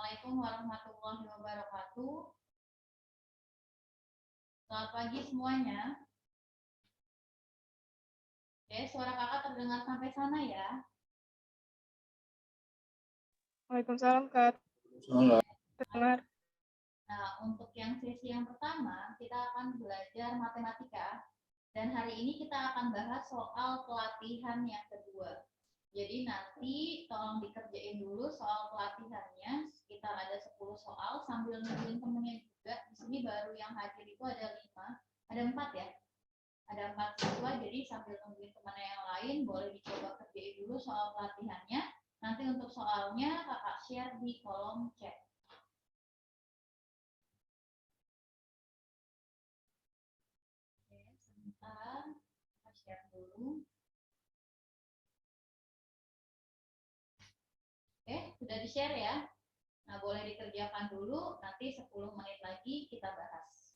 Assalamualaikum warahmatullahi wabarakatuh. Selamat pagi semuanya. Oke, suara kakak terdengar sampai sana ya. Waalaikumsalam, Kak. Dengar. Nah, untuk yang sesi yang pertama, kita akan belajar matematika. Dan hari ini kita akan bahas soal pelatihan yang kedua. Jadi nanti tolong dikerjain dulu soal pelatihannya. Sekitar ada 10 soal sambil nungguin temennya juga. Di sini baru yang hadir itu ada 5. Ada 4 ya. Ada 4 siswa, jadi sambil nungguin temannya yang lain, boleh dicoba kerjain dulu soal pelatihannya. Nanti untuk soalnya kakak share di kolom chat. Oke, sebentar. Kita share dulu. Oke, sudah di-share ya. Nah, boleh dikerjakan dulu, nanti 10 menit lagi kita bahas.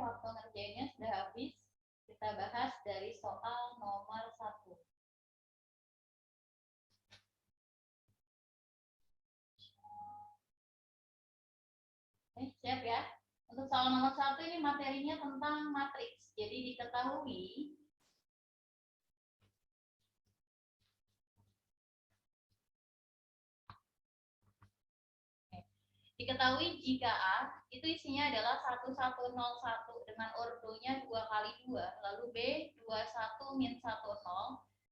waktu ngerjainnya sudah habis. Kita bahas dari soal nomor 1. Siap ya. Untuk soal nomor 1 ini materinya tentang matriks. Jadi diketahui jika A itu isinya adalah 1101 dengan ordonya 2 kali 2, lalu B 21 min 10,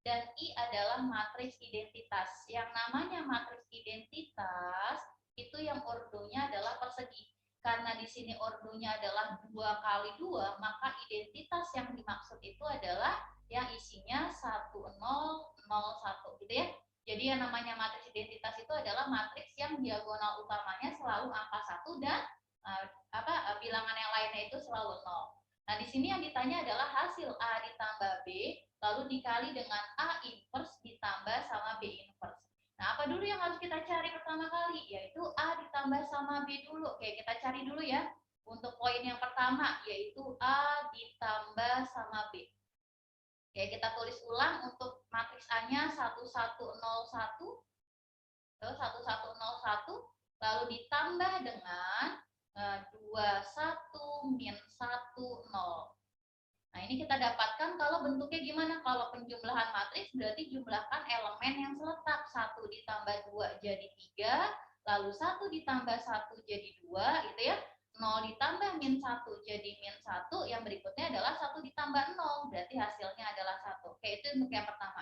dan I adalah matriks identitas. Yang namanya matriks identitas itu yang ordonya adalah persegi. Karena di sini ordonya adalah 2 kali 2, maka identitas yang dimaksud itu adalah yang isinya 1001 gitu ya. Jadi yang namanya matriks identitas itu adalah matriks yang diagonal utamanya selalu angka 1 dan bilangan yang lainnya itu selalu 0. Nah, di sini yang ditanya adalah hasil A ditambah B lalu dikali dengan A inverse ditambah sama B inverse. Nah, apa dulu yang harus kita cari pertama kali? Yaitu A ditambah sama B dulu. Oke, kita cari dulu ya. Untuk poin yang pertama yaitu A ditambah sama B. Oke, kita tulis ulang untuk matriks A-nya 1101, 1101, lalu ditambah dengan 21 min 10. Nah, ini kita dapatkan kalau bentuknya gimana? Kalau penjumlahan matriks berarti jumlahkan elemen yang seletak. 1 ditambah 2 jadi 3, lalu 1 ditambah 1 jadi 2, gitu ya. 0 ditambah min 1 jadi min 1, yang berikutnya adalah 1 ditambah 0, berarti hasilnya adalah 1. Oke, itu untuk yang pertama.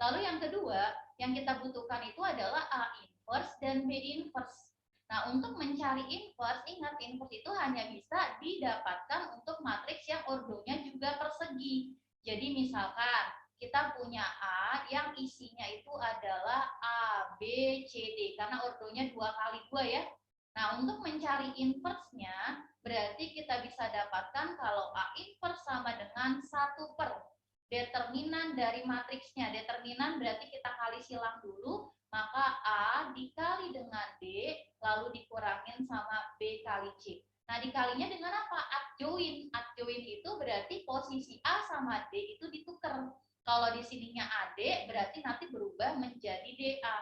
Lalu yang kedua, yang kita butuhkan itu adalah A inverse dan B inverse. Nah, untuk mencari inverse, ingat inverse itu hanya bisa didapatkan untuk matriks yang ordonya juga persegi. Jadi misalkan kita punya A yang isinya itu adalah A, B, C, D, karena ordonya 2 kali 2 ya. Nah, untuk mencari inverse-nya, berarti kita bisa dapatkan kalau A inverse sama dengan 1 per determinan dari matriksnya. Determinan berarti kita kali silang dulu, maka A dikali dengan D, lalu dikurangin sama B kali C. Nah, dikalinya dengan apa? Adjoin. Adjoin itu berarti posisi A sama D itu ditukar. Kalau di sininya AD, berarti nanti berubah menjadi DA.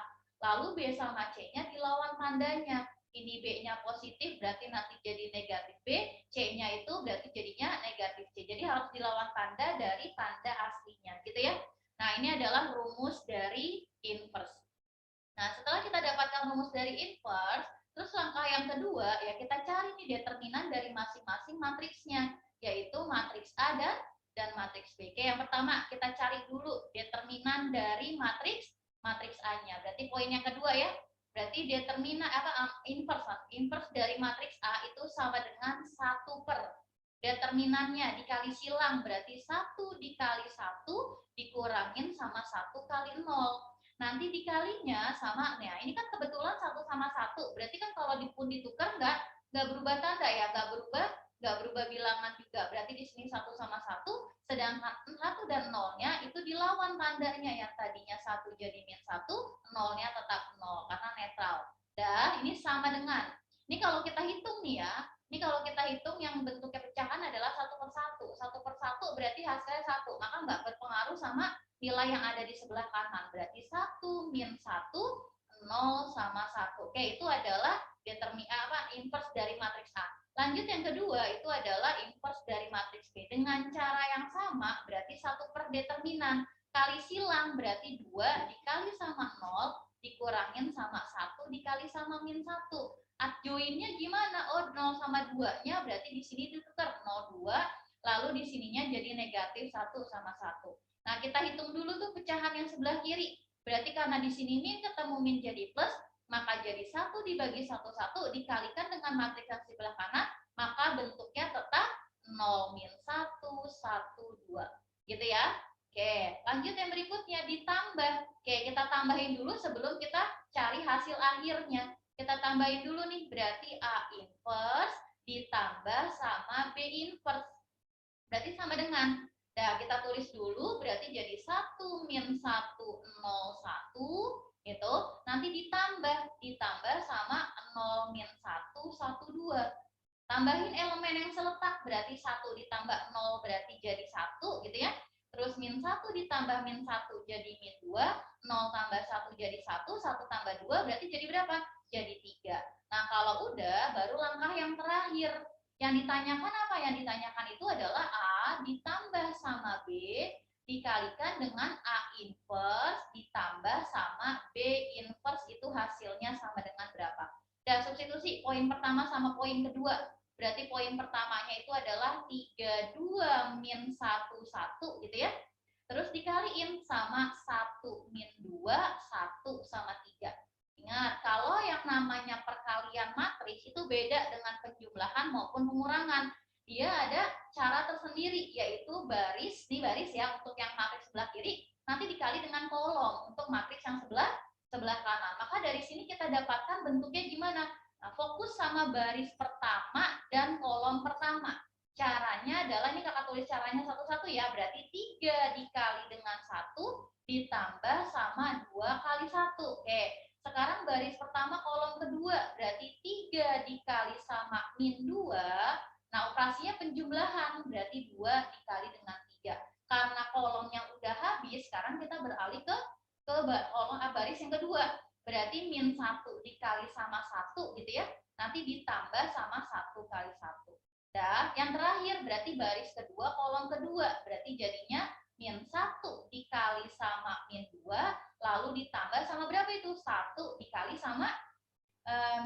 Lalu B sama C-nya dilawan tandanya. Ini B-nya positif, berarti nanti jadi negatif B. C-nya itu berarti jadinya negatif C. Jadi harus dilawan tanda dari tanda aslinya, gitu ya. Nah, ini adalah rumus dari inverse. Nah, setelah kita dapatkan rumus dari inverse, terus langkah yang kedua, ya kita cari nih determinan dari masing-masing matriksnya, yaitu matriks A dan matriks B. Oke, yang pertama, kita cari dulu determinan dari matriks A-nya. Berarti poin yang kedua ya. Berarti determinan inverse dari matriks A itu sama dengan 1 per determinannya dikali silang, berarti 1 dikali 1 dikurangin sama 1 kali 0. Nanti dikalinya sama, nah ini kan kebetulan 1 sama 1, berarti kan kalau ditukar nggak berubah tanda ya, nggak berubah bilangan juga, berarti di sini 1 sama 1, sedangkan 1 dan 0-nya itu dilawan tandanya, yang tadinya 1 jadi min 1, 0-nya tetap 0, karena netral. Dan ini sama dengan, ini kalau kita hitung nih ya, ini kalau kita hitung yang bentuknya pecahan adalah 1 per 1, 1 per 1 berarti hasilnya 1, maka nggak berpengaruh sama nilai yang ada di sebelah kanan, berarti 1 min 1, 0 sama 1. Oke, itu adalah inverse dari matriks A. Lanjut yang kedua, itu adalah inverse dari matriks B. Dengan cara yang sama, berarti 1 per determinan. Kali silang, berarti 2 dikali sama 0, dikurangin sama 1 dikali sama min 1. Adjoinnya gimana? Oh, 0 sama 2-nya berarti di sini ditukar 0, 2, lalu di sininya jadi negatif 1 sama 1. Nah, kita hitung dulu tuh pecahan yang sebelah kiri. Berarti karena di sini min ketemu min jadi plus, maka jadi 1 dibagi 1, 1 dikalikan dengan matriks yang sebelah kanan, maka bentuknya tetap 0 min 1, 1, 2. Gitu ya. Oke, lanjut yang berikutnya ditambah. Oke, kita tambahin dulu sebelum kita cari hasil akhirnya. Kita tambahin dulu nih, berarti A inverse ditambah sama B inverse. Berarti sama dengan, nah kita tulis dulu, berarti jadi 1 min 1, 0, 1, gitu. Nanti ditambah sama 0 min 1, 1, 2. Tambahin elemen yang seletak, berarti 1 ditambah 0 berarti jadi 1 gitu ya. Terus min 1 ditambah min 1 jadi min 2, 0 tambah 1 jadi 1, 1 tambah 2 berarti jadi berapa? Jadi 3. Nah, kalau udah, baru langkah yang terakhir. Yang ditanyakan apa? Yang ditanyakan itu adalah A ditambah sama B dikalikan dengan A inverse ditambah sama B inverse, itu hasilnya sama dengan berapa. Dan substitusi poin pertama sama poin kedua. Berarti poin pertamanya itu adalah 32 min 1, 1 gitu ya. Terus dikaliin sama 1 min 2, 1 sama 3. Ingat, kalau yang namanya perkalian matriks itu beda dengan penjumlahan maupun pengurangan. Dia ada cara tersendiri, yaitu baris, ini baris ya untuk yang matriks sebelah kiri, nanti dikali dengan kolom untuk matriks yang sebelah kanan. Maka dari sini kita dapatkan bentuknya gimana? Nah, fokus sama baris pertama dan kolom pertama. Caranya adalah, ini kakak tulis caranya satu-satu ya, berarti 3 dikali dengan 1 ditambah sama 2 kali 1. Oke, sekarang baris pertama kolom kedua, berarti 3 dikali sama min 2. Nah, operasinya penjumlahan, berarti 2 dikali dengan 3. Karena kolomnya udah habis, sekarang kita beralih ke kolom baris yang kedua. Berarti min 1 dikali sama 1 gitu ya. Nanti ditambah sama 1 kali 1. Dan yang terakhir berarti baris kedua kolom kedua. Berarti jadinya min 1 dikali sama min 2. Lalu ditambah sama berapa itu? 1 dikali sama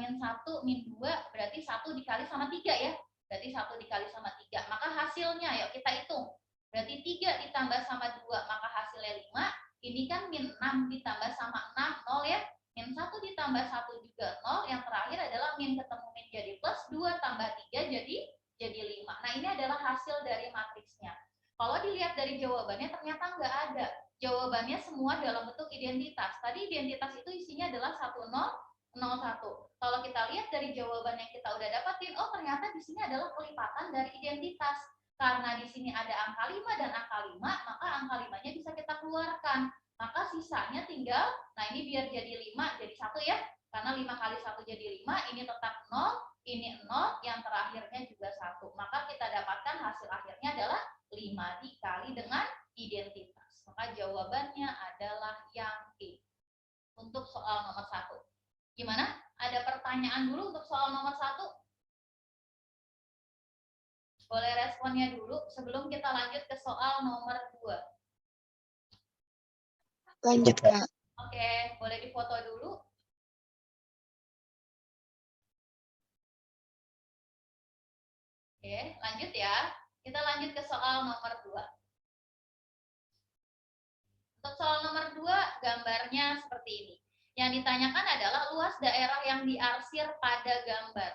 min 1 min 2. Berarti 1 dikali sama 3 ya. Berarti 1 dikali sama 3. Maka hasilnya yuk kita hitung. Berarti 3 ditambah sama 2. Maka hasilnya 5. Ini kan min 6 ditambah sama 6. 0 ya. Min 1 ditambah 1 juga 0. Yang terakhir adalah min ketemu min jadi plus, 2 tambah 3 jadi 5. Nah, ini adalah hasil dari matriksnya. Kalau dilihat dari jawabannya ternyata nggak ada. Jawabannya semua dalam bentuk identitas. Tadi identitas itu isinya adalah 1001. Kalau kita lihat dari jawaban yang kita udah dapatin, oh ternyata di sini adalah kelipatan dari identitas. Karena di sini ada angka 5 dan angka 5, maka angka 5-nya bisa kita keluarkan. Maka sisanya tinggal, nah ini biar jadi 5, jadi 1 ya. Karena 5 kali 1 jadi 5, ini tetap 0, ini 0, yang terakhirnya juga 1. Maka kita dapatkan hasil akhirnya adalah 5 dikali dengan identitas. Maka jawabannya adalah yang D. Untuk soal nomor 1. Gimana? Ada pertanyaan dulu untuk soal nomor 1? Boleh responnya dulu sebelum kita lanjut ke soal nomor 2. Lanjut, Kak. Oke, boleh difoto dulu. Oke, lanjut ya. Kita lanjut ke soal nomor 2. Untuk soal nomor 2, gambarnya seperti ini. Yang ditanyakan adalah luas daerah yang diarsir pada gambar.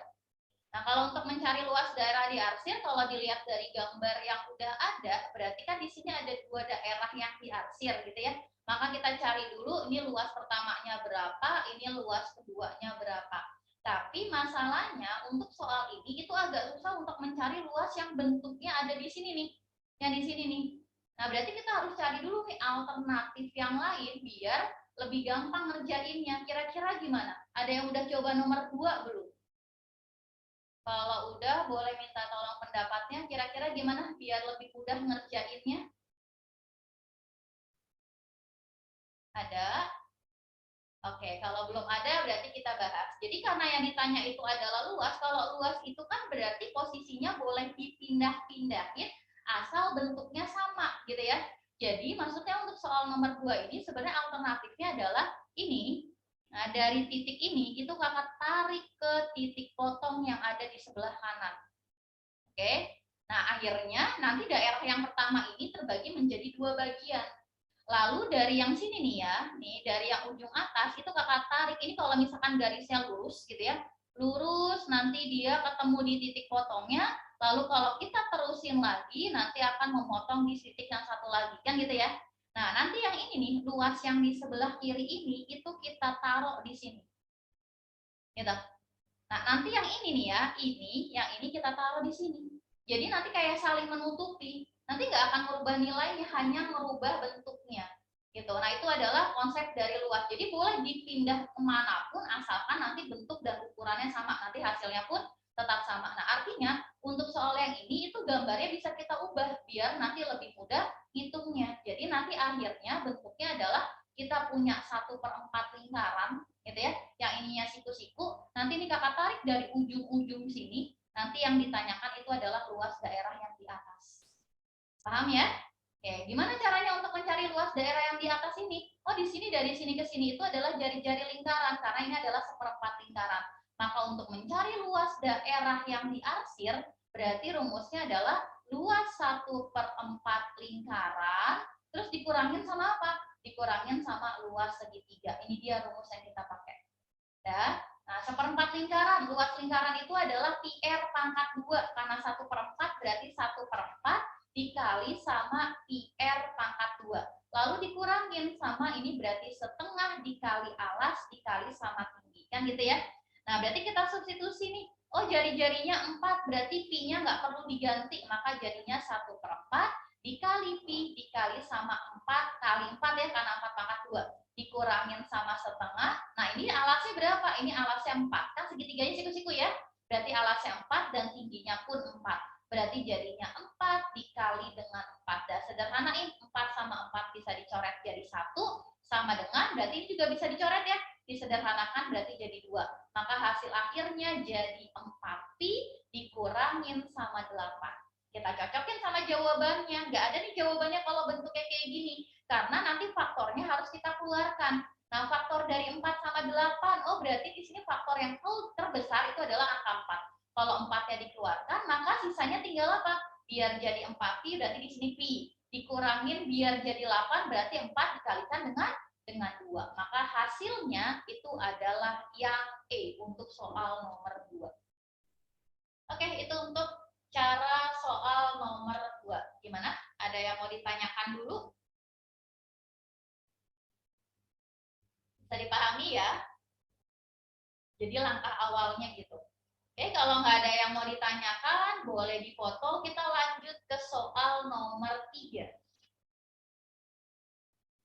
Nah, kalau untuk mencari luas daerah diarsir, kalau dilihat dari gambar yang udah ada, berarti kan di sini ada 2 daerah yang diarsir gitu ya. Maka kita cari dulu ini luas pertamanya berapa, ini luas keduanya berapa. Tapi masalahnya untuk soal ini itu agak susah untuk mencari luas yang bentuknya ada di sini nih. Yang di sini nih. Nah, berarti kita harus cari dulu nih alternatif yang lain biar lebih gampang ngerjainnya. Kira-kira gimana? Ada yang udah coba nomor 2 belum? Kalau udah, boleh minta tolong pendapatnya. Kira-kira gimana biar lebih mudah ngerjainnya? Ada? Oke, kalau belum ada berarti kita bahas. Jadi karena yang ditanya itu adalah luas, kalau luas itu kan berarti posisinya boleh dipindah-pindahin asal bentuknya sama gitu ya. Jadi maksudnya untuk soal nomor 2 ini sebenarnya alternatifnya adalah ini. Nah, dari titik ini itu kakak tarik ke titik potong yang ada di sebelah kanan. Oke. Nah, akhirnya nanti daerah yang pertama ini terbagi menjadi 2 bagian. Lalu dari yang sini nih ya, nih dari yang ujung atas itu kakak tarik. Ini kalau misalkan garisnya lurus gitu ya, lurus nanti dia ketemu di titik potongnya. Lalu kalau kita terusin lagi, nanti akan memotong di titik yang satu lagi, kan gitu ya. Nah, nanti yang ini nih, luas yang di sebelah kiri ini, itu kita taruh di sini. Gitu. Nah, nanti yang ini nih ya, yang ini kita taruh di sini. Jadi nanti kayak saling menutupi. Nanti nggak akan merubah nilainya, hanya merubah bentuknya. Gitu. Nah, itu adalah konsep dari luas. Jadi boleh dipindah kemanapun, asalkan nanti bentuk dan ukurannya sama. Nanti hasilnya pun tetap tetap sama. Nah, artinya untuk soal yang ini itu gambarnya bisa kita ubah biar nanti lebih mudah hitungnya. Jadi nanti akhirnya bentuknya adalah kita punya 1/4 lingkaran gitu ya, yang ininya siku-siku. Nanti ini kakak tarik dari ujung-ujung sini, nanti yang ditanyakan itu adalah luas daerah yang di atas. Paham ya? Oke, gimana caranya untuk mencari luas daerah yang di atas ini? Oh, di sini dari sini ke sini itu adalah jari-jari lingkaran karena ini adalah 1/4 lingkaran. Maka untuk mencari luas daerah yang diarsir, berarti rumusnya adalah luas 1/4 lingkaran, terus dikurangin sama apa? Dikurangin sama luas segitiga. Ini dia rumus yang kita pakai. Ya. Nah, 1/4 lingkaran, luas lingkaran itu adalah pi r pangkat 2, karena 1/4 berarti 1/4 dikali sama pi r pangkat 2. Lalu dikurangin sama ini berarti setengah dikali alas dikali sama tinggi. Kan gitu ya. Nah, berarti kita substitusi nih. Oh, jari-jarinya 4, berarti pi-nya nggak perlu diganti. Maka jadinya 1/4 dikali pi dikali sama 4 kali 4 ya, karena 4 pangkat 2. Dikurangin sama setengah. Nah, ini alasnya berapa? Ini alasnya 4. Kan segitiganya siku-siku ya. Berarti alasnya 4 dan tingginya pun 4. Berarti jadinya 4 dikali dengan 4. Dan sederhanain, 4 sama 4 bisa dicoret jadi 1, sama dengan, berarti ini juga bisa dicoret ya. Disederhanakan berarti jadi 2. Maka hasil akhirnya jadi 4 pi dikurangin sama 8. Kita cocokin sama jawabannya. Nggak ada nih jawabannya kalau bentuknya kayak gini. Karena nanti faktornya harus kita keluarkan. Nah, faktor dari 4 sama 8, oh berarti di sini faktor yang terbesar itu adalah angka 4. Kalau 4-nya dikeluarkan, maka sisanya tinggal apa? Biar jadi 4 pi, berarti di sini pi. Dikurangin biar jadi 8, berarti 4 dikalikan dengan 2. Maka hasilnya itu adalah yang E untuk soal nomor 2. Oke, itu untuk cara soal nomor 2. Gimana? Ada yang mau ditanyakan dulu? Bisa dipahami ya? Jadi langkah awalnya gitu. Oke, kalau nggak ada yang mau ditanyakan, boleh difoto. Kita lanjut ke soal nomor 3.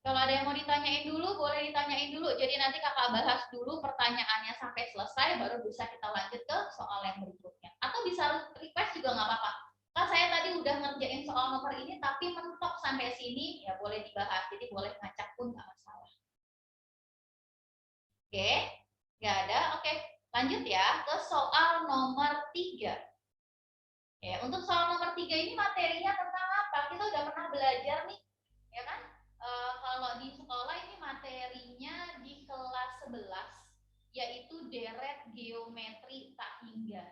Kalau ada yang mau ditanyain dulu, boleh ditanyain dulu. Jadi nanti kakak bahas dulu pertanyaannya sampai selesai, baru bisa kita lanjut ke soal yang berikutnya. Atau bisa request juga nggak apa-apa. Kan saya tadi udah ngerjain soal nomor ini, tapi mentok sampai sini, ya boleh dibahas. Jadi boleh ngacak pun nggak masalah. Oke, nggak ada? Oke, lanjut ya ke soal nomor 3. Ya, untuk soal nomor 3 ini materinya tentang apa? Kita udah pernah belajar nih, ya kan? Kalau di sekolah ini materinya di kelas 11, yaitu deret geometri tak hingga.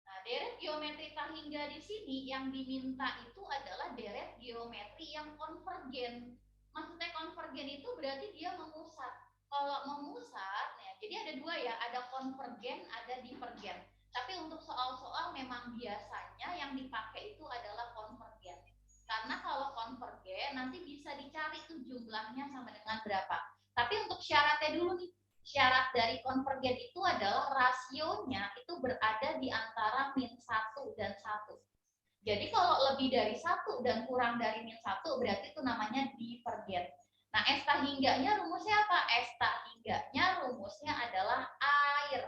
Nah, deret geometri tak hingga di sini yang diminta itu adalah deret geometri yang konvergen. Maksudnya konvergen itu berarti dia memusat. Kalau memusat, ya, jadi ada dua ya, ada konvergen, ada divergen. Tapi untuk soal-soal memang biasanya yang dipakai itu adalah konvergen. Karena kalau konvergen nanti bisa dicari tuh jumlahnya sama dengan berapa. Tapi untuk syaratnya dulu nih, syarat dari konvergen itu adalah rasionya itu berada di antara min 1 dan 1. Jadi kalau lebih dari 1 dan kurang dari min 1 berarti itu namanya divergen. Nah, esta hingganya rumusnya apa? Esta hingganya rumusnya adalah air.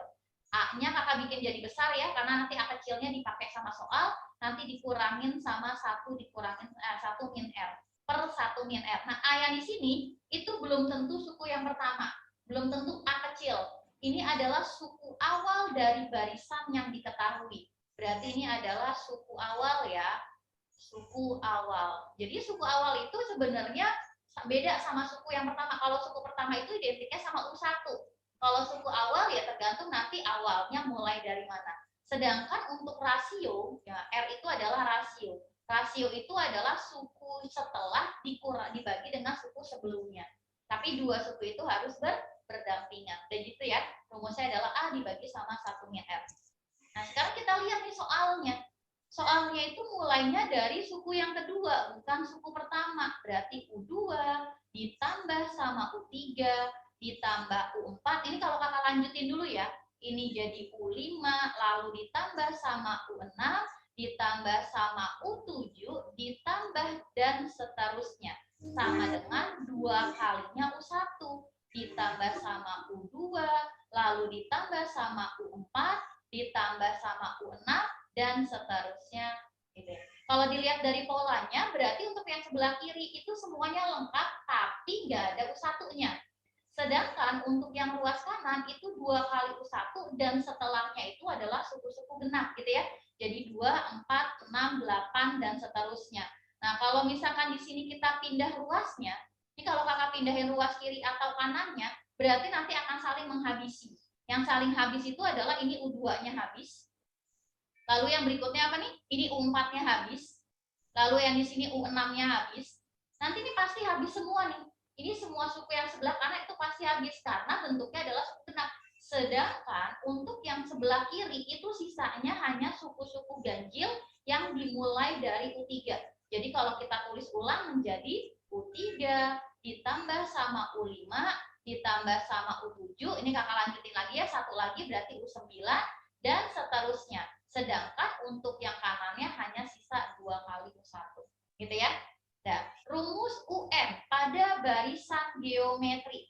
A-nya kakak bikin jadi besar ya, karena nanti A kecilnya dipakai sama soal, nanti dikurangin sama 1 dikurangin 1 min R per 1 min R. Nah, A yang di sini itu belum tentu suku yang pertama, belum tentu A kecil. Ini adalah suku awal dari barisan yang diketahui. Berarti ini adalah suku awal ya, suku awal. Jadi suku awal itu sebenarnya beda sama suku yang pertama. Kalau suku pertama itu identiknya sama U1. Kalau suku awal ya tergantung nanti awalnya mulai dari mana. Sedangkan untuk rasio, ya, R itu adalah rasio. Rasio itu adalah suku setelah dibagi dengan suku sebelumnya. Tapi dua suku itu harus berdampingan. Dan gitu ya, rumusnya adalah A dibagi sama 1 min R. Nah, sekarang kita lihat nih soalnya. Soalnya itu mulainya dari suku yang kedua, bukan suku pertama. Berarti U2 ditambah sama U3 ditambah U4. Ini kalau kakak lanjutin dulu ya. Ini jadi U5, lalu ditambah sama U6, ditambah sama U7, ditambah dan seterusnya. Sama dengan 2 kalinya U1, ditambah sama U2, lalu ditambah sama U4, ditambah sama U6 dan seterusnya gitu ya. Kalau dilihat dari polanya berarti untuk yang sebelah kiri itu semuanya lengkap tapi nggak ada U1-nya. Sedangkan untuk yang ruas kanan itu 2 kali U1 dan setelahnya itu adalah suku-suku genap gitu ya. Jadi 2, 4, 6, 8 dan seterusnya. Nah, kalau misalkan di sini kita pindah ruasnya, ini kalau kakak pindahin ruas kiri atau kanannya, berarti nanti akan saling menghabisi. Yang saling habis itu adalah ini U2-nya habis. Lalu yang berikutnya apa nih? Ini U4-nya habis. Lalu yang di sini U6-nya habis. Nanti ini pasti habis semua nih. Ini semua suku yang sebelah kanan itu pasti habis karena bentuknya adalah suku genap. Sedangkan untuk yang sebelah kiri itu sisanya hanya suku-suku ganjil yang dimulai dari U3. Jadi kalau kita tulis ulang menjadi U3 ditambah sama U5 ditambah sama U7. Ini kakak lanjutin lagi ya, satu lagi berarti U9 dan seterusnya. Sedangkan untuk yang kanannya hanya sisa 2 kali U1. Gitu ya. Nah, rumus UN pada barisan geometri.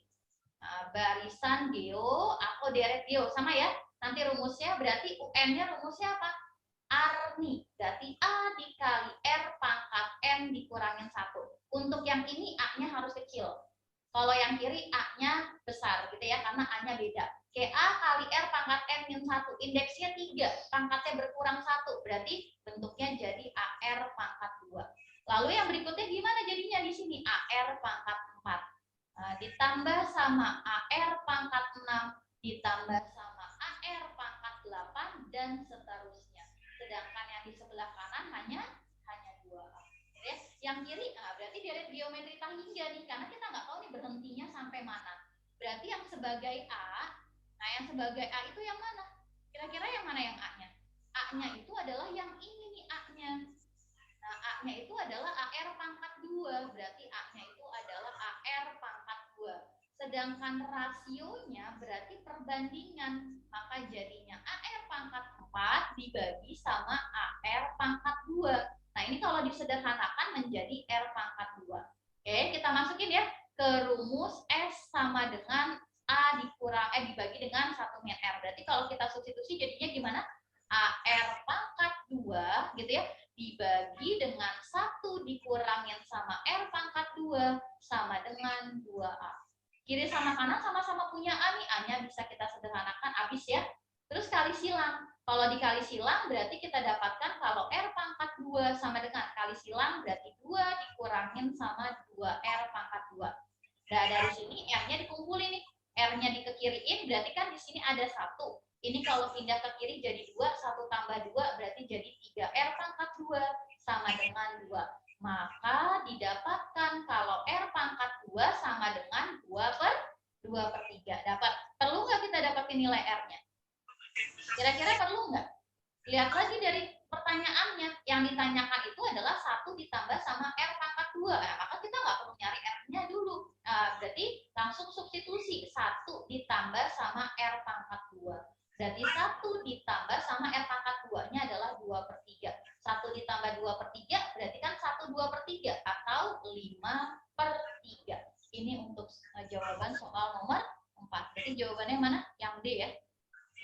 Nah, barisan geo atau deret geo sama ya. Nanti rumusnya berarti UN-nya rumusnya apa? Arni. Berarti A dikali R pangkat M dikurangin 1. Untuk yang ini A-nya harus kecil. Kalau yang kiri A-nya besar gitu ya, karena A-nya beda. A kali R pangkat M min 1, indeksnya 3, pangkatnya berkurang 1, berarti bentuknya jadi AR pangkat 2. Lalu yang berikutnya gimana jadinya di sini? AR pangkat 4. Nah, ditambah sama AR pangkat 6, ditambah sama AR pangkat 8, dan seterusnya. Sedangkan yang di sebelah kanan hanya 2A. Yang kiri, berarti deret geometri tahingga nih, karena kita nggak tahu nih berhentinya sampai mana. Berarti yang sebagai A, nah yang sebagai A itu yang mana? Kira-kira yang mana yang A-nya? A-nya itu adalah yang ini nih A-nya. Nah, A-nya itu adalah AR pangkat 2, berarti A-nya itu adalah AR pangkat 2. Sedangkan rasionya berarti perbandingan, maka jadinya AR pangkat 4 dibagi sama AR pangkat 2. Nah, ini kalau disederhanakan menjadi R pangkat 2. Oke, kita masukin ya ke rumus S sama dengan A dibagi dengan 1 min R. Berarti kalau kita substitusi jadinya gimana? AR pangkat 2 gitu ya, dibagi dengan 1 dikurangin sama R pangkat 2 sama dengan 2A. Kiri sama kanan sama-sama punya A nih, A-nya bisa kita sederhanakan, habis ya. Terus kali silang. Kalau dikali silang berarti kita dapatkan kalau R pangkat 2 sama dengan kali silang berarti 2 dikurangin sama 2R pangkat 2. Nah, dari sini R-nya dikumpulin nih. R-nya dikekiriin berarti kan di sini ada 1. Ini kalau pindah ke kiri jadi 2, 1 tambah 2 berarti jadi 3R pangkat 2 sama dengan 2. Maka didapatkan kalau R pangkat 2 sama dengan 2/3. Dapat. Perlu nggak kita dapatin nilai R-nya? Kira-kira perlu nggak? Lihat lagi dari pertanyaannya. Yang ditanyakan itu adalah 1 ditambah sama R pangkat 2. Nah, maka kita nggak perlu nyari R-nya dulu. Nah, berarti langsung substitusi. 1 ditambah sama R pangkat 2. Berarti 1 ditambah sama R pangkat 2-nya adalah 2/3. 1 ditambah 2/3 berarti kan 1 2/3 atau 5/3. Ini untuk jawaban soal nomor 4. Berarti jawabannya mana? Yang D ya.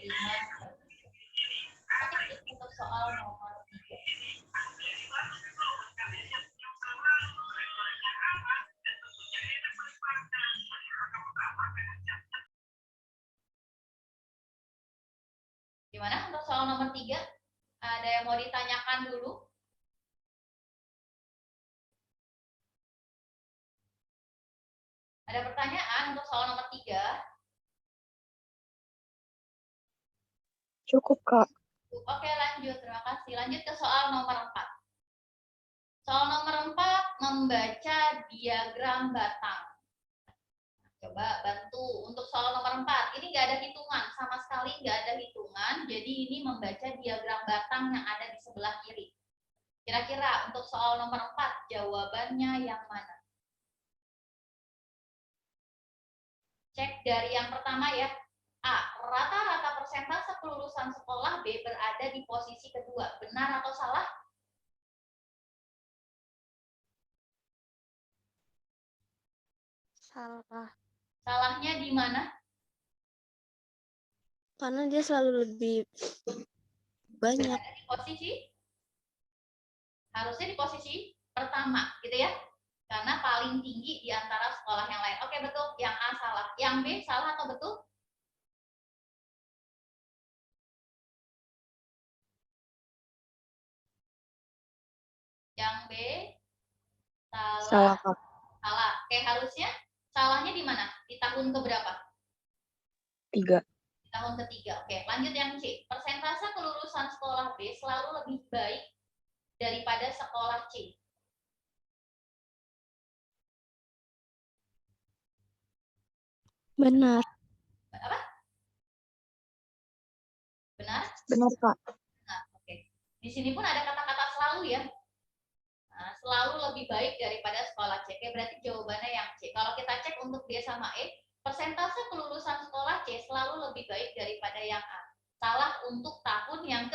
5/3. Oke, untuk soal nomor 3. Gimana untuk soal nomor 3? Ada yang mau ditanyakan dulu? Ada pertanyaan untuk soal nomor 3? Cukup, Kak. Oke, lanjut. Terima kasih. Lanjut ke soal nomor 4. Soal nomor 4, membaca diagram batang. Coba bantu untuk soal nomor 4. Ini nggak ada hitungan, sama sekali nggak ada hitungan. Jadi ini membaca diagram batang yang ada di sebelah kiri. Kira-kira untuk soal nomor 4, jawabannya yang mana? Cek dari yang pertama ya. A. Rata-rata persentase kelulusan sekolah B berada di posisi kedua. Benar atau salah? Salah. Salahnya di mana? Karena dia selalu lebih banyak. Berada di posisi, harusnya di posisi pertama, gitu ya. Karena paling tinggi di antara sekolah yang lain. Oke, betul. Yang A salah. Yang B salah atau betul? Yang B Salah, Kak. salah. Oke, harusnya salahnya di mana? Di tahun keberapa? 3. Di tahun ketiga. Oke, lanjut yang C. Persentase kelulusan sekolah B selalu lebih baik daripada sekolah C. Benar. Apa? Benar? Benar, Kak. Nah, oke. Di sini pun ada kata-kata selalu ya. Nah, selalu lebih baik daripada sekolah C. Oke, berarti jawabannya yang C. Kalau kita cek untuk D sama E, persentase kelulusan sekolah C selalu lebih baik daripada yang A. Salah untuk tahun yang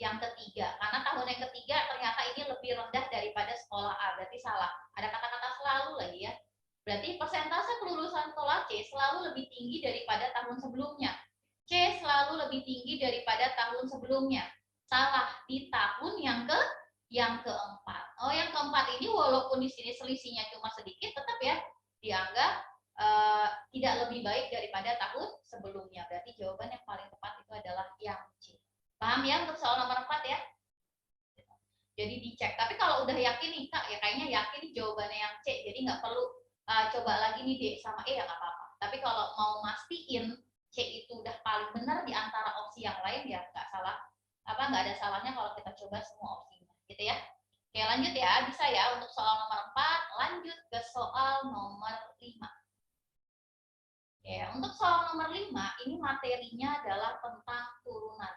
ketiga. Karena tahun yang ketiga ternyata ini lebih rendah daripada sekolah A. Berarti salah. Ada kata-kata selalu lagi ya. Berarti persentase kelulusan sekolah C selalu lebih tinggi daripada tahun sebelumnya. C selalu lebih tinggi daripada tahun sebelumnya. Salah di tahun yang keempat. Oh, yang keempat ini walaupun di sini selisihnya cuma sedikit, tetap ya dianggap tidak lebih baik daripada tahun sebelumnya. Berarti jawaban yang paling tepat itu adalah yang C. Paham ya untuk soal nomor 4 ya? Jadi dicek. Tapi kalau udah yakin nih Kak, ya kayaknya yakin jawabannya yang C. Jadi nggak perlu coba lagi nih D sama E ya nggak apa-apa. Tapi kalau mau mastiin C itu udah paling benar di antara opsi yang lain ya nggak salah. Nggak ada salahnya kalau kita coba semua opsinya, gitu ya. Oke, lanjut ya. Bisa ya untuk soal nomor 4, lanjut ke soal nomor 5. Ya, untuk soal nomor 5, ini materinya adalah tentang turunan.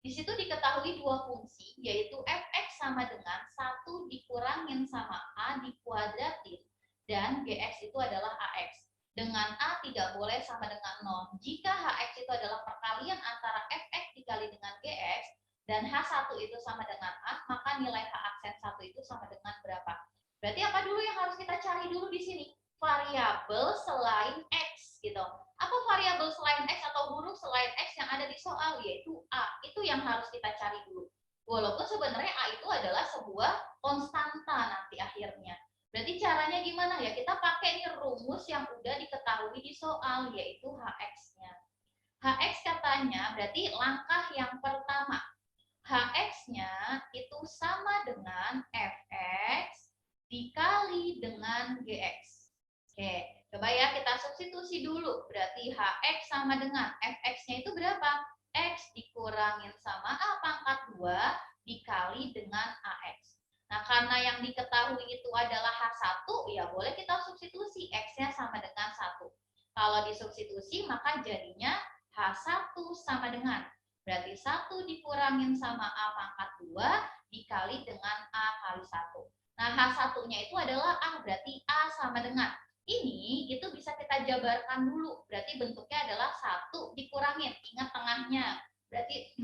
Di situ diketahui dua fungsi, yaitu fx sama dengan 1 dikurangin sama a dikuadratin, dan gx itu adalah ax. Dengan a tidak boleh sama dengan 0. Jika hx itu adalah perkalian antara fx dikali dengan gx, dan h1 itu sama dengan a, maka nilai h aksen 1 itu sama dengan berapa? Berarti apa dulu yang harus kita cari dulu di sini? Variabel selain x, gitu. Apa variabel selain X atau huruf selain X yang ada di soal? Yaitu A. Itu yang harus kita cari dulu. Walaupun sebenarnya A itu adalah sebuah konstanta nanti akhirnya. Berarti caranya gimana ya? Kita pakai nih rumus yang udah diketahui di soal, yaitu HX-nya. HX katanya berarti langkah yang pertama. HX-nya itu sama dengan Fx dikali dengan Gx. Oke. Coba ya kita substitusi dulu. Berarti Hx sama dengan Fx-nya itu berapa? X dikurangin sama A pangkat 2 dikali dengan AX. Nah, karena yang diketahui itu adalah H1, ya boleh kita substitusi. X-nya sama dengan 1. Kalau disubstitusi, maka jadinya H1 sama dengan. Berarti 1 dikurangin sama A pangkat 2 dikali dengan A kali 1. Nah, H1-nya itu adalah A. Berarti A sama dengan. Ini itu bisa kita jabarkan dulu. Berarti bentuknya adalah 1 dikurangin. Ingat tengahnya. Berarti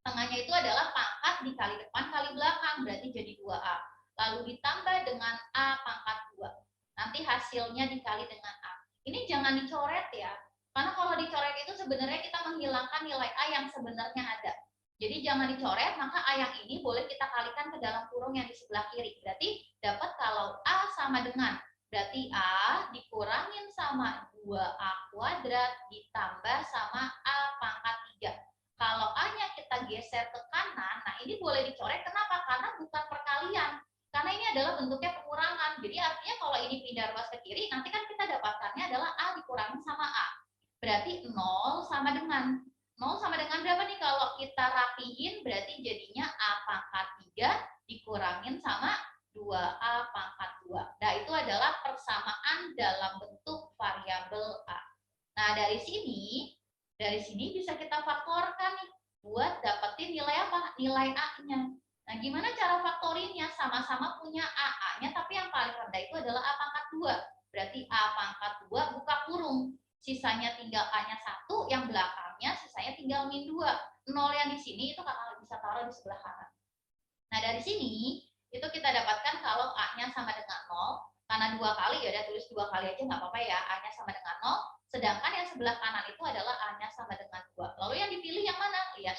tengahnya itu adalah pangkat dikali depan kali belakang. Berarti jadi 2A. Lalu ditambah dengan A pangkat 2. Nanti hasilnya dikali dengan A. Ini jangan dicoret ya. Karena kalau dicoret itu sebenarnya kita menghilangkan nilai A yang sebenarnya ada. Jadi jangan dicoret, maka A yang ini boleh kita kalikan ke dalam kurung yang di sebelah kiri. Berarti dapat kalau A sama dengan. Berarti A dikurangin sama 2A kuadrat ditambah sama A pangkat 3. Kalau A-nya kita geser ke kanan, nah ini boleh dicoret. Kenapa? Karena bukan perkalian. Karena ini adalah bentuknya pengurangan. Jadi artinya kalau ini pindah ruas ke kiri, nanti kan kita dapatkannya adalah A dikurangin sama A. Berarti 0 sama dengan. 0 sama dengan berapa nih? Kalau kita rapihin, berarti jadinya A pangkat 3 dikurangin sama 2A pangkat 2. Nah, itu adalah persamaan dalam bentuk variabel A. Nah, dari sini bisa kita faktorkan nih buat dapetin nilai apa? Nilai A-nya. Nah, gimana cara faktorinnya? Sama-sama punya A-nya, tapi yang paling rendah itu adalah A pangkat 2. Berarti A pangkat 2 buka kurung. Sisanya tinggal A-nya 1, yang belakangnya sisanya tinggal min 2. 0 yang di sini itu kakak bisa taruh di sebelah kanan. Nah, dari sini itu kita dapatkan kalau A-nya sama dengan 0, karena 2 kali, ya udah tulis 2 kali aja nggak apa-apa ya, A-nya sama dengan 0, sedangkan yang sebelah kanan itu adalah A-nya sama dengan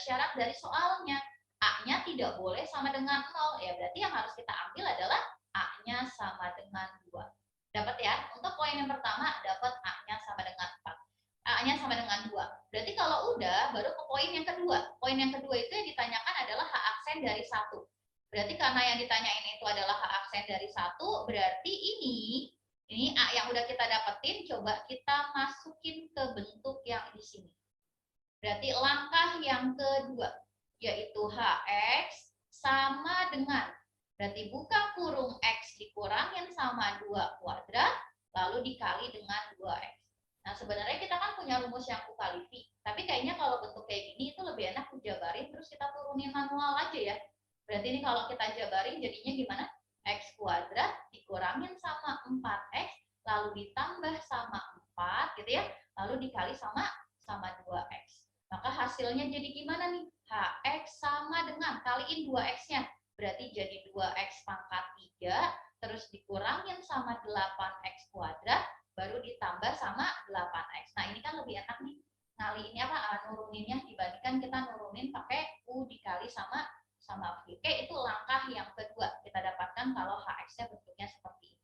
syarat dari soalnya. A-nya tidak boleh sama dengan 0. Ya berarti yang harus kita ambil adalah A-nya sama dengan 2. Dapat ya? Untuk poin yang pertama dapat A-nya sama dengan 4. A-nya sama dengan 2. Berarti kalau udah, baru ke poin yang kedua. Poin yang kedua itu yang ditanyakan adalah hak aksen dari 1. Berarti karena yang ditanyain itu adalah hak aksen dari 1, berarti ini A yang udah kita dapetin, coba kita masukin ke bentuk yang di sini. Berarti langkah yang kedua, yaitu Hx sama dengan, berarti buka kurung X dikurangin sama 2 kuadrat, lalu dikali dengan 2X. Nah, sebenarnya kita kan punya rumus yang ukalifi, tapi kayaknya kalau bentuk kayak gini itu lebih enak dijabarin, terus kita turunin manual aja ya. Berarti ini kalau kita jabarin jadinya gimana? X kuadrat dikurangin sama 4X, lalu ditambah sama 4, gitu ya, lalu dikali sama 2X. Maka hasilnya jadi gimana nih? Hx sama dengan, kaliin 2X-nya, berarti jadi 2X pangkat 3, terus dikurangin sama 8X kuadrat, baru ditambah sama 8X. Nah, ini kan lebih enak nih. Ngaliinnya nuruninnya dibandingkan kita nurunin pakai U dikali sama V. Oke, itu langkah yang kedua. Kita dapatkan kalau Hx-nya bentuknya seperti ini.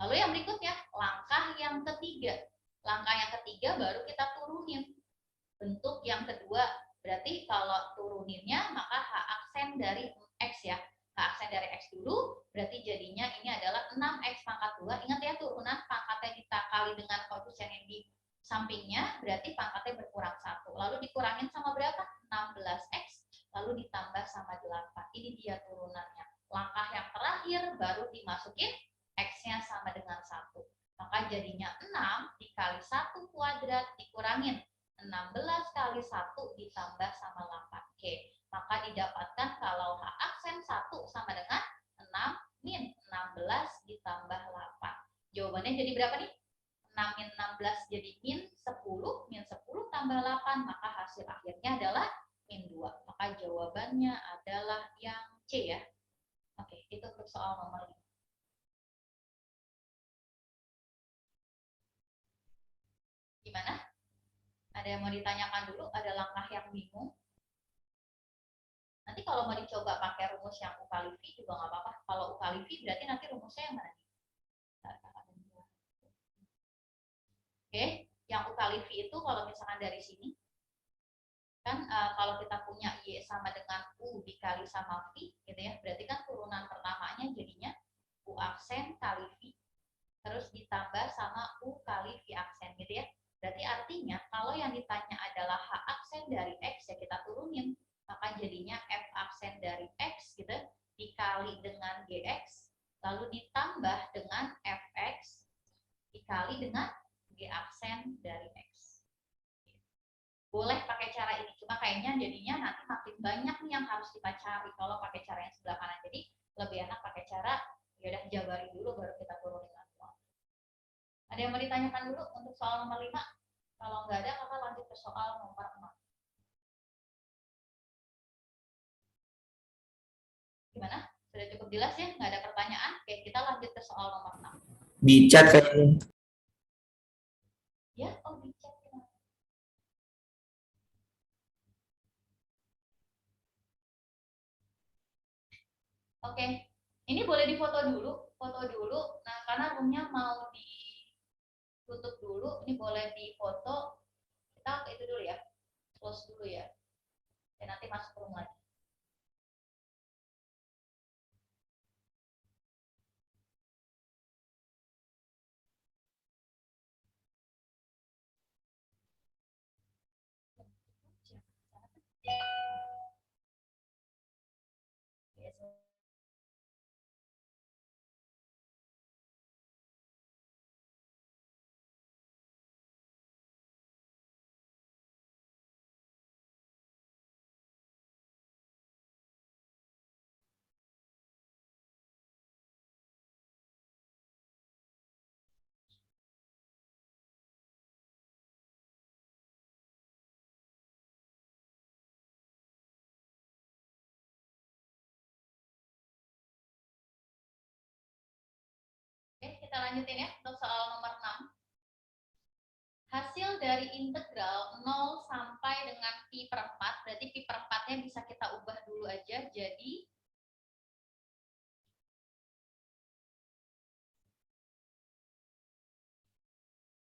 Lalu yang berikutnya, langkah yang ketiga. Langkah yang ketiga baru kita turunin. Bentuk yang kedua, berarti kalau turuninnya maka hak aksen dari X ya. Hak aksen dari X dulu, berarti jadinya ini adalah 6X pangkat 2. Ingat ya, turunan pangkatnya dikali dengan koefisien yang di sampingnya, berarti pangkatnya berkurang 1. Lalu dikurangin sama berapa? 16X, lalu ditambah sama 8. Ini dia turunannya. Langkah yang terakhir baru dimasukin X-nya sama dengan 1. Maka jadinya 6 dikali 1 kuadrat dikurangin 16 kali 1 ditambah sama 8. Oke, maka didapatkan kalau hak aksen 1 sama dengan 6 min 16 ditambah 8. Jawabannya jadi berapa nih? 6 min 16 jadi min 10, min 10 tambah 8, maka hasil akhirnya adalah min 2. Maka jawabannya adalah yang C ya. Oke, itu untuk soal nomor 5. Gimana? Ada yang mau ditanyakan dulu? Ada langkah yang bingung? Nanti kalau mau dicoba pakai rumus yang ukalifi juga nggak apa-apa. Kalau ukalifi berarti nanti rumusnya yang mana? Oke, yang ukalifi itu kalau misalkan dari sini, kan kalau kita punya Y sama dengan U dikali sama V, gitu ya, berarti kan turunan pertamanya jadinya U aksen kali V, terus ditambah sama U kali V aksen, gitu ya. Berarti artinya kalau yang ditanya adalah H aksen dari X, ya kita turunin, maka jadinya F aksen dari X, gitu, dikali dengan GX, lalu ditambah dengan Fx, dikali dengan G aksen dari X. Boleh pakai cara ini, cuma kayaknya jadinya nanti makin banyak nih yang harus kita cari kalau pakai cara yang sebelah kanan. Jadi lebih enak pakai cara ya udah jabari dulu baru kita turunin manual. Ada yang mau ditanyakan dulu untuk soal nomor 5? Kalau nggak ada, kakak lanjut ke soal nomor 6. Gimana? Sudah cukup jelas ya? Nggak ada pertanyaan? Oke, kita lanjut ke soal nomor 6. Di chat kayaknya. Ya, oh di chat. Oke, ini boleh difoto dulu, foto dulu. Nah, karena roomnya mau ditutup dulu, ini boleh difoto. Kita itu dulu ya, close dulu ya. Dan nanti masuk ke room lagi. Oke, kita lanjutin ya untuk soal nomor 6. Hasil dari integral 0 sampai dengan pi pi per 4, berarti pi per 4-nya bisa kita ubah dulu aja jadi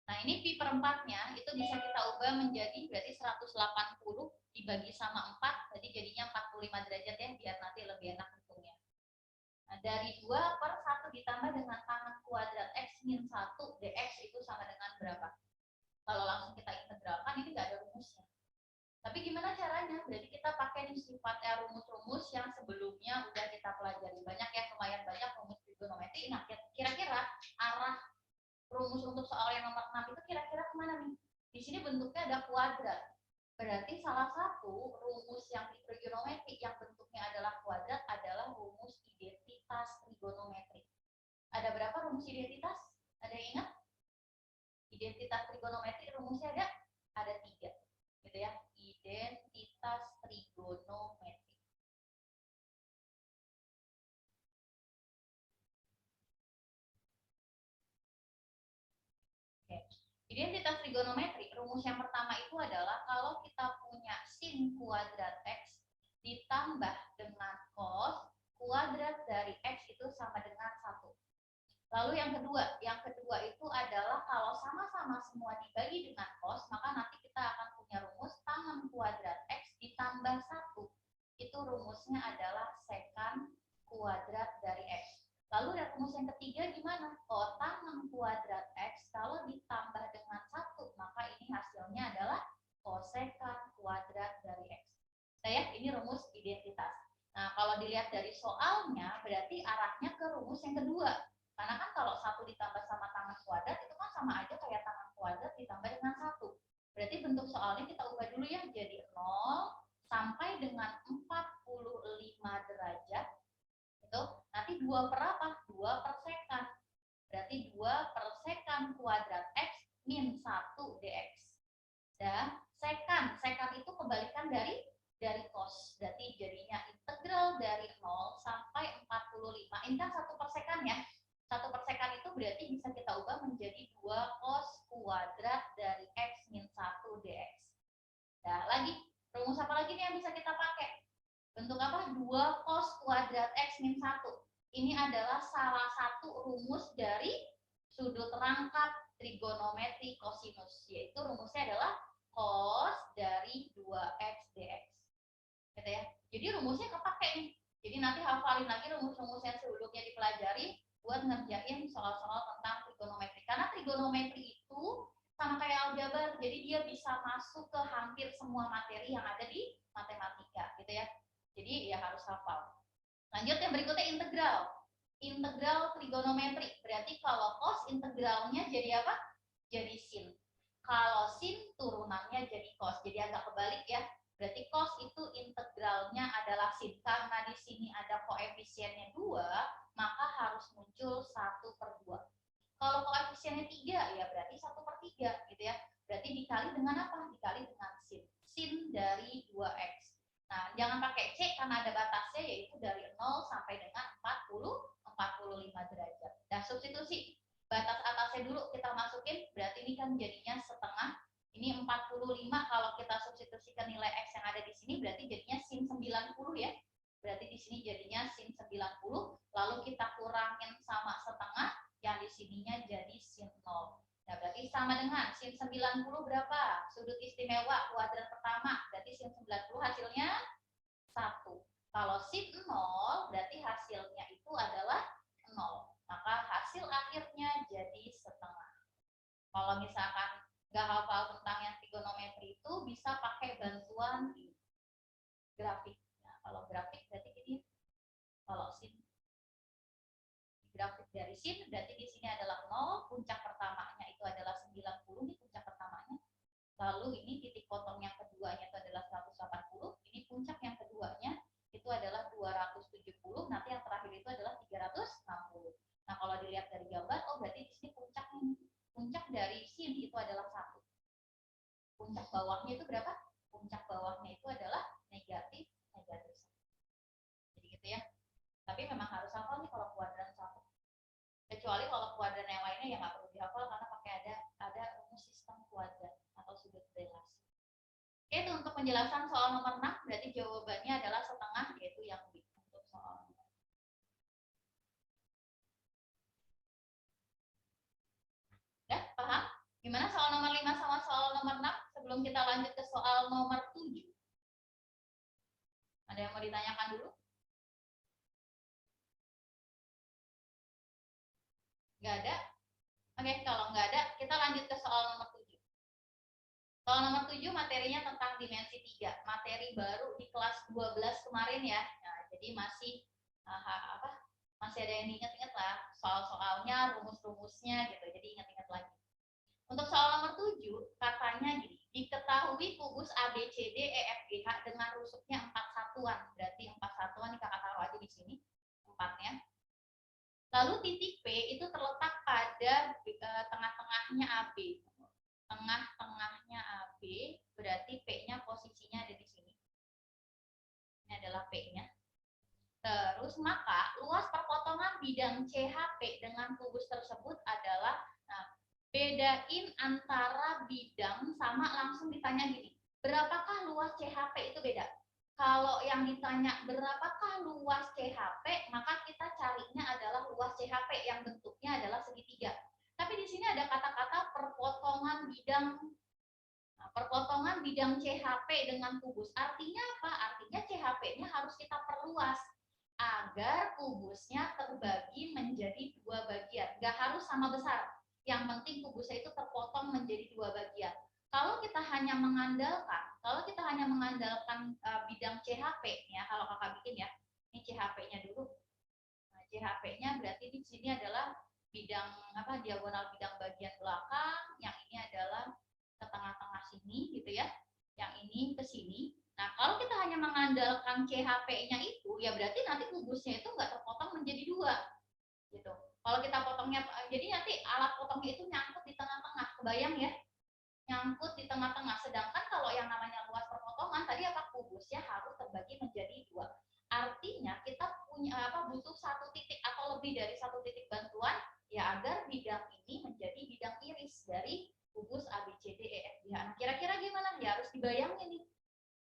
nah ini pi per 4-nya itu bisa kita ubah menjadi berarti 180 dibagi sama 4, jadi jadinya 45 derajat ya, biar nanti lebih enak hitungnya. Nah, dari 2 per 1 ditambah dengan tangan kuadrat X min 1 dx itu sama dengan berapa? Kalau langsung kita integralkan ini nggak ada rumusnya. Tapi gimana caranya? Berarti kita pakai nih sifatnya rumus-rumus yang sebelumnya udah kita pelajari. Banyak ya, lumayan banyak rumus trigonometri. Nah, kira-kira arah rumus untuk soal yang nomor 6 itu kira-kira kemana nih? Di sini bentuknya ada kuadrat. Berarti salah satu rumus yang di trigonometri yang bentuknya adalah kuadrat adalah rumus identitas trigonometri. Ada berapa rumus identitas? Ada yang ingat? Identitas trigonometri rumusnya ada 3, gitu ya. Identitas trigonometri. Oke. Identitas trigonometri, rumus yang pertama itu adalah kalau kita punya sin kuadrat X ditambah dengan cos kuadrat dari X itu sama dengan 1. Lalu yang kedua itu adalah kalau sama-sama semua dibagi dengan cos, maka nanti kita akan punya rumus tangan kuadrat X ditambah 1. Itu rumusnya adalah secant kuadrat dari X. Lalu rumus yang ketiga gimana? Oh, tangan kuadrat X kalau ditambah dengan 1, maka ini hasilnya adalah kosekant kuadrat dari X. Saya ini rumus identitas. Nah, kalau dilihat dari soalnya, berarti arahnya ke rumus yang kedua. Karena kan kalau 1 ditambah sama tangan kuadrat, itu kan sama aja kayak tangan kuadrat ditambah dengan 1. Berarti bentuk soalnya kita ubah dulu ya, jadi 0 sampai dengan 45 derajat. Itu nanti 2 per apa? 2 per secant. Berarti 2 per secant kuadrat X min 1 dx. Dan secant itu kebalikan dari cos. Berarti jadinya integral dari 0 sampai 45. Ini kan 1 per secant ya. 1 per secant itu berarti bisa kita ubah menjadi 2 cos kuadrat dari X min 1 dx. Nah, lagi, rumus apa lagi nih yang bisa kita pakai? Bentuk apa? 2 cos kuadrat X min 1. Ini adalah salah satu rumus dari sudut rangkap trigonometri kosinus, yaitu rumusnya adalah cos dari 2x dx. Gitu ya. Jadi rumusnya kepake nih. Jadi nanti hafalin lagi rumus-rumus yang sebelumnya dipelajari buat ngerjain soal-soal tentang trigonometri. Karena trigonometri itu sama kayak aljabar, jadi dia bisa masuk ke hampir semua materi yang ada di matematika, gitu ya. Jadi ya harus hafal. Lanjut yang berikutnya integral. Integral trigonometri. Berarti kalau cos integralnya jadi apa? Jadi sin. Kalau sin turunannya jadi cos. Jadi agak kebalik ya. Berarti cos itu integralnya adalah sin. Karena di sini ada koefisiennya 2, maka harus muncul 1 per 2. Kalau koefisiennya 3, ya berarti 1 per 3, gitu ya. Berarti dikali dengan apa? Dikali dengan sin. Sin dari 2x. Nah, jangan pakai C karena ada batasnya, yaitu dari 0 sampai dengan 45 derajat. Nah, substitusi. Batas atasnya dulu kita masukin, berarti ini kan jadinya setengah. Ini 45, kalau kita substitusikan nilai X yang ada di sini, berarti jadinya sin 90 ya. Berarti di sini jadinya sin 90, lalu kita kurangin sama setengah, yang di sininya jadi sin 0. Nah, berarti sama dengan sin 90 berapa? Sudut istimewa kuadrat pertama, berarti sin 90 hasilnya 1. Kalau sin 0, berarti hasilnya itu adalah 0. Maka hasil akhirnya jadi setengah. Kalau misalkan nggak hafal tentang yang trigonometri itu, bisa pakai bantuan grafik. Nah, kalau grafik berarti ini, kalau sin grafik dari sin, berarti di sini adalah 0, puncak pertamanya itu adalah 90, ini puncak pertamanya. Lalu ini titik potong yang keduanya itu adalah 180, ini puncak yang keduanya itu adalah 270, nanti yang terakhir itu adalah 360. Nah, kalau dilihat dari gambar, oh berarti di sini puncaknya nih. Puncak dari sin itu adalah 1. Puncak bawahnya itu berapa? Puncak bawahnya itu adalah negatif 1. Jadi gitu ya. Tapi memang harus hafal nih kalau kuadran 1. Kecuali kalau kuadran yang lainnya ya nggak perlu dihafal karena pakai ada rumus sistem kuadran atau sudut relasi. Oke, itu untuk penjelasan soal nomor 6, berarti jawabannya adalah setengah, yaitu yang B untuk soal nomor. Udah paham? Gimana soal nomor 5 sama soal nomor 6 sebelum kita lanjut ke soal nomor 7? Ada yang mau ditanyakan dulu? Nggak ada? Oke, kalau nggak ada, kita lanjut ke soal nomor 7. Soal nomor 7 materinya tentang dimensi 3. Materi baru di kelas 12 kemarin ya. Nah, jadi masih masih ada yang diingat-ingat lah. Soal-soalnya, rumus-rumusnya gitu. Jadi ingat-ingat lagi. Untuk soal nomor 7, katanya gini, diketahui kubus ABCD EFGH dengan rusuknya 4 satuan. Berarti 4 satuan ini kakak taruh aja di sini, 4-nya. Lalu titik P itu terletak pada tengah-tengahnya AB. Tengah-tengahnya AB, berarti P-nya posisinya ada di sini. Ini adalah P-nya. Terus maka luas perpotongan bidang CHP dengan kubus tersebut adalah, nah, bedain antara bidang sama langsung ditanya gini, berapakah luas CHP itu beda. Kalau yang ditanya berapakah luas CHP, maka kita carinya adalah luas CHP yang bentuknya adalah segitiga. Tapi di sini ada kata-kata perpotongan bidang. Nah, perpotongan bidang CHP dengan kubus. Artinya apa? Artinya CHP-nya harus kita perluas agar kubusnya terbagi menjadi 2 bagian. Nggak harus sama besar. Yang penting kubusnya itu terpotong menjadi 2 bagian. Kalau kita hanya mengandalkan bidang CHP ya, kalau kakak bikin ya, ini CHP-nya dulu. Nah, CHP-nya berarti di sini adalah bidang diagonal bidang bagian belakang, yang ini adalah ke tengah-tengah sini gitu ya, yang ini ke sini. Nah, kalau kita hanya mengandalkan CHP-nya itu, ya berarti nanti kubusnya itu nggak terpotong menjadi 2 gitu. Kalau kita potongnya, jadi nanti alat potongnya itu nyangkut di tengah-tengah, kebayang ya? Nyangkut di tengah-tengah. Sedangkan kalau yang namanya luas perpotongan tadi kubusnya harus terbagi menjadi 2. Artinya kita punya butuh 1 titik atau lebih dari 1 titik bantuan ya agar bidang ini menjadi bidang iris dari kubus ABCDEFGH. Nah, kira-kira gimana? Ya harus dibayangin nih.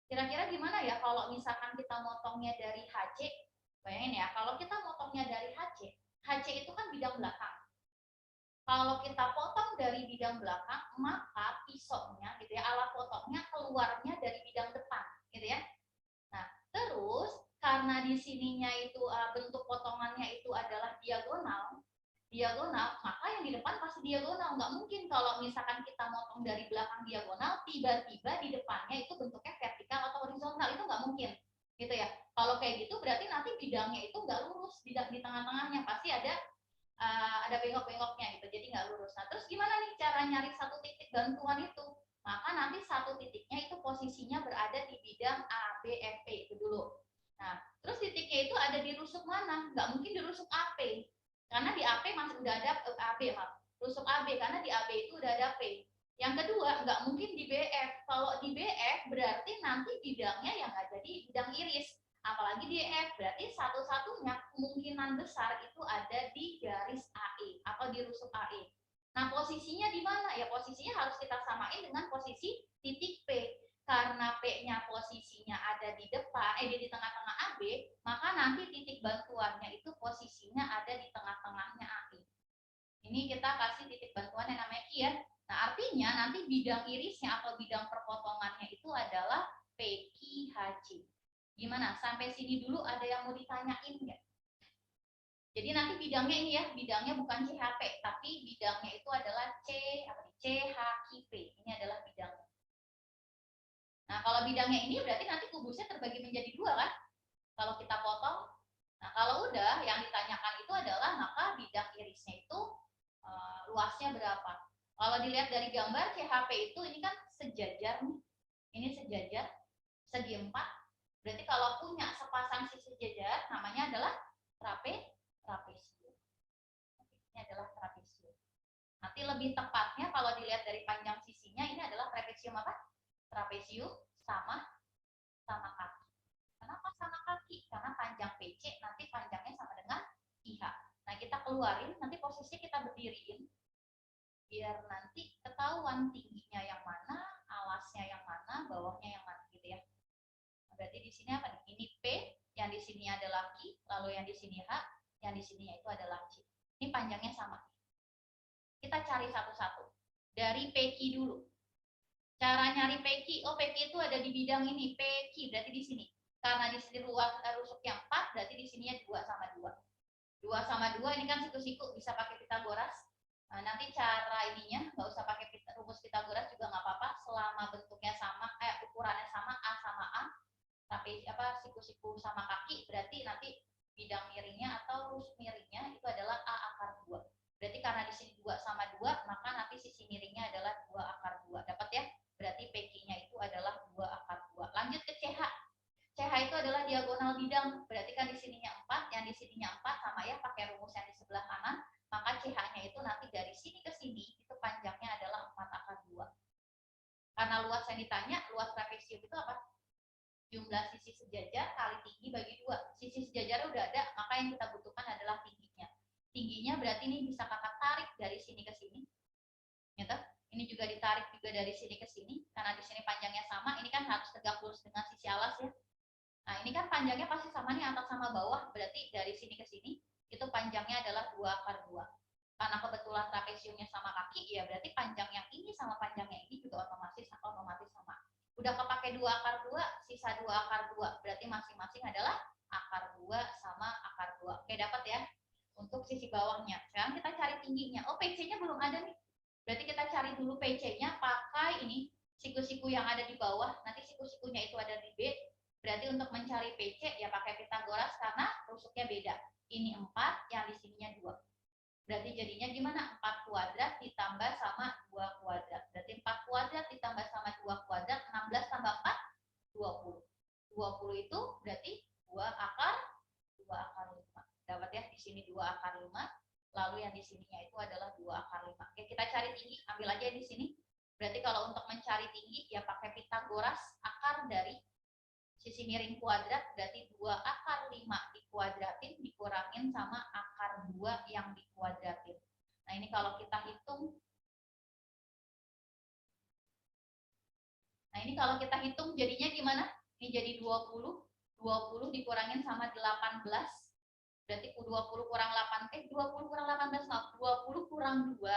Kira-kira gimana ya kalau misalkan kita motongnya dari HC? Bayangin ya, kalau kita motongnya dari HC, HC itu kan bidang belakang. Kalau kita potong dari bidang belakang, maka pisaunya gitu ya, alat potongnya keluarnya dari bidang depan, gitu ya. Nah, terus karena di sininya itu bentuk potongannya itu adalah diagonal, maka yang di depan pasti diagonal. Nggak mungkin kalau misalkan kita motong dari belakang diagonal, tiba-tiba di depannya itu bentuknya vertikal atau horizontal, itu nggak mungkin, gitu ya. Kalau kayak gitu berarti nanti bidangnya itu nggak lurus di tengah-tengahnya, pasti ada bengkok-bengkoknya gitu, jadi nggak lurus. Nah, terus gimana nih cara nyari 1 titik bantuan itu? Maka nanti 1 titiknya itu posisinya berada di bidang ABFP itu dulu. Nah, terus titiknya itu ada di rusuk mana? Nggak mungkin di rusuk AP, karena di AP masih udah ada rusuk AB, karena di AB itu udah ada P. Yang kedua, nggak mungkin di BF. Kalau di BF berarti nanti bidangnya yang nggak jadi bidang iris. Apalagi di F, berarti satu-satunya kemungkinan besar itu ada di garis AE atau di rusuk AE. Nah, posisinya di mana? Ya posisinya harus kita samain dengan posisi titik P. Karena P-nya posisinya ada di depan, di tengah-tengah AB, maka nanti titik bantuannya itu posisinya ada di tengah-tengahnya AE. Ini kita kasih titik bantuan yang namanya Q ya. Nah, artinya nanti bidang irisnya atau bidang perpotongannya itu adalah PQHC. Gimana? Sampai sini dulu ada yang mau ditanyain nggak? Jadi nanti bidangnya ini ya, bidangnya bukan CHP, tapi bidangnya itu adalah CHIP. Ini adalah bidangnya. Nah, kalau bidangnya ini berarti nanti kubusnya terbagi menjadi 2 kan? Kalau kita potong. Nah, kalau udah yang ditanyakan itu adalah maka bidang irisnya itu luasnya berapa? Kalau dilihat dari gambar CHP itu ini kan sejajar nih. Ini sejajar segi 4. Berarti kalau punya sepasang sisi sejajar, namanya adalah trapesium. Ini adalah trapesium. Nanti lebih tepatnya kalau dilihat dari panjang sisinya, ini adalah trapesium apa? Trapesium sama kaki. Kenapa sama kaki? Karena panjang PC nanti panjangnya sama dengan IH. Nah, kita keluarin, nanti posisi kita berdiriin, biar nanti ketahuan tingginya yang mana, alasnya yang mana, bawahnya yang mana gitu ya. Berarti di sini apa nih? Ini P, yang di sini adalah Q, lalu yang di sini H, yang di sininya itu adalah C. Ini panjangnya sama. Kita cari satu-satu. Dari PQ dulu. Cara nyari PQ, oh PQ itu ada di bidang ini, PQ berarti di sini. Karena di sini rusuk yang 4, berarti di sininya 2 sama 2. 2 sama 2 ini kan siku-siku, bisa pakai Pitagoras. Nah, nanti cara ininya nggak usah pakai rumus Pitagoras juga nggak apa-apa, selama bentuknya sama, ukurannya sama, A sama A, tapi siku-siku sama kaki, berarti nanti bidang miringnya atau rusuk miringnya itu adalah A akar 2. Berarti karena di sini 2 sama 2, maka nanti sisi miringnya adalah 2 akar 2. Dapat ya? Berarti PQ-nya itu adalah 2 akar 2. Lanjut ke CH. CH itu adalah diagonal bidang. Berarti kan di sininya 4, yang di sininya 4 sama ya, pakai rumus yang di sebelah kanan. Maka CH-nya itu nanti dari sini ke sini, itu panjangnya adalah 4 akar 2. Karena luas yang ditanya, luas trapesium itu apa? Jumlah sisi sejajar kali tinggi bagi 2. Sisi sejajar udah ada, maka yang kita butuhkan adalah tingginya. Tingginya berarti ini bisa kakak tarik dari sini ke sini. Gitu. Ini juga ditarik juga dari sini ke sini. Karena di sini panjangnya sama, ini kan harus tegak lurus dengan sisi alas ya. Nah, ini kan panjangnya pasti sama nih atas sama bawah, berarti dari sini ke sini itu panjangnya adalah 2 akar 2. Karena kebetulan trapesiumnya sama kaki, ya berarti panjang yang ini sama panjang yang ini juga otomatis sama. Udah kepake 2 akar 2, sisa 2 akar 2, berarti masing-masing adalah akar 2 sama akar 2. Oke, dapat ya? Untuk sisi bawahnya. Sekarang kita cari tingginya. Oh, PC-nya belum ada nih. Berarti kita cari dulu PC-nya pakai ini, siku-siku yang ada di bawah. Nanti siku-sikunya itu ada di B. Berarti untuk mencari PC ya pakai Pitagoras karena rusuknya beda. Ini 4, yang di sininya 2. Berarti jadinya gimana? 4 kuadrat ditambah sama 2 kuadrat. Berarti 4 kuadrat ditambah sama 2 kuadrat, 16 tambah 4, 20. 20 itu berarti 2 akar 5. Dapat ya, di sini 2 akar 5. Lalu yang di sininya itu adalah 2 akar 5. Oke, kita cari tinggi, ambil aja di sini. Berarti kalau untuk mencari tinggi ya pakai Pitagoras, akar dari sisi miring kuadrat berarti 2 akar 5 dikuadratin dikurangin sama akar 2 yang dikuadratin. Nah, ini kalau kita hitung. Nah, ini kalau kita hitung jadinya gimana? Ini jadi 20. 20 dikurangin sama 18. Berarti 20 kurang 8, 20 kurang 18, maaf, 20 kurang 2.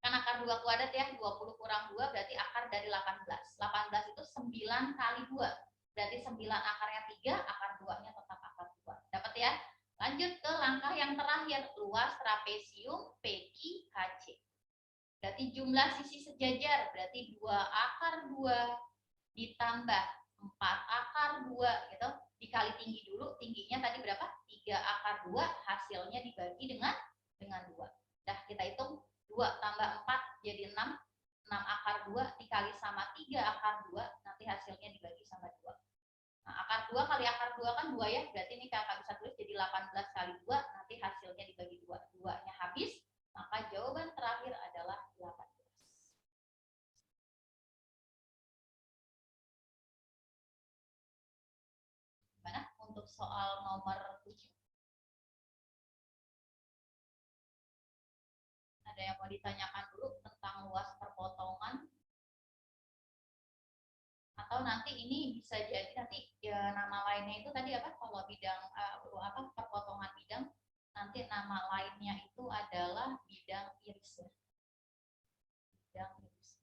Kan akar 2 kuadrat ya, 20 kurang 2 berarti akar dari 18. 18 itu 9 kali 2. Berarti 9 akarnya 3, akar 2-nya tetap akar 2. Dapat ya? Lanjut ke langkah yang terakhir, luas trapesium PQ HC. Berarti jumlah sisi sejajar, berarti 2 akar 2 ditambah 4 akar 2 gitu. Dikali tinggi dulu, tingginya tadi berapa? 3 akar 2, hasilnya dibagi dengan 2. Dah, kita hitung 2 tambah 4 jadi 6. 6 akar 2 dikali sama 3 akar 2, nanti hasilnya dibagi sama 2. Nah, akar 2 kali akar 2 kan 2 ya, berarti ini kakak bisa tulis jadi 18 kali 2, nanti hasilnya dibagi 2. 2-nya habis, maka jawaban terakhir adalah 18. Gimana untuk soal nomor 7? Ada yang mau ditanyakan dulu tentang luas perpotongan? Atau nanti ini bisa jadi nanti ya, nama lainnya itu tadi apa? Kalau bidang perpotongan bidang, nanti nama lainnya itu adalah bidang iris ya. Bidang iris.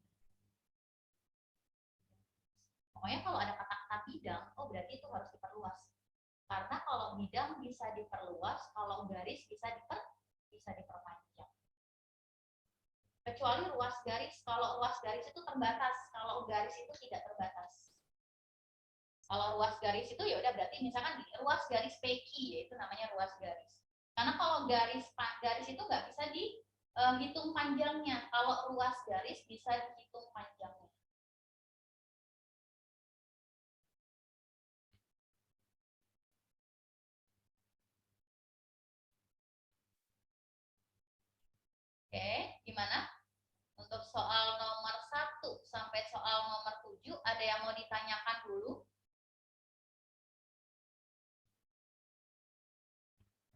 Pokoknya kalau ada kata-kata bidang, oh berarti itu harus diperluas. Karena kalau bidang bisa diperluas, kalau garis bisa diperpanjang. Kecuali ruas garis, kalau ruas garis itu terbatas, kalau garis itu tidak terbatas. Kalau ruas garis itu ya udah berarti misalkan ruas garis PQ, yaitu namanya ruas garis. Karena kalau garis itu nggak bisa dihitung panjangnya, kalau ruas garis bisa dihitung panjangnya. Oke, gimana? Untuk soal nomor 1 sampai soal nomor 7, ada yang mau ditanyakan dulu?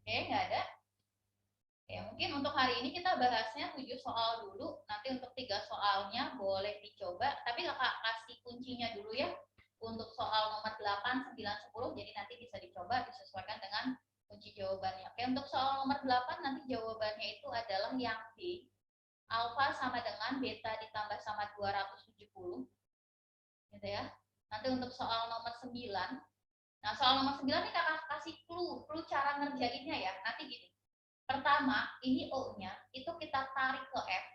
Oke, nggak ada? Oke, mungkin untuk hari ini kita bahasnya 7 soal dulu. Nanti untuk 3 soalnya boleh dicoba, tapi kakak kasih kuncinya dulu ya. untuk soal nomor 8, 9, 10, jadi nanti bisa dicoba disesuaikan dengan kunci jawabannya. Oke, untuk soal nomor 8 nanti jawabannya itu adalah yang D. Alfa sama dengan beta ditambah sama 270. Gitu ya. Nanti untuk soal nomor 9, nah soal nomor 9 ini kakak kasih clue cara ngerjainnya ya. Nanti gini. Pertama, ini O-nya itu kita tarik ke F.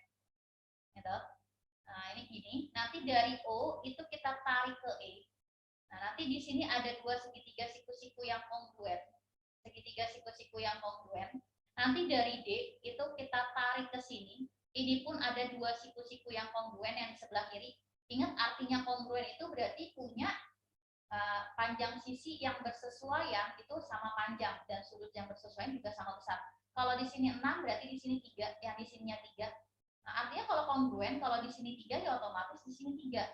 Gitu. Nah, ini gini. Nanti dari O itu kita tarik ke E. Nah, nanti di sini ada dua segitiga siku-siku yang kongruen. Segitiga siku-siku yang kongruen. Nanti dari D itu kita tarik ke sini. Ini pun ada dua siku-siku yang kongruen yang di sebelah kiri. Ingat artinya kongruen itu berarti punya panjang sisi yang bersesuaian itu sama panjang dan sudut yang bersesuaian juga sama besar. Kalau di sini 6 berarti di sini 3, yang di sininya 3. Nah, artinya kalau kongruen kalau di sini 3 ya otomatis di sini 3.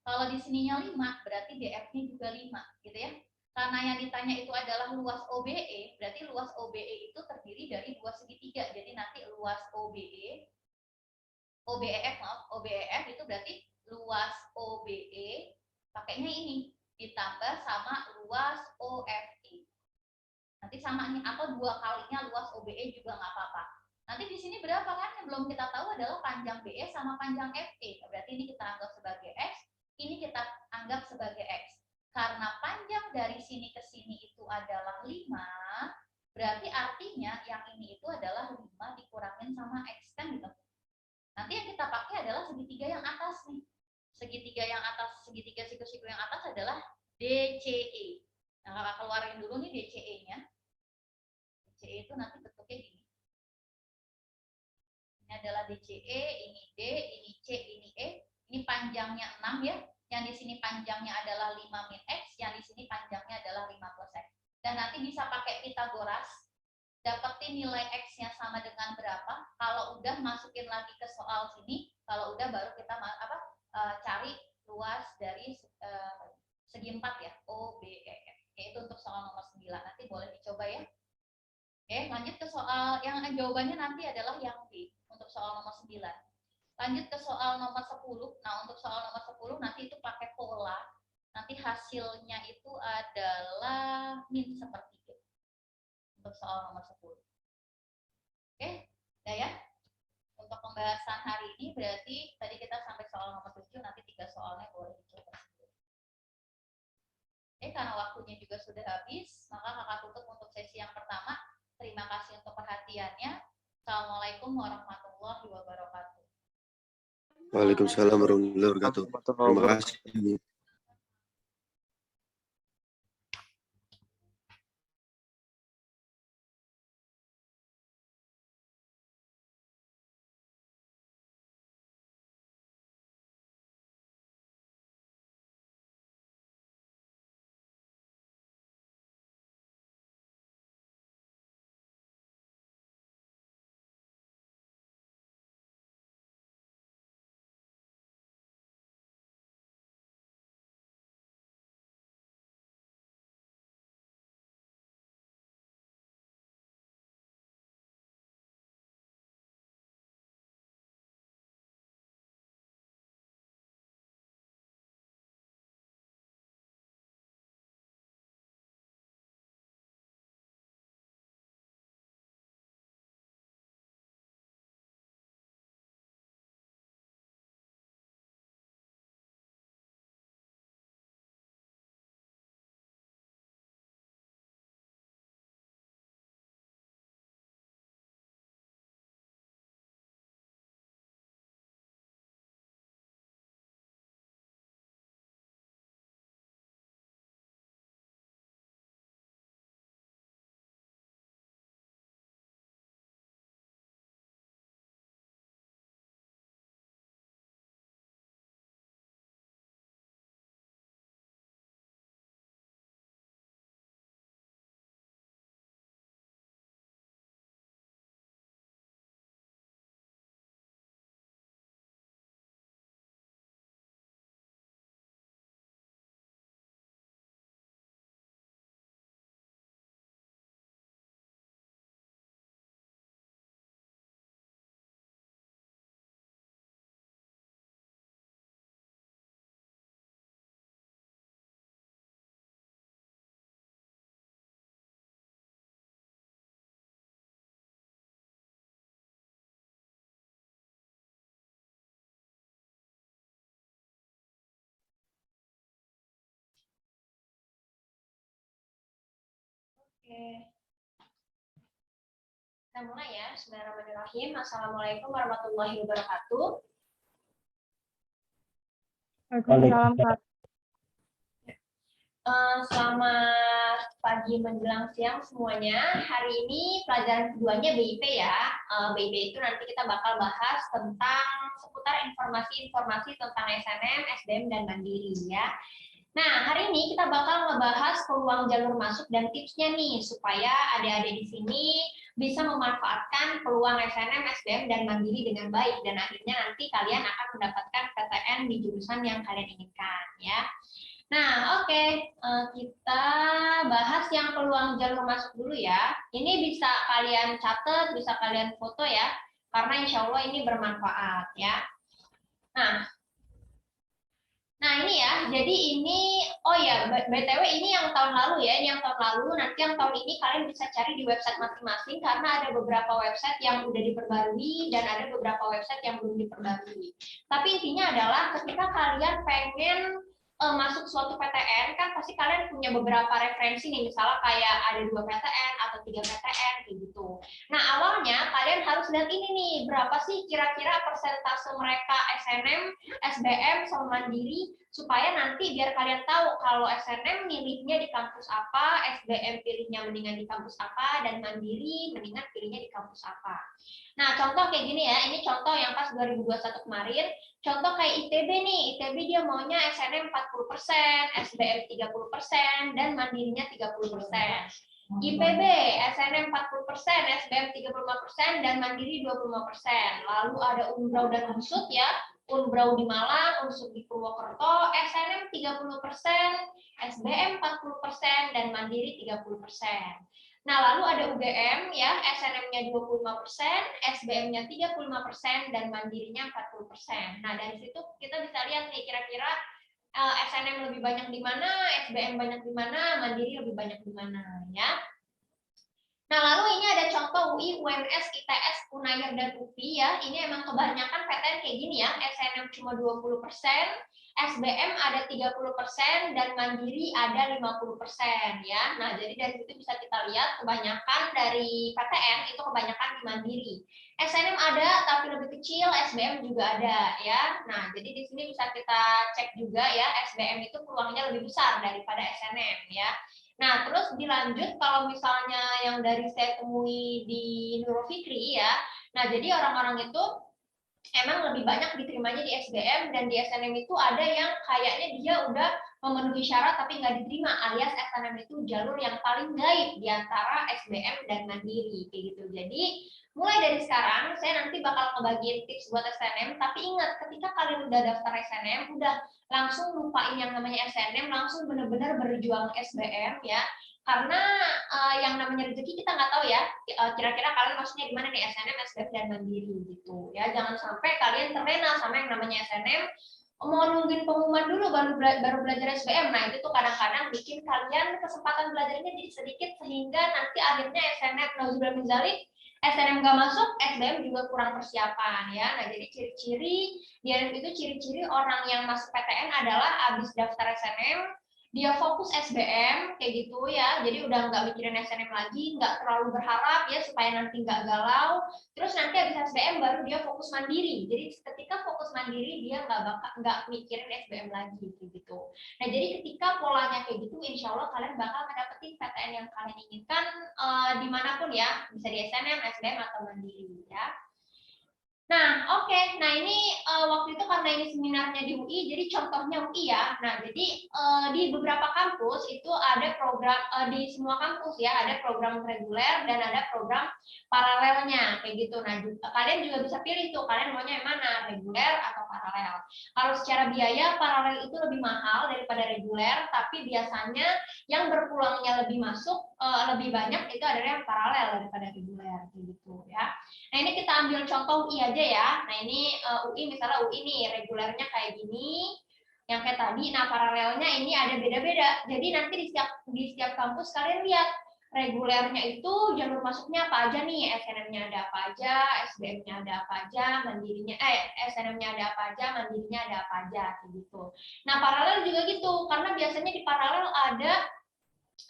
Kalau di sininya 5 berarti DF-nya juga 5, gitu ya. Karena yang ditanya itu adalah luas OBE, berarti luas OBE itu terdiri dari dua segitiga. Jadi nanti luas OBEF itu berarti luas OBE pakainya ini ditambah sama luas OFE. Nanti sama nih, atau 2 kalinya luas OBE juga nggak apa-apa. Nanti di sini berapa kan? Yang belum kita tahu adalah panjang BE sama panjang FE. Berarti ini kita anggap sebagai X, ini kita anggap sebagai X. Karena panjang dari sini ke sini itu adalah 5, berarti artinya yang ini itu adalah 5 dikurangin sama X kan gitu. Nanti yang kita pakai adalah segitiga yang atas nih. Segitiga yang atas, segitiga siku-siku yang atas adalah DCE. Nah, kakak keluarin dulu nih DCE-nya. DCE itu nanti bentuknya gini. Ini adalah DCE, ini D, ini C, ini E. Ini panjangnya 6 ya. Yang di sini panjangnya adalah 5 min X, yang di sini panjangnya adalah 5 plus X. Dan nanti bisa pakai Pitagoras. Dapetin nilai X-nya sama dengan berapa. Kalau udah masukin lagi ke soal sini, kalau udah baru kita cari luas dari segi 4 ya, OBEF. Yaitu untuk soal nomor 9. Nanti boleh dicoba ya. Oke, lanjut ke soal yang jawabannya nanti adalah yang B untuk soal nomor 9. Lanjut ke soal nomor 10. Nah, untuk soal nomor 10 nanti itu pakai pola. Nanti hasilnya itu adalah min sepertiga. Untuk soal nomor 10. Oke, udah ya. Untuk pembahasan hari ini berarti tadi kita sampai soal nomor 7, nanti 3 soalnya boleh dicoba. Oke, karena waktunya juga sudah habis, maka kakak tutup untuk sesi yang pertama. Terima kasih untuk perhatiannya. Assalamualaikum warahmatullahi wabarakatuh. Waalaikumsalam warahmatullahi wabarakatuh. Terima kasih. Oke. Kita mulai ya. Bismillahirrahmanirrahim. Assalamualaikum warahmatullahi wabarakatuh. Waalaikumsalam, Kak. Selamat pagi menjelang siang semuanya. Hari ini pelajaran keduanya BIP ya. BIP itu nanti kita bakal bahas tentang seputar informasi-informasi tentang SNM, SBM, dan Mandiri ya. Nah, hari ini kita bakal ngebahas peluang jalur masuk dan tipsnya nih, supaya adik-adik di sini bisa memanfaatkan peluang SNM, SBM, dan Mandiri dengan baik, dan akhirnya nanti kalian akan mendapatkan PTN di jurusan yang kalian inginkan ya. Nah, oke, kita bahas yang peluang jalur masuk dulu ya. Ini bisa kalian catat, bisa kalian foto ya, karena insya Allah ini bermanfaat ya. Nah ini ya, jadi ini, oh ya, BTW ini yang tahun lalu ya, ini yang tahun lalu, nanti yang tahun ini kalian bisa cari di website masing-masing, karena ada beberapa website yang udah diperbarui, dan ada beberapa website yang belum diperbarui. Tapi intinya adalah ketika kalian pengen masuk suatu PTN, kan pasti kalian punya beberapa referensi nih, misalnya kayak ada 2 PTN atau 3 PTN kayak gitu. Nah awalnya kalian harus lihat ini nih, berapa sih kira-kira persentase mereka SNM, SBM, sama Mandiri, supaya nanti biar kalian tahu kalau SNM milihnya di kampus apa, SBM pilihnya mendingan di kampus apa, dan Mandiri mendingan pilihnya di kampus apa. Nah contoh kayak gini ya, ini contoh yang pas 2021 kemarin. Contoh kayak ITB nih, ITB dia maunya SNM 40%, SBM 30%, dan Mandirinya 30%. IPB, SNM 40%, SBM 35%, dan Mandiri 25%. Lalu ada Unbrau dan Unsut ya, Unbrau di Malang, Unsut di Purwokerto, SNM 30%, SBM 40%, dan Mandiri 30%. Nah, lalu ada UGM ya, SNM-nya 25%, SBM-nya 35%, dan Mandirinya 40%. Nah, dari situ kita bisa lihat nih kira-kira SNM lebih banyak di mana, SBM banyak di mana, Mandiri lebih banyak di mana ya. Nah, lalu ini ada contoh UI, UMS, ITS, Unair, dan UPI ya. Ini emang kebanyakan PTN kayak gini ya, SNM cuma 20%, SBM ada 30%, dan Mandiri ada 50% ya. Nah, jadi dari situ bisa kita lihat kebanyakan dari PTN itu kebanyakan di Mandiri. SNM ada tapi lebih kecil, SBM juga ada ya. Nah, jadi di sini bisa kita cek juga ya, SBM itu peluangnya lebih besar daripada SNM ya. Nah, terus dilanjut kalau misalnya yang dari saya temui di Nurul Fikri ya. Nah, jadi orang-orang itu emang lebih banyak diterimanya di SBM, dan di SNM itu ada yang kayaknya dia udah memenuhi syarat tapi nggak diterima, alias SNM itu jalur yang paling gaib di antara SBM dan Mandiri kayak gitu. Jadi mulai dari sekarang saya nanti bakal ngebagiin tips buat SNM, tapi ingat ketika kalian udah daftar SNM udah langsung lupain yang namanya SNM, langsung bener-bener berjuang SBM ya. Karena yang namanya rezeki kita nggak tahu ya, kira-kira kalian maksudnya gimana nih, SNM, SBM, dan Mandiri gitu ya. Jangan sampai kalian terlena sama yang namanya SNM, mau nungguin pengumuman dulu baru belajar SBM. Nah itu tuh kadang-kadang bikin kalian kesempatan belajarnya jadi sedikit, sehingga nanti akhirnya SNM, nauzubillah min dzalik, SNM nggak masuk, SBM juga kurang persiapan ya. Nah jadi ciri-ciri itu ciri-ciri orang yang masuk PTN adalah habis daftar SNM dia fokus SBM kayak gitu ya, jadi udah nggak mikirin SNM lagi, nggak terlalu berharap ya supaya nanti nggak galau. Terus nanti habis SBM baru dia fokus mandiri, jadi ketika fokus mandiri dia nggak mikirin SBM lagi kayak gitu. Nah jadi ketika polanya kayak gitu, insya Allah kalian bakal mendapatkan PTN yang kalian inginkan dimanapun ya, bisa di SNM, SBM, atau mandiri ya. Nah, oke. Nah, ini waktu itu karena ini seminarnya di UI, jadi contohnya UI ya. Nah, jadi di beberapa kampus itu ada program, di semua kampus ya, ada program reguler dan ada program paralelnya, kayak gitu. Nah, kalian juga bisa pilih tuh, kalian maunya yang mana, reguler atau paralel. Kalau secara biaya, paralel itu lebih mahal daripada reguler, tapi biasanya yang berpeluangnya lebih masuk, lebih banyak itu adalah yang paralel daripada reguler, kayak gitu ya. Nah, ini kita ambil contoh UI aja ya. Nah, ini UI, misalnya UI nih, regulernya kayak gini, yang kayak tadi. Nah, paralelnya ini ada beda-beda. Jadi nanti di setiap kampus kalian lihat regulernya itu jalur masuknya apa aja nih, SNM-nya ada apa aja, SBM-nya ada apa aja, mandirinya SNM-nya ada apa aja, mandirinya ada apa aja gitu. Nah, paralel juga gitu, karena biasanya di paralel ada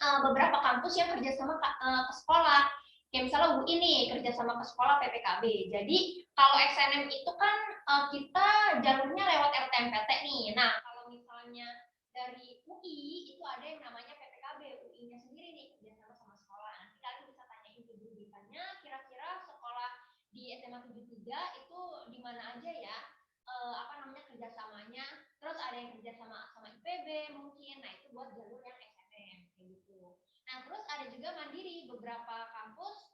beberapa kampus yang kerjasama ke sekolah. Kayak misalnya UI nih kerjasama ke sekolah PPKB. Jadi kalau SNM itu kan kita jalurnya lewat LTMPT nih. Nah kalau misalnya dari UI itu ada yang namanya PPKB, UI-nya sendiri nih kerjasama sama sekolah. Nanti kalian bisa tanyain ke guru BK-nya, kira-kira sekolah di SMA 73 itu di mana aja ya, apa namanya kerjasamanya. Terus ada yang kerjasama sama IPB mungkin. Nah itu buat jalur yang SNM kayak gitu. Nah terus ada juga mandiri, beberapa kampus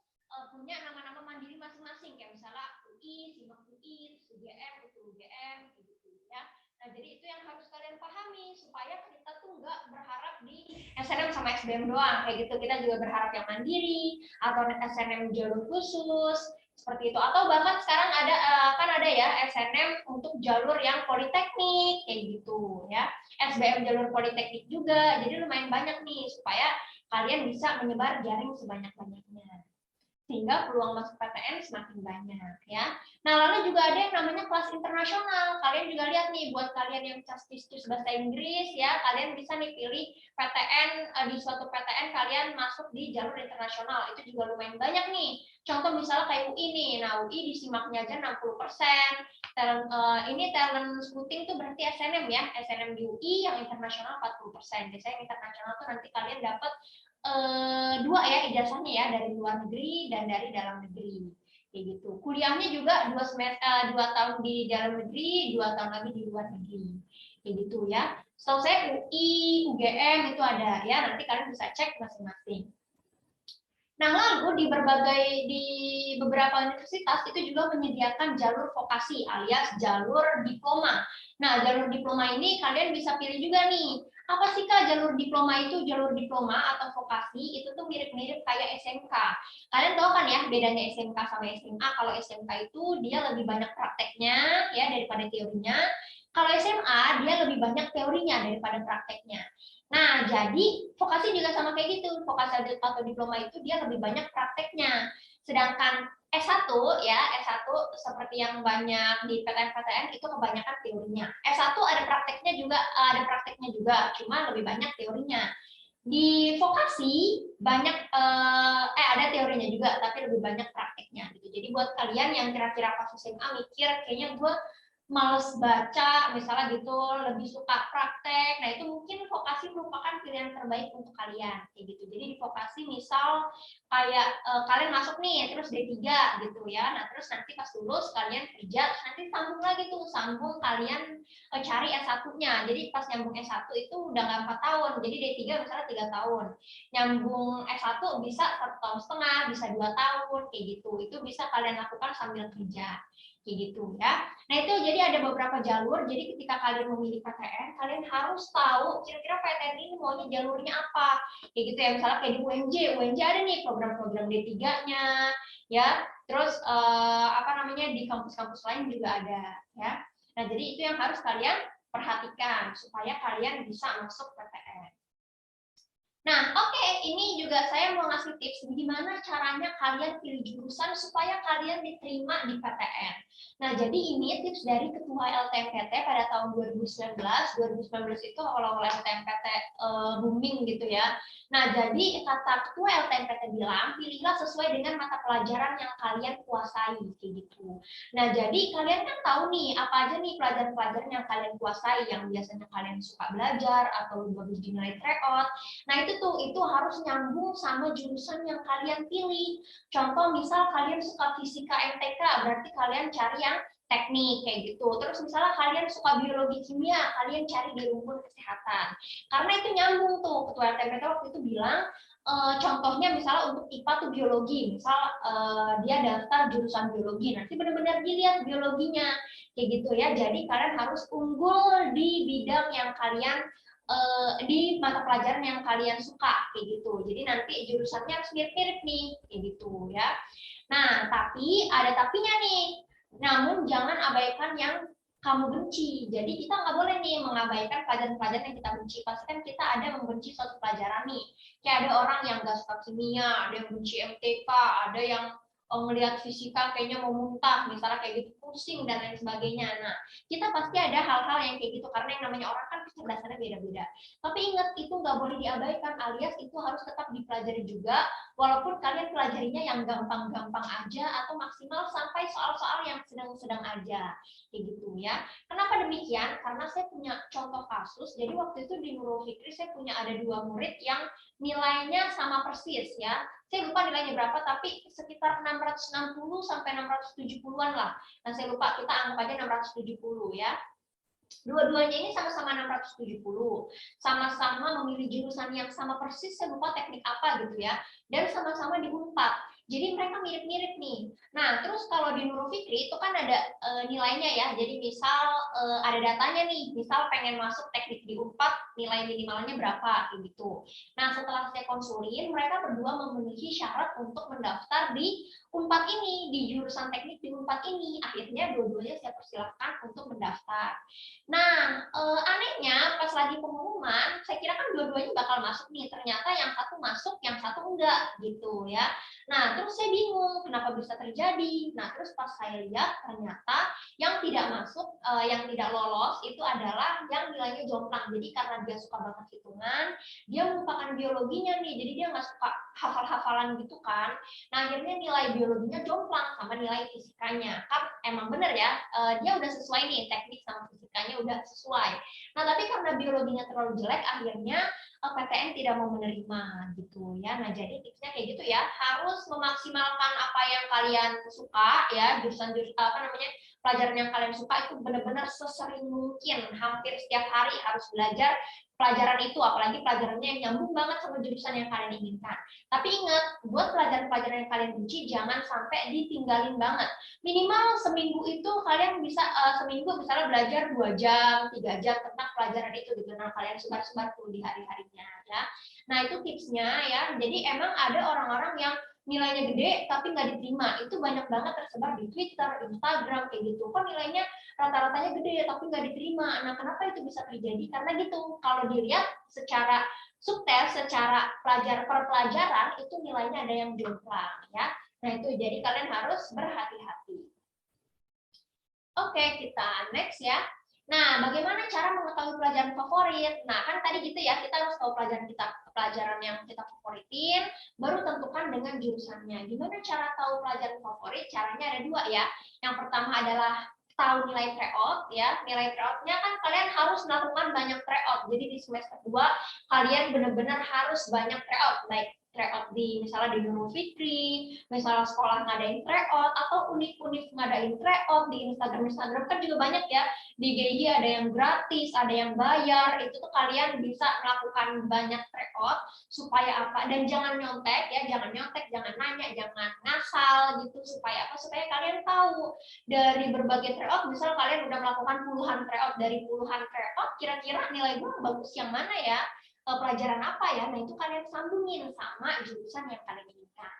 punya nama-nama mandiri masing-masing kayak misalnya UI, SIMAK UI, UGM, UGM gitu ya. Nah, jadi itu yang harus kalian pahami supaya kita tuh nggak berharap di SNM sama SBM doang kayak gitu. Kita juga berharap yang mandiri atau SNM jalur khusus seperti itu. Atau bahkan sekarang ada kan ada ya SNM untuk jalur yang politeknik kayak gitu ya. SBM jalur politeknik juga. Jadi lumayan banyak nih supaya kalian bisa menyebar jaring sebanyak-banyaknya sehingga peluang masuk PTN semakin banyak ya. Nah lalu juga ada yang namanya kelas internasional. Kalian juga lihat nih buat kalian yang castis bahasa Inggris ya, kalian bisa nih pilih PTN di suatu PTN kalian masuk di jalur internasional. Itu juga lumayan banyak nih. Contoh misalnya kayak UI nih. Nah UI disimaknya aja 60%. Ini talent scouting tuh berarti SNM ya. SNM di UI yang internasional 40%. Biasanya internasional tuh nanti kalian dapat dua ya ijazahnya ya, dari luar negeri dan dari dalam negeri kayak gitu. Kuliahnya juga 2 tahun di dalam negeri, 2 tahun lagi di luar negeri kayak gitu ya. Setahu saya UI, UGM itu ada ya, nanti kalian bisa cek masing-masing. Nah, lalu di beberapa universitas itu juga menyediakan jalur vokasi alias jalur diploma. Nah, jalur diploma ini kalian bisa pilih juga nih. Apa sih Kak jalur diploma itu? Jalur diploma atau vokasi itu tuh mirip-mirip kayak SMK. Kalian tahu kan ya bedanya SMK sama SMA? Kalau SMK itu dia lebih banyak prakteknya ya daripada teorinya. Kalau SMA dia lebih banyak teorinya daripada prakteknya. Nah, jadi vokasi juga sama kayak gitu. Vokasi atau diploma itu dia lebih banyak prakteknya. Sedangkan S1 ya, S1 seperti yang banyak di PTN-PTN itu kebanyakan teorinya. S1 ada prakteknya juga, cuma lebih banyak teorinya. Di vokasi banyak ada teorinya juga, tapi lebih banyak prakteknya gitu. Jadi buat kalian yang kira-kira pas SMA mikir kayaknya gue males baca misalnya gitu, lebih suka praktek, nah itu mungkin vokasi merupakan pilihan terbaik untuk kalian kayak gitu. Jadi di vokasi misal kayak kalian masuk nih terus D3 gitu ya, nah terus nanti pas lulus kalian kerja, terus nanti sambung lagi tuh, sambung kalian cari S1-nya. Jadi pas nyambung S1 itu udah nggak 4 tahun, jadi D3 misalnya 3 tahun, nyambung S1 bisa 1,5 tahun, bisa 2 tahun kayak gitu. Itu bisa kalian lakukan sambil kerja kayak gitu ya. Nah itu jadi ada beberapa jalur, jadi ketika kalian memilih PTN, kalian harus tahu kira-kira PTN ini maunya jalurnya apa. Kayak gitu ya, misalnya kayak di UNJ ada nih program-program D3-nya, ya. Terus apa namanya di kampus-kampus lain juga ada, ya. Nah jadi itu yang harus kalian perhatikan supaya kalian bisa masuk PTN. Nah, oke, ini juga saya mau ngasih tips gimana caranya kalian pilih jurusan supaya kalian diterima di PTN. Nah, jadi ini tips dari Ketua LTMPT pada tahun 2019. 2019 itu kalau LTMPT booming gitu ya. Nah, jadi kata Ketua LTMPT bilang, pilihlah sesuai dengan mata pelajaran yang kalian kuasai, kayak gitu. Nah, jadi kalian kan tahu nih, apa aja nih pelajaran-pelajaran yang kalian kuasai, yang biasanya kalian suka belajar, atau bagus di nilai tryout. Nah, itu harus nyambung sama jurusan yang kalian pilih. Contoh misal kalian suka fisika MTK, berarti kalian cari yang teknik kayak gitu. Terus misalnya kalian suka biologi kimia, kalian cari di rumpun kesehatan. Karena itu nyambung tuh. Ketua LTMPT waktu itu bilang contohnya misalnya untuk IPA tuh biologi, misal dia daftar jurusan biologi, nanti benar-benar dilihat biologinya kayak gitu ya. Jadi kalian harus unggul di bidang yang kalian di mata pelajaran yang kalian suka kayak gitu. Jadi nanti jurusannya harus mirip-mirip nih kayak gitu ya. Nah, tapi ada tapinya nih. Namun jangan abaikan yang kamu benci. Jadi kita nggak boleh nih mengabaikan pelajaran-pelajaran yang kita benci. Pasti kan kita ada membenci suatu pelajaran nih. Kayak ada orang yang nggak suka kimia, ada yang benci MTK, ada yang ngelihat fisika kayaknya mau muntah, misalnya kayak gitu, pusing dan lain sebagainya. Nah, kita pasti ada hal-hal yang kayak gitu karena yang namanya orang kan kecerdasannya beda-beda. Tapi ingat, itu nggak boleh diabaikan, alias itu harus tetap dipelajari juga, walaupun kalian pelajarinya yang gampang-gampang aja atau maksimal sampai soal-soal yang sedang-sedang aja, kayak gitu ya. Kenapa demikian? Karena saya punya contoh kasus. Jadi waktu itu di Nurul Fikri saya punya ada 2 murid yang nilainya sama persis ya. Saya lupa nilainya berapa, tapi sekitar 660 sampai 670-an lah. Nah, saya lupa, kita anggap aja 670 ya. Dua-duanya ini sama-sama 670, sama-sama memilih jurusan yang sama persis, saya lupa teknik apa gitu ya, dan sama-sama di Unpad. Jadi mereka mirip-mirip nih. Nah, terus kalau di Nurul Fikri itu kan ada nilainya ya. Jadi misal ada datanya nih, misal pengen masuk teknik di Unpad, nilai minimalnya berapa gitu. Nah, setelah saya konsulin, mereka berdua memenuhi syarat untuk mendaftar di Unpad ini, di jurusan teknik di Unpad ini. Akhirnya dua-duanya saya persilahkan untuk mendaftar. Nah, anehnya pas lagi pengumuman, saya kira kan dua-duanya bakal masuk nih. Ternyata yang satu masuk, yang satu enggak gitu ya. Nah, terus saya bingung kenapa bisa terjadi. Nah, terus pas saya lihat ternyata yang tidak masuk, yang tidak lolos itu adalah yang nilainya jomplang. Jadi karena dia suka banget hitungan, dia melupakan biologinya nih. Jadi dia nggak suka hafal-hafalan gitu kan. Nah, akhirnya nilai biologinya jomplang sama nilai fisikanya. Kan emang bener ya, dia udah sesuai nih, teknik sama fisikanya udah sesuai. Nah, tapi karena biologinya terlalu jelek, akhirnya PTN tidak mau menerima gitu ya. Nah, jadi tipsnya kayak gitu ya, harus memaksimalkan apa yang kalian suka ya, jurusan-jurusan pelajaran yang kalian suka itu benar-benar sesering mungkin, hampir setiap hari harus belajar pelajaran itu, apalagi pelajarannya yang nyambung banget sama jurusan yang kalian inginkan. Tapi ingat, buat pelajaran-pelajaran yang kalian benci jangan sampai ditinggalin banget. Minimal seminggu itu kalian bisa seminggu misalnya belajar 2 jam, 3 jam tentang pelajaran itu gitu. Nah, kalian sebar-sebar tuh di hari-harinya ya. Nah, itu tipsnya ya. Jadi emang ada orang-orang yang nilainya gede tapi nggak diterima. Itu banyak banget tersebar di Twitter, Instagram kayak gitu. Kok nilainya rata-ratanya gede tapi nggak diterima. Nah, kenapa itu bisa terjadi? Karena gitu, kalau dilihat secara subtel, secara pelajaran itu nilainya ada yang jomplang ya. Nah, itu jadi kalian harus berhati-hati. Oke, kita next ya. Nah, bagaimana cara mengetahui pelajaran favorit? Nah, kan tadi gitu ya, kita harus tahu pelajaran yang kita favoritin, baru tentukan dengan jurusannya. Gimana cara tahu pelajaran favorit? Caranya ada 2 ya. Yang pertama adalah tahu nilai tryout ya. Nilai tryoutnya kan kalian harus melakukan banyak tryout. Jadi di semester 2 kalian benar-benar harus banyak tryout, baik tryout di misalnya di Nurul Fikri, misalnya sekolah ngadain tryout atau univ-univ ngadain tryout di Instagram kan juga banyak ya. Di GI ada yang gratis, ada yang bayar. Itu tuh kalian bisa melakukan banyak tryout supaya apa? Dan jangan nyontek ya, jangan nanya, jangan ngasal gitu, supaya apa? Supaya kalian tahu dari berbagai tryout, misal kalian udah melakukan puluhan tryout, dari puluhan tryout kira-kira nilai gue bagus yang mana ya? Pelajaran apa ya? Nah, itu kalian sambungin sama jurusan yang kalian inginkan.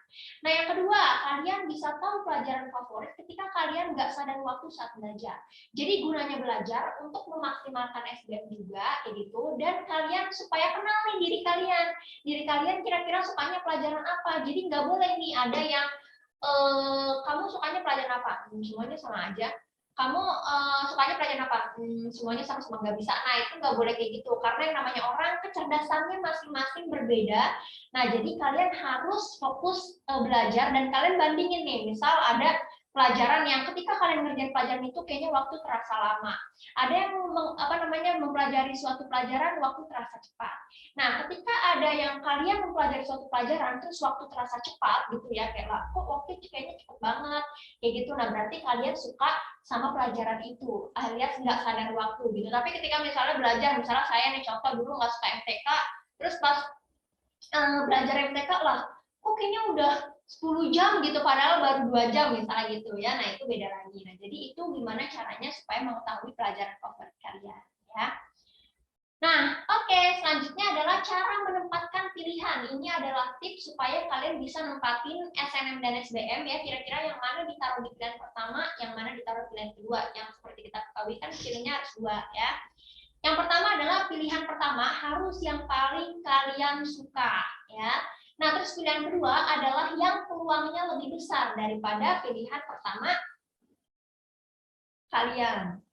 Nah, yang kedua, kalian bisa tahu pelajaran favorit ketika kalian nggak sadar waktu saat belajar. Jadi gunanya belajar untuk memaksimalkan SBM juga, kayak gitu, dan kalian supaya kenal nih diri kalian. Diri kalian kira-kira sukanya pelajaran apa. Jadi nggak boleh nih ada yang kamu sukanya pelajaran apa? Semuanya sama aja. Kamu sukanya pelajaran apa? Semuanya sama-sama nggak bisa. Nah, itu nggak boleh kayak gitu. Karena yang namanya orang kecerdasannya masing-masing berbeda. Nah, jadi kalian harus fokus belajar dan kalian bandingin nih. Misal ada pelajaran yang ketika kalian ngerjain pelajaran itu kayaknya waktu terasa lama. Ada yang mempelajari suatu pelajaran waktu terasa cepat. Nah, ketika ada yang kalian mempelajari suatu pelajaran terus waktu terasa cepat gitu ya, kayak lah, kok waktu kayaknya cepet banget kayak gitu. Nah, berarti kalian suka sama pelajaran itu, alias nggak sadar waktu gitu. Tapi ketika misalnya belajar, misalnya saya nih contoh dulu nggak suka MTK, terus pas belajar MTK lah, kok kayaknya udah 10 jam gitu, padahal baru 2 jam misalnya gitu ya. Nah, itu beda lagi. Nah, jadi itu gimana caranya supaya mengetahui pelajaran favorit kalian ya. Nah, oke, selanjutnya adalah cara menempatkan pilihan. Ini adalah tips supaya kalian bisa nempatin SNM dan SBM ya, kira-kira yang mana ditaruh di pilihan pertama, yang mana ditaruh di pilihan kedua. Yang seperti kita ketahui kan pilihnya harus 2 ya. Yang pertama adalah pilihan pertama harus yang paling kalian suka ya. Nah, terus pilihan kedua adalah yang peluangnya lebih besar daripada pilihan pertama kalian.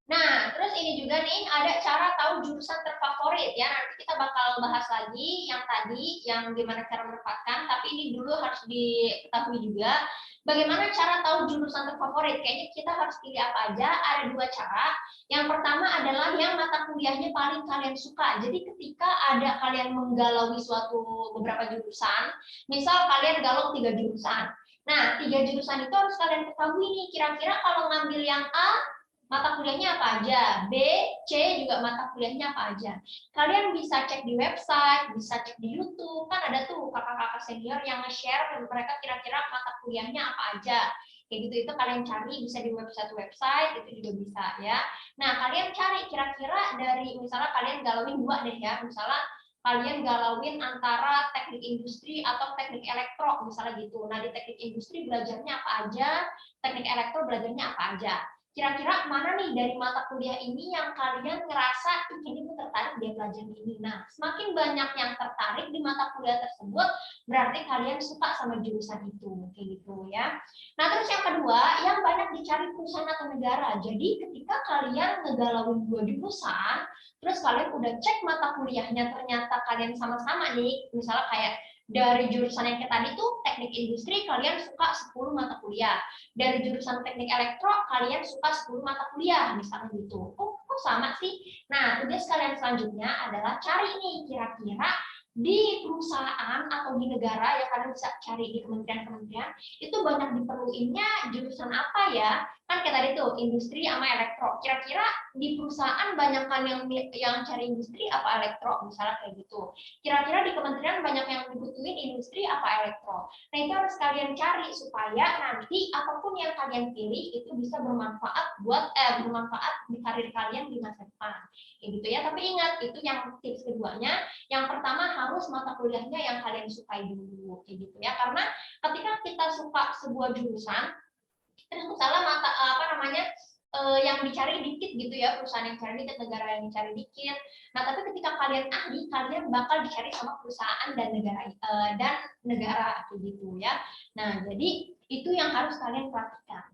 Nah, terus ini juga nih ada cara tahu jurusan terfavorit ya. Nanti kita bakal bahas lagi yang tadi, yang gimana cara menempatkan. Tapi ini dulu harus diketahui juga bagaimana cara tahu jurusan terfavorit. Kayaknya kita harus pilih apa aja. Ada dua cara. Yang pertama adalah yang mata kuliahnya paling kalian suka. Jadi ketika ada kalian menggalaui suatu beberapa jurusan, misal kalian galau 3 jurusan. Nah, 3 jurusan itu harus kalian ketahui nih. Kira-kira kalau ngambil yang A, mata kuliahnya apa aja, B, C juga mata kuliahnya apa aja. Kalian bisa cek di website, bisa cek di YouTube, kan ada tuh kakak-kakak senior yang nge-share mereka kira-kira mata kuliahnya apa aja. Kayak gitu itu kalian cari bisa di website itu juga bisa ya. Nah, kalian cari kira-kira dari misalnya kalian galauin 2 deh ya, misalnya kalian galauin antara teknik industri atau teknik elektro misalnya gitu. Nah, di teknik industri belajarnya apa aja, teknik elektro belajarnya apa aja. Kira-kira mana nih dari mata kuliah ini yang kalian ngerasa ini tuh tertarik dia pelajaran ini. Nah, semakin banyak yang tertarik di mata kuliah tersebut, berarti kalian suka sama jurusan itu, kayak gitu ya. Nah, terus yang kedua, yang banyak dicari perusahaan atau negara. Jadi ketika kalian ngegalauin 2 jurusan, terus kalian udah cek mata kuliahnya, ternyata kalian sama-sama nih, misalnya kayak dari jurusan yang kayak tadi tuh teknik industri kalian suka 10 mata kuliah. Dari jurusan teknik elektro kalian suka 10 mata kuliah misalnya gitu. Kok sama sih? Nah, tugas kalian selanjutnya adalah cari nih kira-kira di perusahaan atau di negara ya kalian bisa cari di kementerian-kementerian itu banyak diperluinnya jurusan apa ya, kan kayak tadi tuh industri sama elektro, kira-kira di perusahaan banyak kan yang cari industri apa elektro misalnya kayak gitu, kira-kira di kementerian banyak yang dibutuhin industri apa elektro. Nah, itu harus kalian cari supaya nanti apapun yang kalian pilih itu bisa bermanfaat buat bermanfaat di karir kalian di masa depan kayak gitu ya. Tapi ingat itu yang tips keduanya, yang pertama harus mata kuliahnya yang kalian sukai dulu kayak gitu ya, karena ketika kita suka sebuah jurusan terus misalnya mata yang dicari dikit gitu ya, perusahaan yang cari dikit, negara yang dicari dikit. Nah, tapi ketika kalian ahli, kalian bakal dicari sama perusahaan dan negara kayak gitu ya. Nah, jadi itu yang harus kalian perhatikan.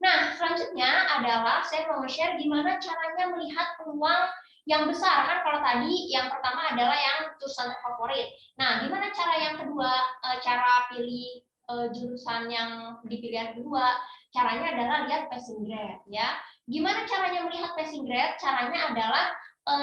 Nah, selanjutnya adalah saya mau share gimana caranya melihat peluang yang besar. Kan kalau tadi yang pertama adalah yang jurusan favorit. Nah, gimana cara yang kedua, cara pilih jurusan yang di pilihan kedua? Caranya adalah lihat passing grade ya. Gimana caranya melihat passing grade? Caranya adalah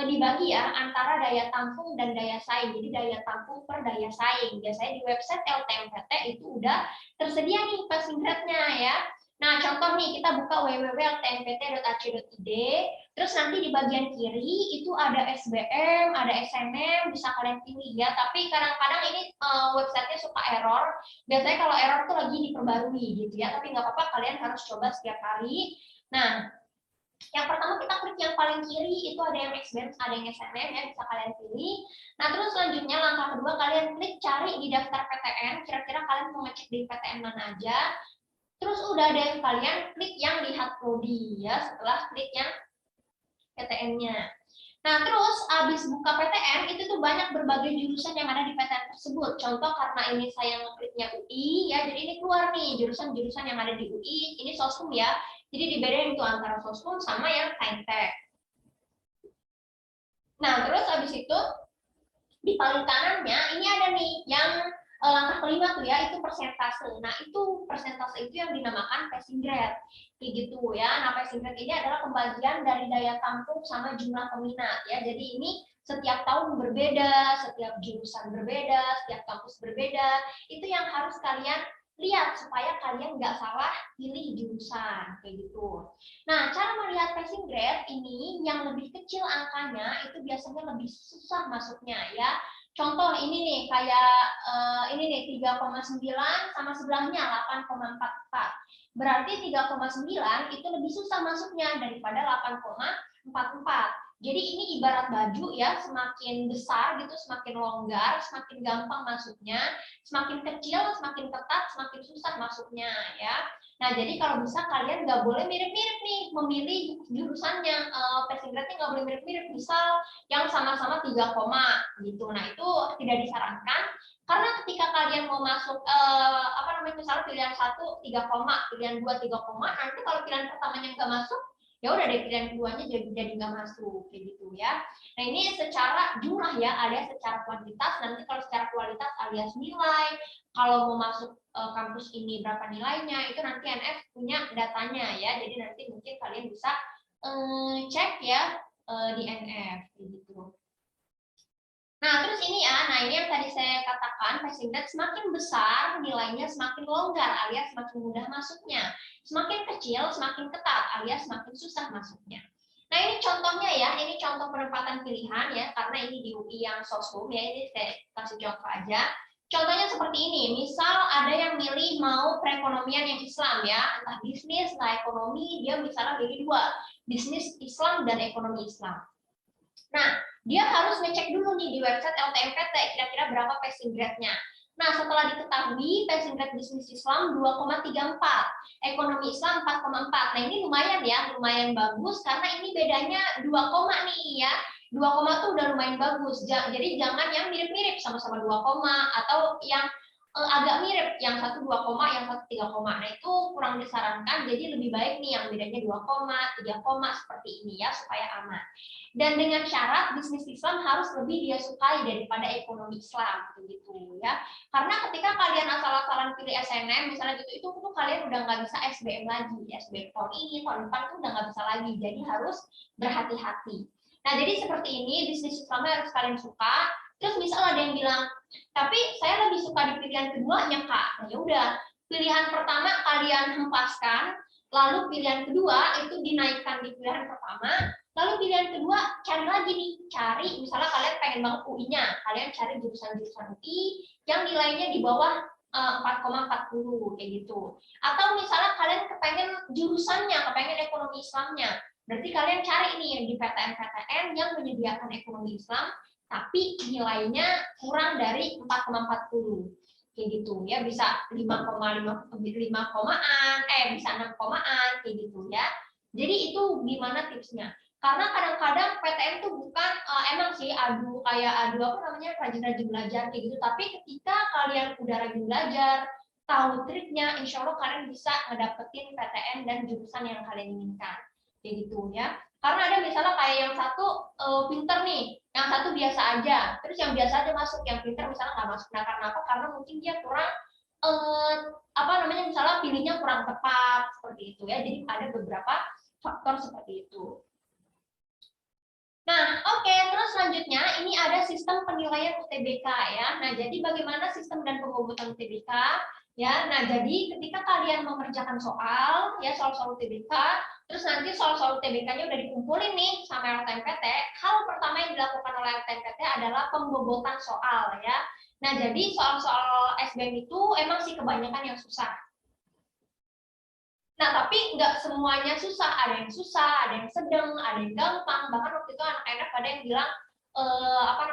dibagi ya antara daya tampung dan daya saing. Jadi daya tampung per daya saing. Biasanya di website LTMPT itu udah tersedia nih passing grade-nya ya. Nah, contoh nih, kita buka www.ltmpt.ac.id, terus nanti di bagian kiri itu ada SBM, ada SNM, bisa kalian pilih ya. Tapi kadang-kadang ini websitenya suka error. Biasanya kalau error tuh lagi diperbarui gitu ya, tapi nggak apa-apa, kalian harus coba setiap hari. Nah, yang pertama kita klik yang paling kiri, itu ada yang SBM, ada yang SNM ya, bisa kalian pilih. Nah, terus selanjutnya langkah kedua, kalian klik cari di daftar PTN, kira-kira kalian mau ngecek di PTN mana aja. Terus udah deh kalian klik yang lihat prodi ya setelah klik yang PTN-nya. Nah, terus abis buka PTN itu tuh banyak berbagai jurusan yang ada di PTN tersebut. Contoh karena ini saya ngekliknya UI ya, jadi ini keluar nih jurusan-jurusan yang ada di UI. Ini sosum ya. Jadi dibedain itu antara sosum sama yang saintek. Nah, terus abis itu di paling kanannya ini ada nih yang langkah kelima tuh ya, itu persentase. Nah, itu persentase itu yang dinamakan passing grade. Kayak gitu ya. Nah, passing grade ini adalah pembagian dari daya tampung sama jumlah peminat ya. Jadi ini setiap tahun berbeda, setiap jurusan berbeda, setiap kampus berbeda. Itu yang harus kalian lihat supaya kalian nggak salah pilih jurusan kayak gitu. Nah, cara melihat passing grade ini yang lebih kecil angkanya itu biasanya lebih susah masuknya ya. Contoh ini nih kayak ini nih 3,9 sama sebelahnya 8,44. Berarti 3,9 itu lebih susah masuknya daripada 8,44. Jadi ini ibarat baju ya, semakin besar gitu, semakin longgar, semakin gampang masuknya, semakin kecil, semakin ketat, semakin susah masuknya ya. Nah, jadi kalau bisa kalian nggak boleh mirip-mirip nih, memilih jurusannya, passing grade-nya nggak boleh mirip-mirip, misal yang sama-sama 3 koma gitu. Nah, itu tidak disarankan, karena ketika kalian mau masuk, misalnya pilihan 1 3 koma, pilihan 2 3 koma, nanti kalau pilihan pertamanya nggak masuk, ya udah deh pilihan keduanya jadi nggak masuk kayak gitu ya. Nah ini secara jumlah ya, ada secara kuantitas. Nanti kalau secara kualitas alias nilai, kalau mau masuk kampus ini berapa nilainya, itu nanti NF punya datanya ya. Jadi nanti mungkin kalian bisa cek ya di NF kayak gitu. Nah, terus ini ya, ini yang tadi saya katakan, passing grade semakin besar, nilainya semakin longgar, alias semakin mudah masuknya. Semakin kecil, semakin ketat, alias semakin susah masuknya. Nah, ini contohnya ya, ini contoh penempatan pilihan ya, karena ini di UI yang sosum ya, ini saya kasih contoh aja. Contohnya seperti ini, misal ada yang milih mau perekonomian yang Islam ya, entah bisnis, entah ekonomi, dia misalnya milih 2, bisnis Islam dan ekonomi Islam. Nah, dia harus ngecek dulu nih di website LTMPT kira-kira berapa passing grade-nya. Nah, setelah diketahui passing grade bisnis Islam 2,34, ekonomi Islam 4,4. Nah, ini lumayan ya, lumayan bagus karena ini bedanya 2 koma nih ya. 2 koma tuh udah lumayan bagus. Jadi jangan yang mirip-mirip sama-sama 2 koma atau yang agak mirip, yang satu 2 koma, yang satu 3 koma. Nah, itu kurang disarankan. Jadi lebih baik nih yang bedanya 2 koma, 3 koma seperti ini ya supaya aman. Dan dengan syarat bisnis Islam harus lebih dia sukai daripada ekonomi Islam begitu ya. Karena ketika kalian asal-asalan pilih SNM misalnya gitu, itu tuh kalian udah nggak bisa SBM lagi. SBM tahun ini, tahun depan tuh udah nggak bisa lagi. Jadi harus berhati-hati. Nah, jadi seperti ini bisnis Islamnya harus kalian suka. Terus misal ada yang bilang, tapi saya lebih suka di pilihan keduanya Kak. Nah, ya udah, pilihan pertama kalian hempaskan, lalu pilihan kedua itu dinaikkan di pilihan pertama. Lalu pilihan kedua, cari lagi nih, cari misalnya kalian pengen banget UI-nya, kalian cari jurusan-jurusan UI yang nilainya di bawah 4,40 kayak gitu. Atau misalnya kalian kepengen jurusannya, kepengen ekonomi Islamnya, berarti kalian cari nih yang di PTN-PTN yang menyediakan ekonomi Islam, tapi nilainya kurang dari 4,40 kayak gitu ya, bisa 5,5 komaan, bisa 6 komaan kayak gitu ya. Jadi itu gimana tipsnya? Karena kadang-kadang PTN tuh bukan emang sih kayak rajin-rajin belajar kayak gitu, tapi ketika kalian udah rajin belajar, tahu triknya, insya Allah kalian bisa ngedapetin PTN dan jurusan yang kalian inginkan kayak gitu ya. Karena ada misalnya kayak yang satu pinter nih, yang satu biasa aja, terus yang biasa aja masuk, yang pinter misalnya nggak masuk. Nah, karena apa? Karena mungkin dia kurang misalnya pilihnya kurang tepat seperti itu ya. Jadi ada beberapa faktor seperti itu. Nah, oke, terus selanjutnya ini ada sistem penilaian UTBK ya. Nah, jadi bagaimana sistem dan pembobotan UTBK ya. Nah, jadi ketika kalian mengerjakan soal ya, soal-soal UTBK, terus nanti soal-soal UTBK-nya udah dikumpulin nih sama LTMPT, hal pertama yang dilakukan oleh LTMPT adalah pembobotan soal ya. Nah, jadi soal-soal SBM itu emang sih kebanyakan yang susah. Nah, tapi nggak semuanya susah, ada yang susah, ada yang sedang, ada yang gampang. Bahkan waktu itu anak-anak pada yang bilang,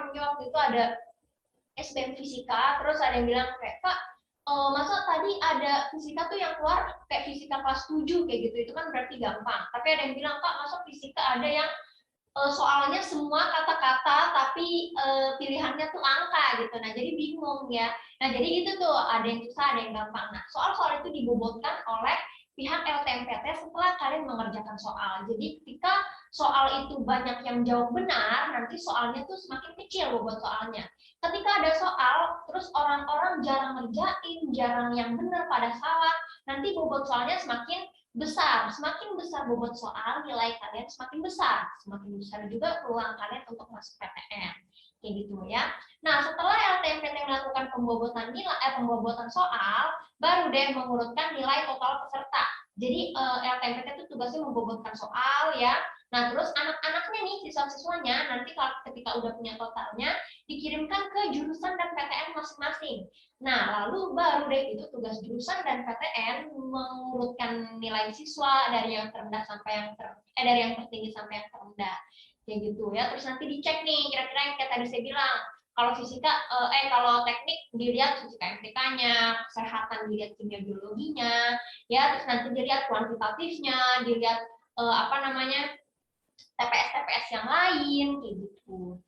waktu itu ada SBM fisika, terus ada yang bilang kayak, Kak, masa tadi ada fisika tuh yang keluar kayak fisika kelas 7 kayak gitu, itu kan berarti gampang. Tapi ada yang bilang, Kak, masa fisika ada yang soalnya semua kata-kata, tapi pilihannya tuh angka gitu. Nah, jadi bingung ya. Nah, jadi itu tuh, ada yang susah, ada yang gampang. Nah, soal-soal itu dibobotkan oleh pihak LTMPT setelah kalian mengerjakan soal. Jadi ketika soal itu banyak yang jawab benar, nanti soalnya tuh semakin kecil bobot soalnya. Ketika ada soal, terus orang-orang jarang ngerjain, jarang yang benar pada salah, nanti bobot soalnya semakin besar. Semakin besar bobot soal, nilai kalian semakin besar. Semakin besar juga peluang kalian untuk masuk PTN. Kayak gitu ya. Nah, setelah LTMPT melakukan pembobotan soal, baru deh mengurutkan nilai total peserta. Jadi LTMPT itu tugasnya membobotkan soal ya. Nah, terus anak-anaknya nih, siswa-siswanya nanti ketika udah punya totalnya dikirimkan ke jurusan dan PTN masing-masing. Nah, lalu baru deh itu tugas jurusan dan PTN mengurutkan nilai siswa dari yang terendah sampai dari yang tertinggi sampai yang terendah. kayak gitu ya. Terus nanti dicek nih kira-kira yang kayak tadi saya bilang, kalau fisika kalau teknik dilihat fisika MTK-nya, kesehatan dilihat kimia biologinya, ya terus nanti dilihat kuantitatifnya, dilihat TPS yang lain kayak gitu.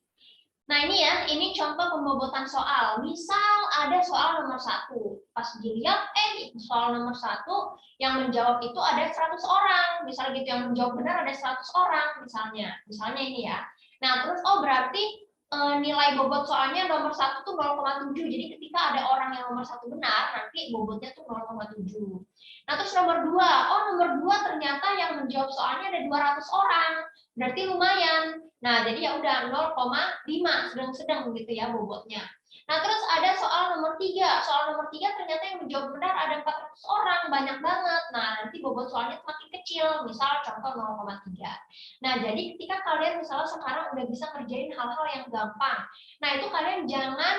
Nah ini contoh pembobotan soal. Misal ada soal nomor 1, pas dilihat soal nomor 1 yang menjawab itu ada 100 orang, misalnya gitu, yang menjawab benar ada 100 orang misalnya ini ya. Nah terus berarti nilai bobot soalnya nomor 1 tuh 0,7. Jadi ketika ada orang yang nomor 1 benar, nanti bobotnya tuh 0,7. Nah terus nomor 2, nomor 2 ternyata yang menjawab soalnya ada 200 orang, berarti lumayan. Nah jadi ya udah 0,5, sedang-sedang gitu ya bobotnya. Nah terus ada soal nomor 3, ternyata yang menjawab benar ada 400 orang, banyak banget. Nah nanti bobot soalnya semakin kecil, misal contoh 0,3. Nah jadi ketika kalian misalnya sekarang udah bisa ngerjain hal-hal yang gampang, nah itu kalian jangan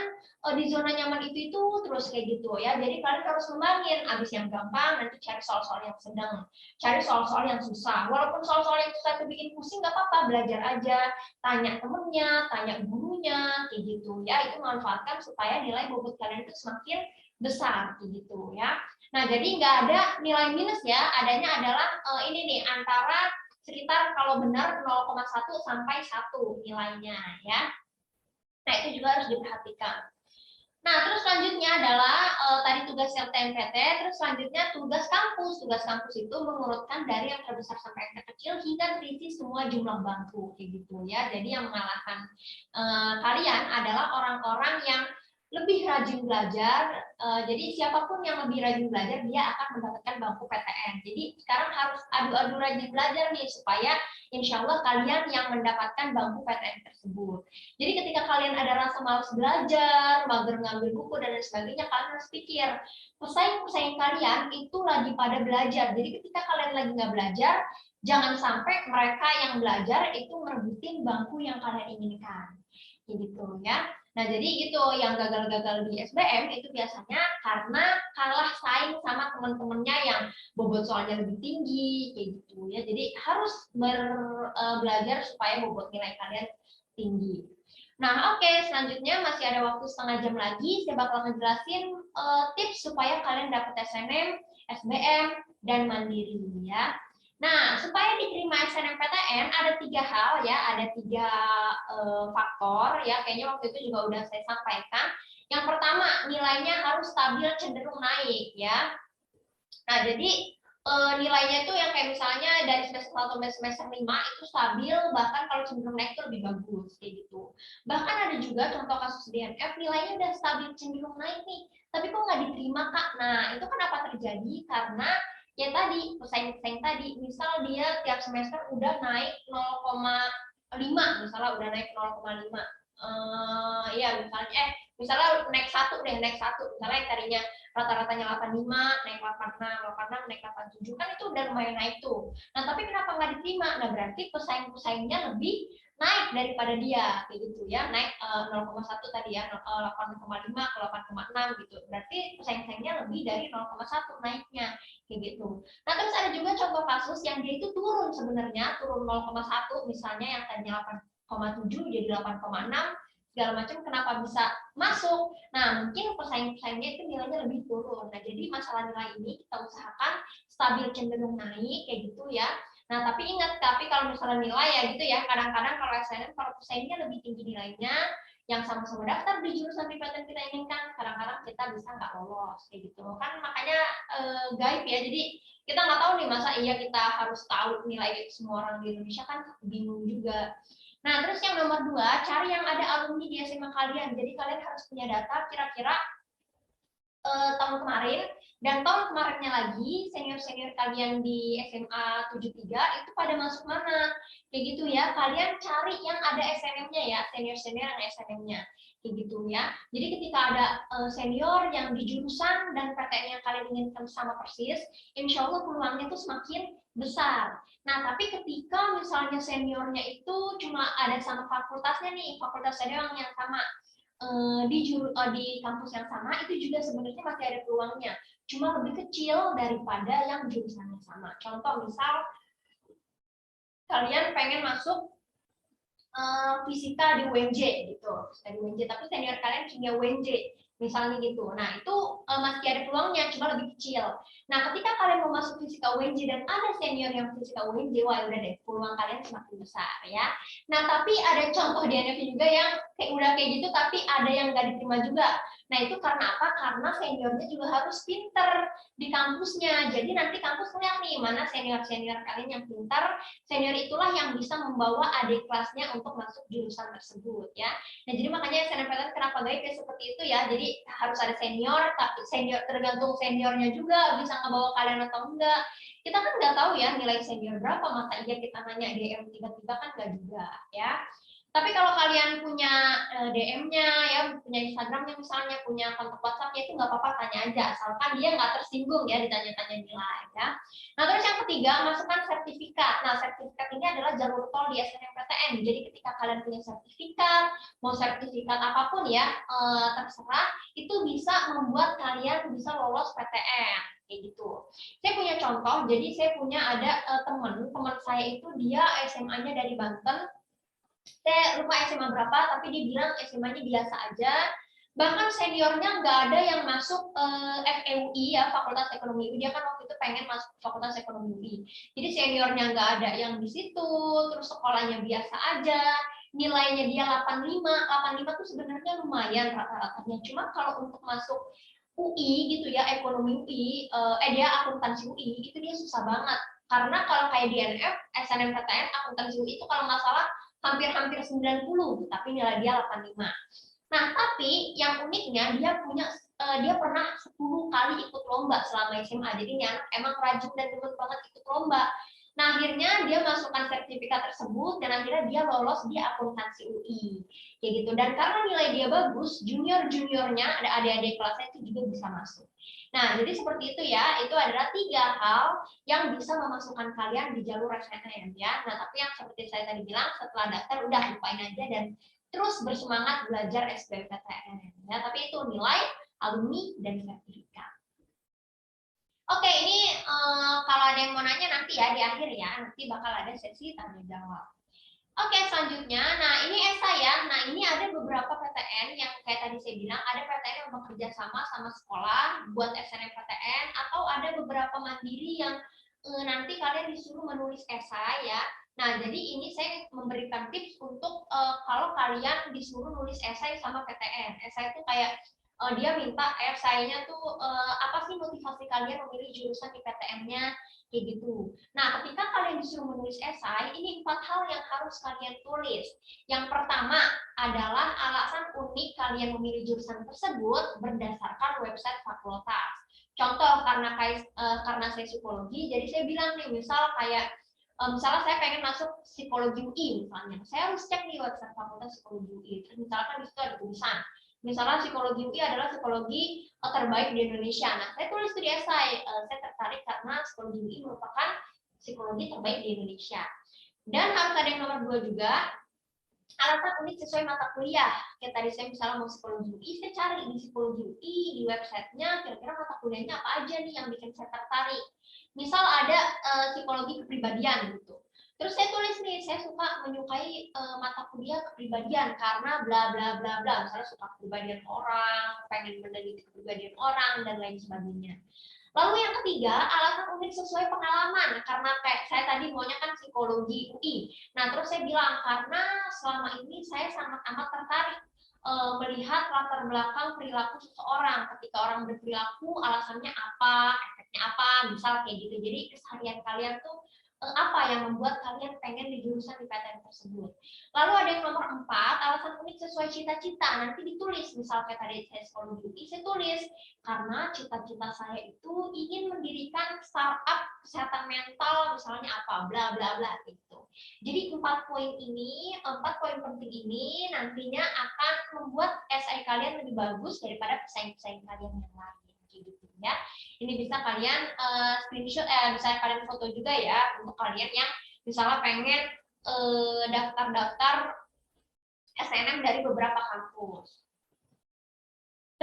di zona nyaman itu terus kayak gitu ya. Jadi kalian harus ngembangin, abis yang gampang nanti cari soal-soal yang sedang, cari soal-soal yang susah. Walaupun soal-soal yang susah itu bikin pusing, nggak apa-apa, belajar aja, tanya temennya, tanya gurunya, kayak gitu ya. Itu manfaatkan supaya nilai bobot kalian itu semakin besar kayak gitu ya. Nah jadi nggak ada nilai minus ya, adanya adalah ini nih, antara sekitar kalau benar 0,1 sampai 1 nilainya ya. Nah itu juga harus diperhatikan. Nah, terus selanjutnya adalah tadi tugas LTMPT, terus selanjutnya tugas kampus. Tugas kampus itu mengurutkan dari yang terbesar sampai yang terkecil hingga terisi semua jumlah bangku, kayak gitu ya. Jadi yang mengalahkan kalian adalah orang-orang yang lebih rajin belajar. Jadi siapapun yang lebih rajin belajar, dia akan mendapatkan bangku PTN. Jadi sekarang harus adu-adu rajin belajar nih, supaya insya Allah kalian yang mendapatkan bangku PTN tersebut. Jadi ketika kalian ada rasa malas belajar, mager ngambil buku dan lain sebagainya, kalian harus pikir, pesaing-pesaing kalian itu lagi pada belajar. Jadi ketika kalian lagi nggak belajar, jangan sampai mereka yang belajar itu merebutin bangku yang kalian inginkan. Gitu ya. Nah, jadi gitu, yang gagal-gagal di SBM itu biasanya karena kalah saing sama teman-temannya yang bobot soalnya lebih tinggi, kayak gitu ya. Jadi harus belajar supaya bobot nilai kalian tinggi. Nah, oke, selanjutnya masih ada waktu setengah jam lagi. Saya bakal ngejelasin tips supaya kalian dapat SNM, SBM, dan mandiri ya. Nah, supaya diterima SNMPTN ada 3 hal ya, ada 3 faktor ya. Kayaknya waktu itu juga udah saya sampaikan. Yang pertama, nilainya harus stabil cenderung naik ya. Nah, jadi nilainya itu yang kayak misalnya dari semester 1 sampai semester 5 itu stabil, bahkan kalau cenderung naik itu lebih bagus kayak gitu. Bahkan ada juga contoh kasus DNF nilainya udah stabil cenderung naik nih, tapi kok nggak diterima Kak. Nah, itu kenapa terjadi? Karena ya tadi, pesaing-pesaing tadi, misal dia tiap semester udah naik 0,5, misalnya udah naik 0,5. Ya misalnya naik 1 deh, misalnya yang tadinya rata-ratanya 85, naik 86, naik 87, kan itu udah lumayan naik tuh. Nah, tapi kenapa nggak diterima? Nah, berarti pesaing-pesaingnya lebih naik daripada dia, kayak gitu ya, naik 0,1 tadi ya, 8,5 ke 8,6 gitu. Berarti pesaing-pesaingnya lebih dari 0,1 naiknya, kayak gitu. Nah, terus ada juga contoh kasus yang dia itu turun sebenarnya, turun 0,1 misalnya, yang tadinya 8,7 jadi 8,6 segala macam, kenapa bisa masuk? Nah, mungkin pesaing-pesaingnya itu nilainya lebih turun. Nah, jadi masalah nilai ini kita usahakan stabil cenderung naik kayak gitu ya. Nah, tapi ingat, kalau misalnya nilai ya gitu ya, kadang-kadang kalau SNM kalau pesaingnya lebih tinggi nilainya, yang sama-sama daftar di jurusan PTN kita inginkan, kadang-kadang kita bisa nggak lolos kayak gitu. Kan makanya gaib ya. Jadi kita nggak tahu nih, masa iya kita harus tahu nilai semua orang di Indonesia, kan bingung juga. Nah, terus yang nomor 2, cari yang ada alumni di SMA kalian. Jadi kalian harus punya data kira-kira tahun kemarin dan tahun kemarinnya lagi, senior-senior kalian di SMA 73 itu pada masuk mana. Kayak gitu ya, kalian cari yang ada SNM-nya ya, senior-senior yang SNM-nya. Kayak gitu ya. Jadi ketika ada senior yang di jurusan dan PTN yang kalian inginkan sama persis, insya Allah peluangnya itu semakin besar. Nah, tapi ketika misalnya seniornya itu cuma ada sama fakultasnya nih, fakultas senior yang sama, di kampus yang sama, itu juga sebenarnya masih ada peluangnya, cuma lebih kecil daripada yang jurusannya sama. Contoh misal kalian pengen masuk fisika di UNJ gitu, dari UNJ, tapi senior kalian kimia UNJ misalnya gitu. Nah, itu masih ada peluangnya, cuma lebih kecil. Nah, ketika kalian mau masuk fisika UNJ dan ada senior yang fisika UNJ, wah udah deh, peluang kalian semakin besar ya. Nah, tapi ada contoh di NFI juga yang udah kayak gitu, tapi ada yang nggak diterima juga. Nah, itu karena apa? Karena seniornya juga harus pinter di kampusnya. Jadi nanti kampus lihat nih, mana senior-senior kalian yang pintar. Senior itulah yang bisa membawa adik kelasnya untuk masuk jurusan tersebut ya. Nah, jadi makanya SNMPTN kenapa kayak seperti itu ya. Jadi harus ada senior, tapi senior tergantung seniornya juga bisa ngebawa kalian atau enggak. Kita kan nggak tahu ya nilai senior berapa, masa iya kita nanya DM tiba-tiba kan nggak juga ya. Tapi kalau kalian punya DM-nya ya, punya Instagram-nya misalnya, punya kontak WhatsApp-nya, itu nggak apa-apa, tanya aja, asalkan dia nggak tersinggung ya ditanya-tanya nilai ya. Nah, terus yang ketiga, masukkan sertifikat. Nah, sertifikat ini adalah jalur tol di SNMPTN. Jadi ketika kalian punya sertifikat, mau sertifikat apapun ya, terserah, itu bisa membuat kalian bisa lolos PTN. Kayak gitu. Saya punya contoh, jadi saya punya ada teman saya itu dia SMA-nya dari Banten. Saya lupa SMA berapa, tapi dia bilang SMA-nya biasa aja. Bahkan seniornya nggak ada yang masuk FEUI ya, Fakultas Ekonomi UI. Dia kan waktu itu pengen masuk Fakultas Ekonomi UI. Jadi seniornya nggak ada yang di situ, terus sekolahnya biasa aja. Nilainya dia 85. 85 tuh sebenarnya lumayan rata-ratanya. Cuma kalau untuk masuk UI gitu ya, Ekonomi UI, dia akuntansi UI, itu dia susah banget. Karena kalau kayak di NF, SNMPTN, akuntansi UI itu kalau nggak salah hampir-hampir 90, tapi nilai dia 85. Nah, tapi yang uniknya dia pernah 10 kali ikut lomba selama SMA. Jadi ini anak emang rajin dan demen banget ikut lomba. Nah, akhirnya dia masukkan sertifikat tersebut dan akhirnya dia lolos di akuntansi UI. Kayak gitu. Dan karena nilai dia bagus, junior-juniornya, ada adik-adik kelasnya itu juga bisa masuk. Nah, jadi seperti itu ya, itu adalah 3 hal yang bisa memasukkan kalian di jalur SNM ya. Nah, tapi yang seperti saya tadi bilang, setelah daftar udah lupain aja dan terus bersemangat belajar SBMPTN ya. Tapi itu nilai, alumni, dan sertifikat. Oke, ini kalau ada yang mau nanya nanti ya di akhir ya, nanti bakal ada sesi tanya jawab. Oke, selanjutnya, nah ini esai ya. Nah, ini ada beberapa PTN yang kayak tadi saya bilang, ada PTN yang bekerja sama sekolah buat SNMPTN, atau ada beberapa mandiri yang nanti kalian disuruh menulis esai ya. Nah, jadi ini saya memberikan tips untuk kalau kalian disuruh nulis esai sama PTN. Esai itu kayak dia minta esainya tuh apa sih motivasi kalian memilih jurusan di PTN-nya, kayak gitu. Nah, ketika kalian disuruh menulis esai, ini 4 hal yang harus kalian tulis. Yang pertama adalah alasan unik kalian memilih jurusan tersebut berdasarkan website fakultas. Contoh, karena saya psikologi, jadi saya bilang nih, misal kayak misalnya saya pengen masuk psikologi UI misalnya, saya harus cek nih website fakultas psikologi UI. Terus misalkan di situ ada tulisan, misalnya psikologi UI adalah psikologi terbaik di Indonesia. Nah, saya tulis di esai, saya tertarik karena psikologi UI merupakan psikologi terbaik di Indonesia. Dan harus ada yang nomor 2 juga, alasan unik sesuai mata kuliah. Kayak tadi saya misalnya mau psikologi UI, saya cari di psikologi UI, di websitenya, kira-kira mata kuliahnya apa aja nih yang bikin saya tertarik. Misal ada psikologi kepribadian gitu. Terus saya tulis nih, saya menyukai mata kuliah kepribadian karena bla bla bla bla. Misalnya suka kepribadian orang, pengen meneliti kepribadian orang, dan lain sebagainya. Lalu yang ketiga, alasan unik sesuai pengalaman. Karena kayak saya tadi maunya kan psikologi UI. Nah, terus saya bilang, karena selama ini saya sangat amat tertarik melihat latar belakang perilaku seseorang. Ketika orang berperilaku, alasannya apa, efeknya apa, misal kayak gitu. Jadi keseharian kalian tuh apa yang membuat kalian pengen di jurusan di PTN tersebut. Lalu ada yang nomor 4, alasan unik sesuai cita-cita. Nanti ditulis, misal kayak tadi saya psikologi UI, saya tulis karena cita-cita saya itu ingin mendirikan startup kesehatan mental, misalnya apa, bla bla bla gitu. Jadi 4 poin penting ini nantinya akan membuat esai kalian lebih bagus daripada pesaing-pesaing kalian yang lain. Gitu ya. Ini bisa kalian screenshot, bisa kalian foto juga ya untuk kalian yang misalnya pengen daftar SNM dari beberapa kampus.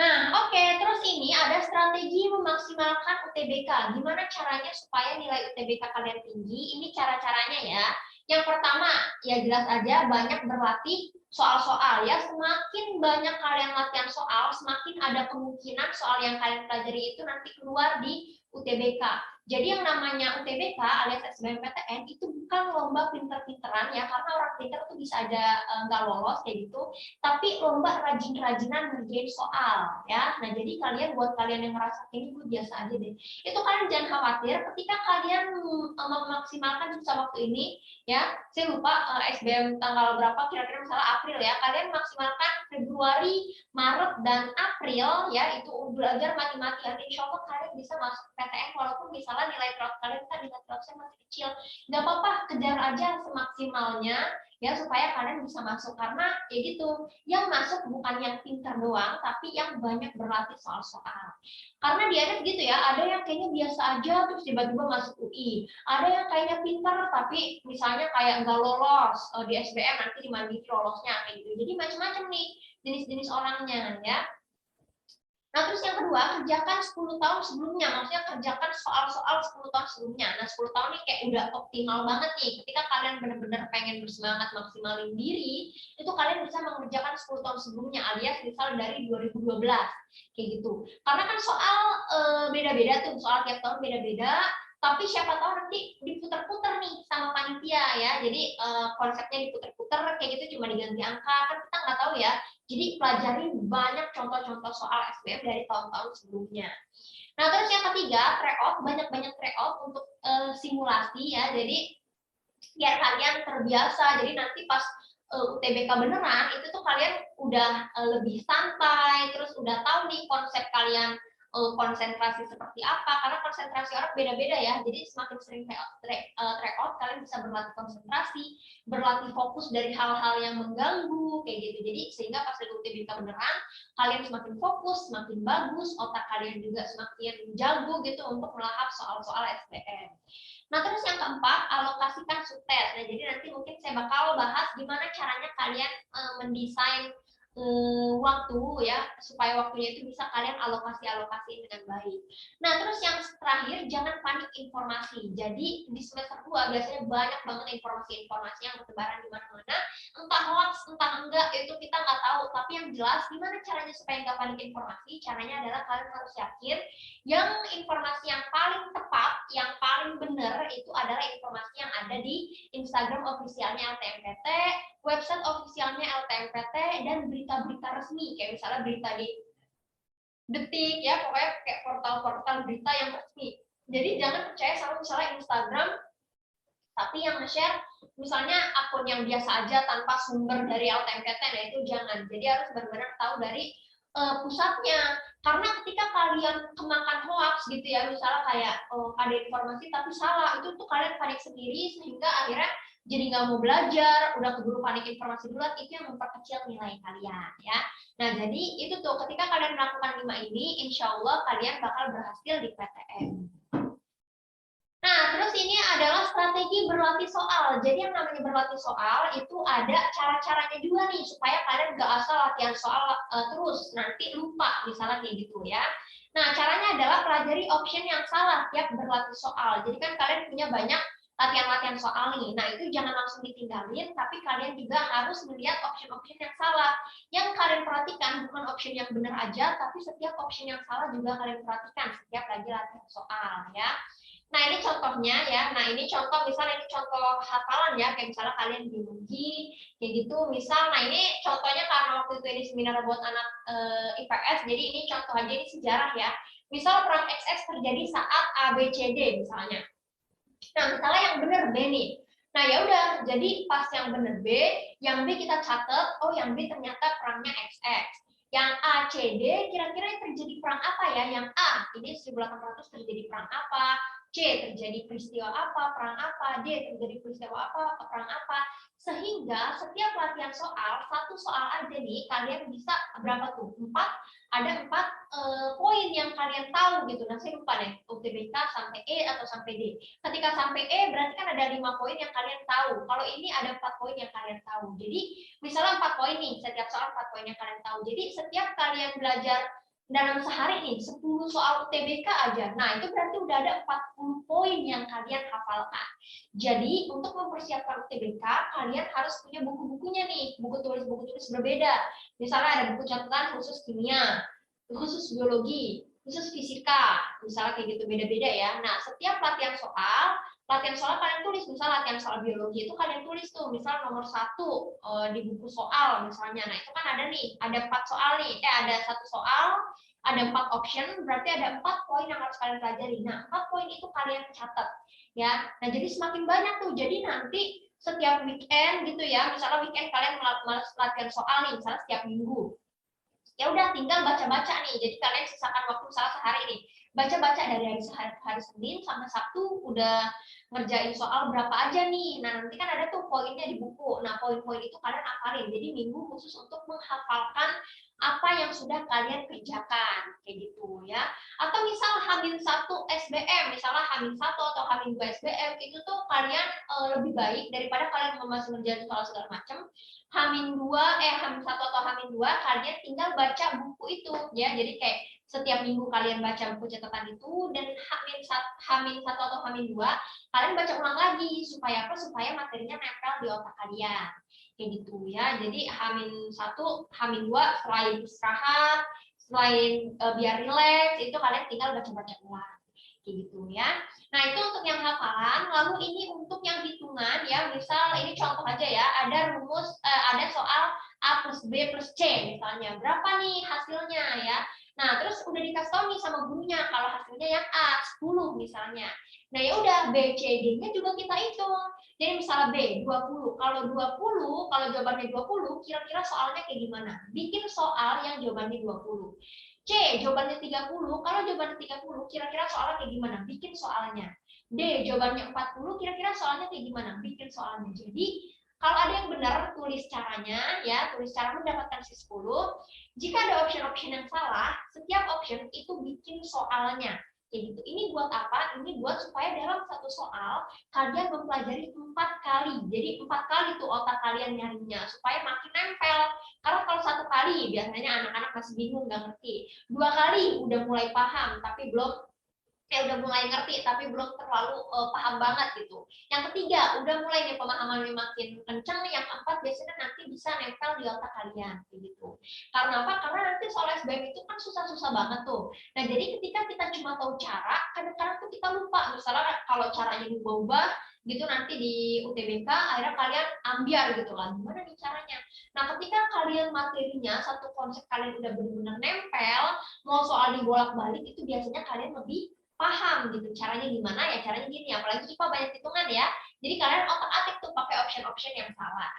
Nah, oke, terus ini ada strategi memaksimalkan UTBK. Gimana caranya supaya nilai UTBK kalian tinggi? Ini cara-caranya ya. Yang pertama, ya jelas aja banyak berlatih soal-soal ya. Semakin banyak kalian latihan soal, semakin ada kemungkinan soal yang kalian pelajari itu nanti keluar di UTBK. Jadi yang namanya UTBK alias SBMPTN itu bukan lomba pinter-pinteran ya, karena orang pinter tuh bisa aja nggak lolos kayak gitu, tapi lomba rajin-rajinan ngerjain soal ya. Nah jadi kalian, buat kalian yang merasa ini gue biasa aja deh, itu kalian jangan khawatir ketika kalian memaksimalkan sisa waktu ini ya. Saya lupa SBM tanggal berapa, kira-kira misalnya April ya, kalian maksimalkan Februari, Maret, dan April ya, itu belajar mati-matian. Insya Allah kalian bisa masuk PTN walaupun misalnya nilai TROT kalian tadi nilai TROT saya masih kecil, nggak apa-apa, kejar aja semaksimalnya ya supaya kalian bisa masuk. Karena ya gitu, yang masuk bukan yang pintar doang, tapi yang banyak berlatih soal-soal. Karena di atas gitu ya, ada yang kayaknya biasa aja terus tiba-tiba masuk UI, ada yang kayaknya pintar tapi misalnya kayak nggak lolos di SBM, nanti di Mandiri lolosnya kayak gitu. Jadi macam-macam nih jenis-jenis orangnya ya. Nah, terus yang kedua, kerjakan 10 tahun sebelumnya. Maksudnya kerjakan soal-soal 10 tahun sebelumnya. Nah, 10 tahun ini kayak udah optimal banget nih. Ketika kalian benar-benar pengen bersemangat maksimalin diri, itu kalian bisa mengerjakan 10 tahun sebelumnya, alias misal dari 2012. Kayak gitu. Karena kan soal beda-beda tuh, soal tiap tahun beda-beda. Tapi siapa tahu nanti diputer-puter nih sama panitia ya. Jadi konsepnya diputer-puter kayak gitu, cuma diganti angka. Kan kita nggak tahu ya. Jadi pelajari banyak contoh-contoh soal SBM dari tahun-tahun sebelumnya. Nah, terus yang ketiga, tryout, banyak-banyak tryout untuk simulasi ya. Jadi biar kalian terbiasa. Jadi nanti pas UTBK beneran itu tuh kalian udah lebih santai, terus udah tahu nih konsep kalian konsentrasi seperti apa, karena konsentrasi orang beda-beda ya. Jadi semakin sering tryout kalian bisa berlatih konsentrasi, berlatih fokus dari hal-hal yang mengganggu kayak gitu. Jadi sehingga pas di UTBK beneran kalian semakin fokus, semakin bagus, otak kalian juga semakin jago gitu untuk melahap soal-soal SBM. Nah, terus yang keempat, alokasikan subtes. Nah, jadi nanti mungkin saya bakal bahas gimana caranya kalian mendesain waktu ya, supaya waktunya itu bisa kalian alokasi dengan baik. Nah, terus yang terakhir, jangan panik informasi. Jadi di semester 2 biasanya banyak banget informasi-informasi yang bertebaran di mana-mana, entah hoax, entah enggak, itu kita nggak tahu. Tapi yang jelas, gimana caranya supaya nggak panik informasi? Caranya adalah kalian harus yakin yang informasi yang paling tepat, yang paling benar itu adalah informasi yang ada di Instagram officialnya LTMPT, website officialnya LTMPT, dan berita-berita resmi kayak misalnya berita di Detik ya, pokoknya kayak portal-portal berita yang resmi. Jadi jangan percaya sama misalnya Instagram tapi yang nge-share misalnya akun yang biasa aja tanpa sumber dari LTMPT, nah itu jangan. Jadi harus benar-benar tahu dari pusatnya. Karena ketika kalian kemakan hoax gitu ya, misalnya kayak ada informasi tapi salah, itu tuh kalian panik sendiri sehingga akhirnya jadi nggak mau belajar, udah keburu panik informasi duluan, itu yang memperkecil nilai kalian ya. Nah, jadi itu tuh ketika kalian melakukan 5 ini, insya Allah kalian bakal berhasil di PTN. Nah, terus ini adalah strategi berlatih soal. Jadi yang namanya berlatih soal itu ada cara-caranya juga nih, supaya kalian nggak asal latihan soal terus, nanti lupa misalnya kayak gitu ya. Nah, caranya adalah pelajari option yang salah tiap berlatih soal. Jadi kan kalian punya banyak latihan-latihan soal nih. Nah, itu jangan langsung ditinggalin, tapi kalian juga harus melihat option-option yang salah. Yang kalian perhatikan bukan option yang benar aja, tapi setiap option yang salah juga kalian perhatikan setiap lagi latihan soal ya. Nah, ini contohnya ya. Nah, ini contoh, misalnya ini contoh hafalan ya, kayak misalnya kalian biologi kayak gitu. Misal, nah ini contohnya karena waktu itu ini seminar buat anak IPS, jadi ini contoh aja, ini sejarah ya. Misal perang XX terjadi saat ABCD misalnya. Nah, misalnya yang benar B nih. Nah, ya udah, jadi pas yang benar B, yang B kita catat, oh yang B ternyata perangnya XX. Yang A, C, D, kira-kira yang terjadi perang apa ya? Yang A, ini 1800 terjadi perang apa? C, terjadi peristiwa apa, perang apa, D, terjadi peristiwa apa, perang apa, sehingga setiap latihan soal, satu soal aja nih, kalian bisa berapa tuh? 4, ada 4 poin yang kalian tahu gitu. Nah, saya lupa deh, UTBK sampai E atau sampai D. Ketika sampai E, berarti kan ada 5 poin yang kalian tahu. Kalau ini ada 4 poin yang kalian tahu. Jadi, misalnya 4 poin nih, setiap soal 4 poin yang kalian tahu. Jadi, setiap kalian belajar dalam sehari nih 10 soal UTBK aja. Nah, itu berarti udah ada 40 poin yang kalian hafalkan. Jadi, untuk mempersiapkan UTBK, kalian harus punya buku-bukunya nih, buku tulis berbeda. Misalnya ada buku catatan khusus kimia, khusus biologi, khusus fisika, misalnya kayak gitu, beda-beda ya. Nah, setiap latihan soal kalian tulis, misal latihan soal biologi itu kalian tulis tuh, misal nomor 1 di buku soal misalnya. Nah, itu kan ada nih, ada 4 soal nih, ada 1 soal, ada 4 option, berarti ada 4 poin yang harus kalian pelajari. Nah, 4 poin itu kalian catat ya. Nah, jadi semakin banyak tuh, jadi nanti setiap weekend gitu ya, misalnya weekend kalian latihan soal nih, misalnya setiap minggu. Ya udah tinggal baca-baca nih. Jadi kalian sisakan waktu misalnya sehari nih. Baca-baca dari hari Senin sampai Sabtu udah ngerjain soal berapa aja nih. Nah, nanti kan ada tuh poinnya di buku. Nah, poin-poin itu kalian hafalin. Jadi minggu khusus untuk menghafalkan apa yang sudah kalian kerjakan kayak gitu ya. Atau misal H-1 SBM, misalnya H-1 atau H-2 SBM, itu tuh kalian lebih baik daripada kalian masih ngerjain soal segala macam. H-2 H-1 atau H-2 kalian tinggal baca buku itu ya. Jadi kayak setiap minggu kalian baca buku catatan itu, dan H-1 atau H-2 kalian baca ulang lagi supaya apa? Supaya materinya nempel di otak kalian. Kayak gitu ya. Jadi H-1, H-2 selain istirahat, selain biar rileks, itu kalian tinggal baca-baca ulang. Kayak gitu ya. Nah, itu untuk yang hafalan. Lalu ini untuk yang hitungan ya. Misal ini contoh aja ya, ada rumus ada soal A plus B plus C misalnya. Berapa nih hasilnya ya? Nah, terus udah dikasih tahu nih sama gurunya kalau hasilnya yang A 10 misalnya. Nah, ya udah B C D-nya juga kita hitung. Jadi misalnya B 20. Kalau jawabannya 20, kira-kira soalnya kayak gimana? Bikin soal yang jawabannya 20. C, jawabannya 30. Kalau jawabannya 30, kira-kira soalnya kayak gimana? Bikin soalnya. D, jawabannya 40, kira-kira soalnya kayak gimana? Bikin soalnya. Jadi, kalau ada yang benar, tulis caranya, ya, tulis cara mendapatkan si 10. Jika ada option-option yang salah, setiap option itu bikin soalnya. Kayak gitu. Ini buat apa? Ini buat supaya dalam satu soal, kalian mempelajari 4 kali. Jadi 4 kali tuh otak kalian nyarinya, supaya makin nempel. Karena kalau 1 kali, biasanya anak-anak masih bingung, nggak ngerti. 2 kali udah mulai paham, tapi belum udah mulai ngerti tapi belum terlalu paham banget gitu. Yang ketiga udah mulai nih pemahamannya makin kencang. Yang keempat biasanya nanti bisa nempel di otak kalian gitu. Karena apa? Karena nanti soal SBM itu kan susah-susah banget tuh. Nah, jadi ketika kita cuma tahu cara, kadang-kadang tuh kita lupa. Misalnya kalau caranya diubah-ubah gitu nanti di UTBK akhirnya kalian ambiar gitu kan. Gimana nih caranya? Nah, ketika kalian materinya satu konsep kalian udah benar-benar nempel, mau soal dibolak-balik itu biasanya kalian lebih paham gitu caranya gimana ya, caranya gini, apalagi IPA banyak hitungan ya, jadi kalian otak-atik tuh pakai option-option yang salah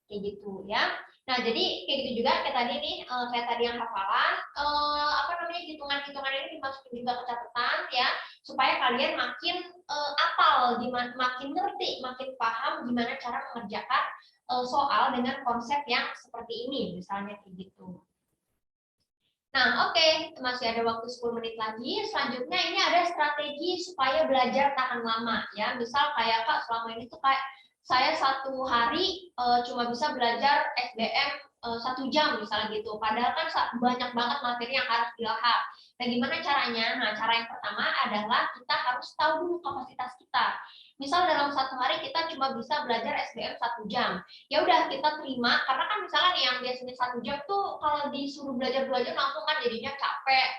kayak gitu ya. Nah, jadi kayak gitu juga kayak tadi nih, kayak tadi yang hafalan apa namanya, hitungan-hitungan ini dimasukin juga ke catatan ya, supaya kalian makin apal, makin ngerti, makin paham gimana cara mengerjakan soal dengan konsep yang seperti ini misalnya kayak gitu. Nah, oke, masih ada waktu 10 menit lagi. Selanjutnya ini ada strategi supaya belajar tahan lama ya. Misal kayak Kak, selama ini tuh kayak saya 1 hari cuma bisa belajar SBM 1 jam misalnya gitu. Padahal kan banyak banget materi yang harus dilahap. Nah, gimana caranya? Nah, cara yang pertama adalah kita harus tahu dulu kapasitas kita. Misal dalam 1 hari kita cuma bisa belajar SBM 1 jam. Ya udah kita terima, karena kan misalnya nih yang biasanya 1 jam tuh kalau disuruh belajar 2 jam langsung kan jadinya capek,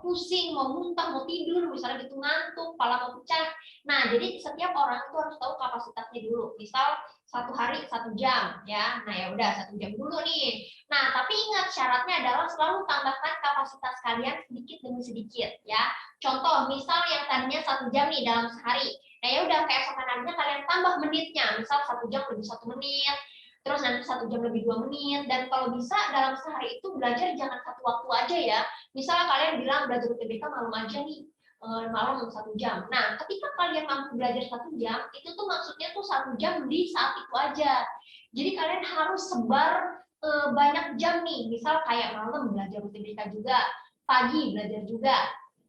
pusing, mau muntah, mau tidur, misalnya gitu ngantuk, kepala mau pecah. Nah, jadi setiap orang itu harus tahu kapasitasnya dulu. Misal 1 hari 1 jam ya. Nah, ya udah 1 jam dulu nih. Nah, tapi ingat syaratnya adalah selalu tambahkan kapasitas kalian sedikit demi sedikit ya. Contoh, misal yang tadinya 1 jam nih dalam sehari. Nah, ya udah keesokan harinya kalian tambah menitnya. Misal 1 jam lebih 1 menit, terus nanti 1 jam lebih 2 menit, dan kalau bisa dalam sehari itu belajar jangan satu waktu aja ya. Misalnya kalian bilang belajar UTBK malam aja nih, malam 1 jam. Nah, ketika kalian mampu belajar 1 jam, itu tuh maksudnya tuh 1 jam di saat itu aja. Jadi kalian harus sebar banyak jam nih. Misal kayak malam belajar UTBK juga, pagi belajar juga,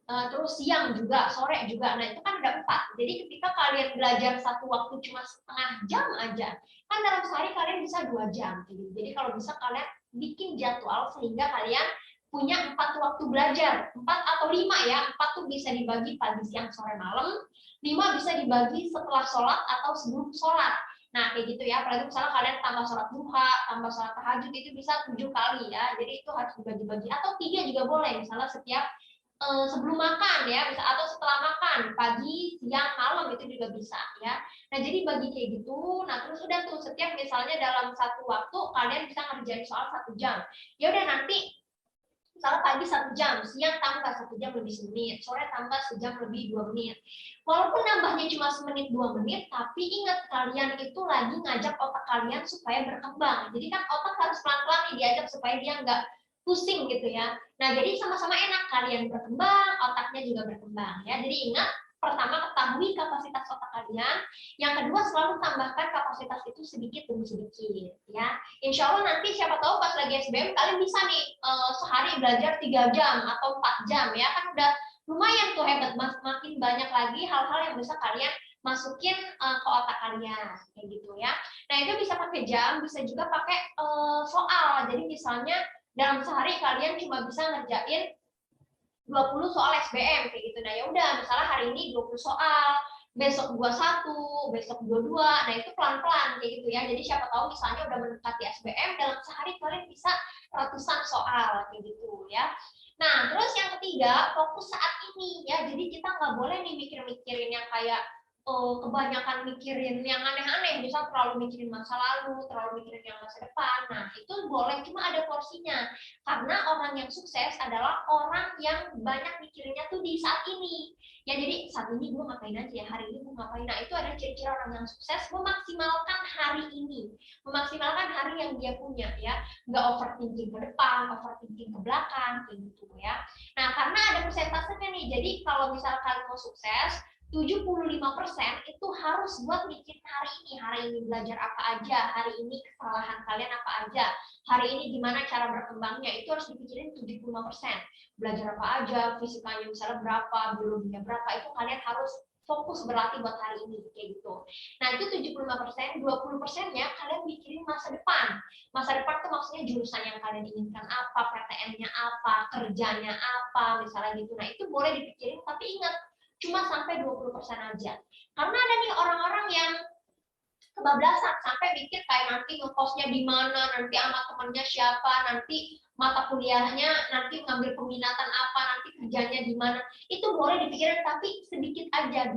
terus siang juga, sore juga. Nah, itu kan ada 4. Jadi ketika kalian belajar satu waktu cuma setengah jam aja, kan dalam sehari kalian bisa 2 jam. Jadi kalau bisa kalian bikin jadwal sehingga kalian punya 4 waktu belajar, 4 atau 5 ya. 4 tuh bisa dibagi pagi, siang, sore, malam. 5 bisa dibagi setelah sholat atau sebelum sholat. Nah, kayak gitu ya. Apalagi misalnya kalian tambah sholat duha, tambah sholat tahajud itu bisa 7 kali ya. Jadi itu harus dibagi-bagi. Atau 3 juga boleh. Misalnya setiap sebelum makan ya, bisa atau setelah makan, pagi, siang, malam itu juga bisa ya. Nah, jadi bagi kayak gitu. Nah, terus udah tuh setiap misalnya dalam satu waktu kalian bisa ngerjain soal 1 jam. Ya udah nanti misalnya pagi 1 jam, siang tambah 1 jam lebih semenit, sore tambah sejam lebih 2 menit. Walaupun nambahnya cuma semenit 2 menit, tapi ingat kalian itu lagi ngajak otak kalian supaya berkembang. Jadi kan otak harus pelan-pelan nih diajak supaya dia nggak pusing gitu ya. Nah, jadi sama-sama enak, kalian berkembang, otaknya juga berkembang ya. Jadi ingat, pertama ketahui kapasitas otak kalian, yang kedua selalu tambahkan kapasitas itu sedikit demi sedikit ya. Insya Allah nanti siapa tahu pas lagi SBM kalian bisa nih sehari belajar 3 jam atau 4 jam ya, kan udah lumayan tuh hebat, makin banyak lagi hal-hal yang bisa kalian masukin ke otak kalian kayak gitu ya. Nah, itu bisa pakai jam, bisa juga pakai soal. Jadi misalnya dalam sehari kalian cuma bisa ngerjain 20 soal SBM kayak gitu. Nah, ya udah misalnya hari ini 20 soal, besok 21, besok 22. Nah, itu pelan-pelan kayak gitu ya. Jadi siapa tahu misalnya udah mendekati SBM, dalam sehari kalian bisa ratusan soal kayak gitu ya. Nah, terus yang ketiga, fokus saat ini ya. Jadi kita nggak boleh nih mikir-mikirin yang kayak kebanyakan mikirin yang aneh-aneh, misal terlalu mikirin masa lalu, terlalu mikirin yang masa depan. Nah, itu boleh, cuma ada porsinya. Karena orang yang sukses adalah orang yang banyak mikirinnya tuh di saat ini. Ya, jadi saat ini gue ngapain aja ya, hari ini gue ngapain. Nah, itu ada ciri-ciri orang yang sukses, memaksimalkan hari ini, memaksimalkan hari yang dia punya ya. Nggak overthinking ke depan, overthinking ke belakang, kayak gitu ya. Nah, karena ada persentasenya nih, jadi kalau misal kalian mau sukses, 75% itu harus buat mikirin hari ini belajar apa aja, hari ini kesalahan kalian apa aja, hari ini gimana cara berkembangnya, itu harus dipikirin 75%. Belajar apa aja, fisikanya misalnya berapa, biologinya berapa, itu kalian harus fokus berlatih buat hari ini, kayak gitu. Nah, itu 75%, 20%-nya kalian mikirin masa depan. Masa depan itu maksudnya jurusan yang kalian inginkan apa, PTN-nya apa, kerjanya apa, misalnya gitu. Nah, itu boleh dipikirin, tapi ingat, cuma sampai 20% aja. Karena ada nih orang-orang yang kebablasan sampai mikir kayak nanti ngekosnya di mana, nanti sama temennya siapa, nanti mata kuliahnya nanti ngambil peminatan apa, nanti kerjanya di mana. Itu boleh dipikirin tapi sedikit aja, 20%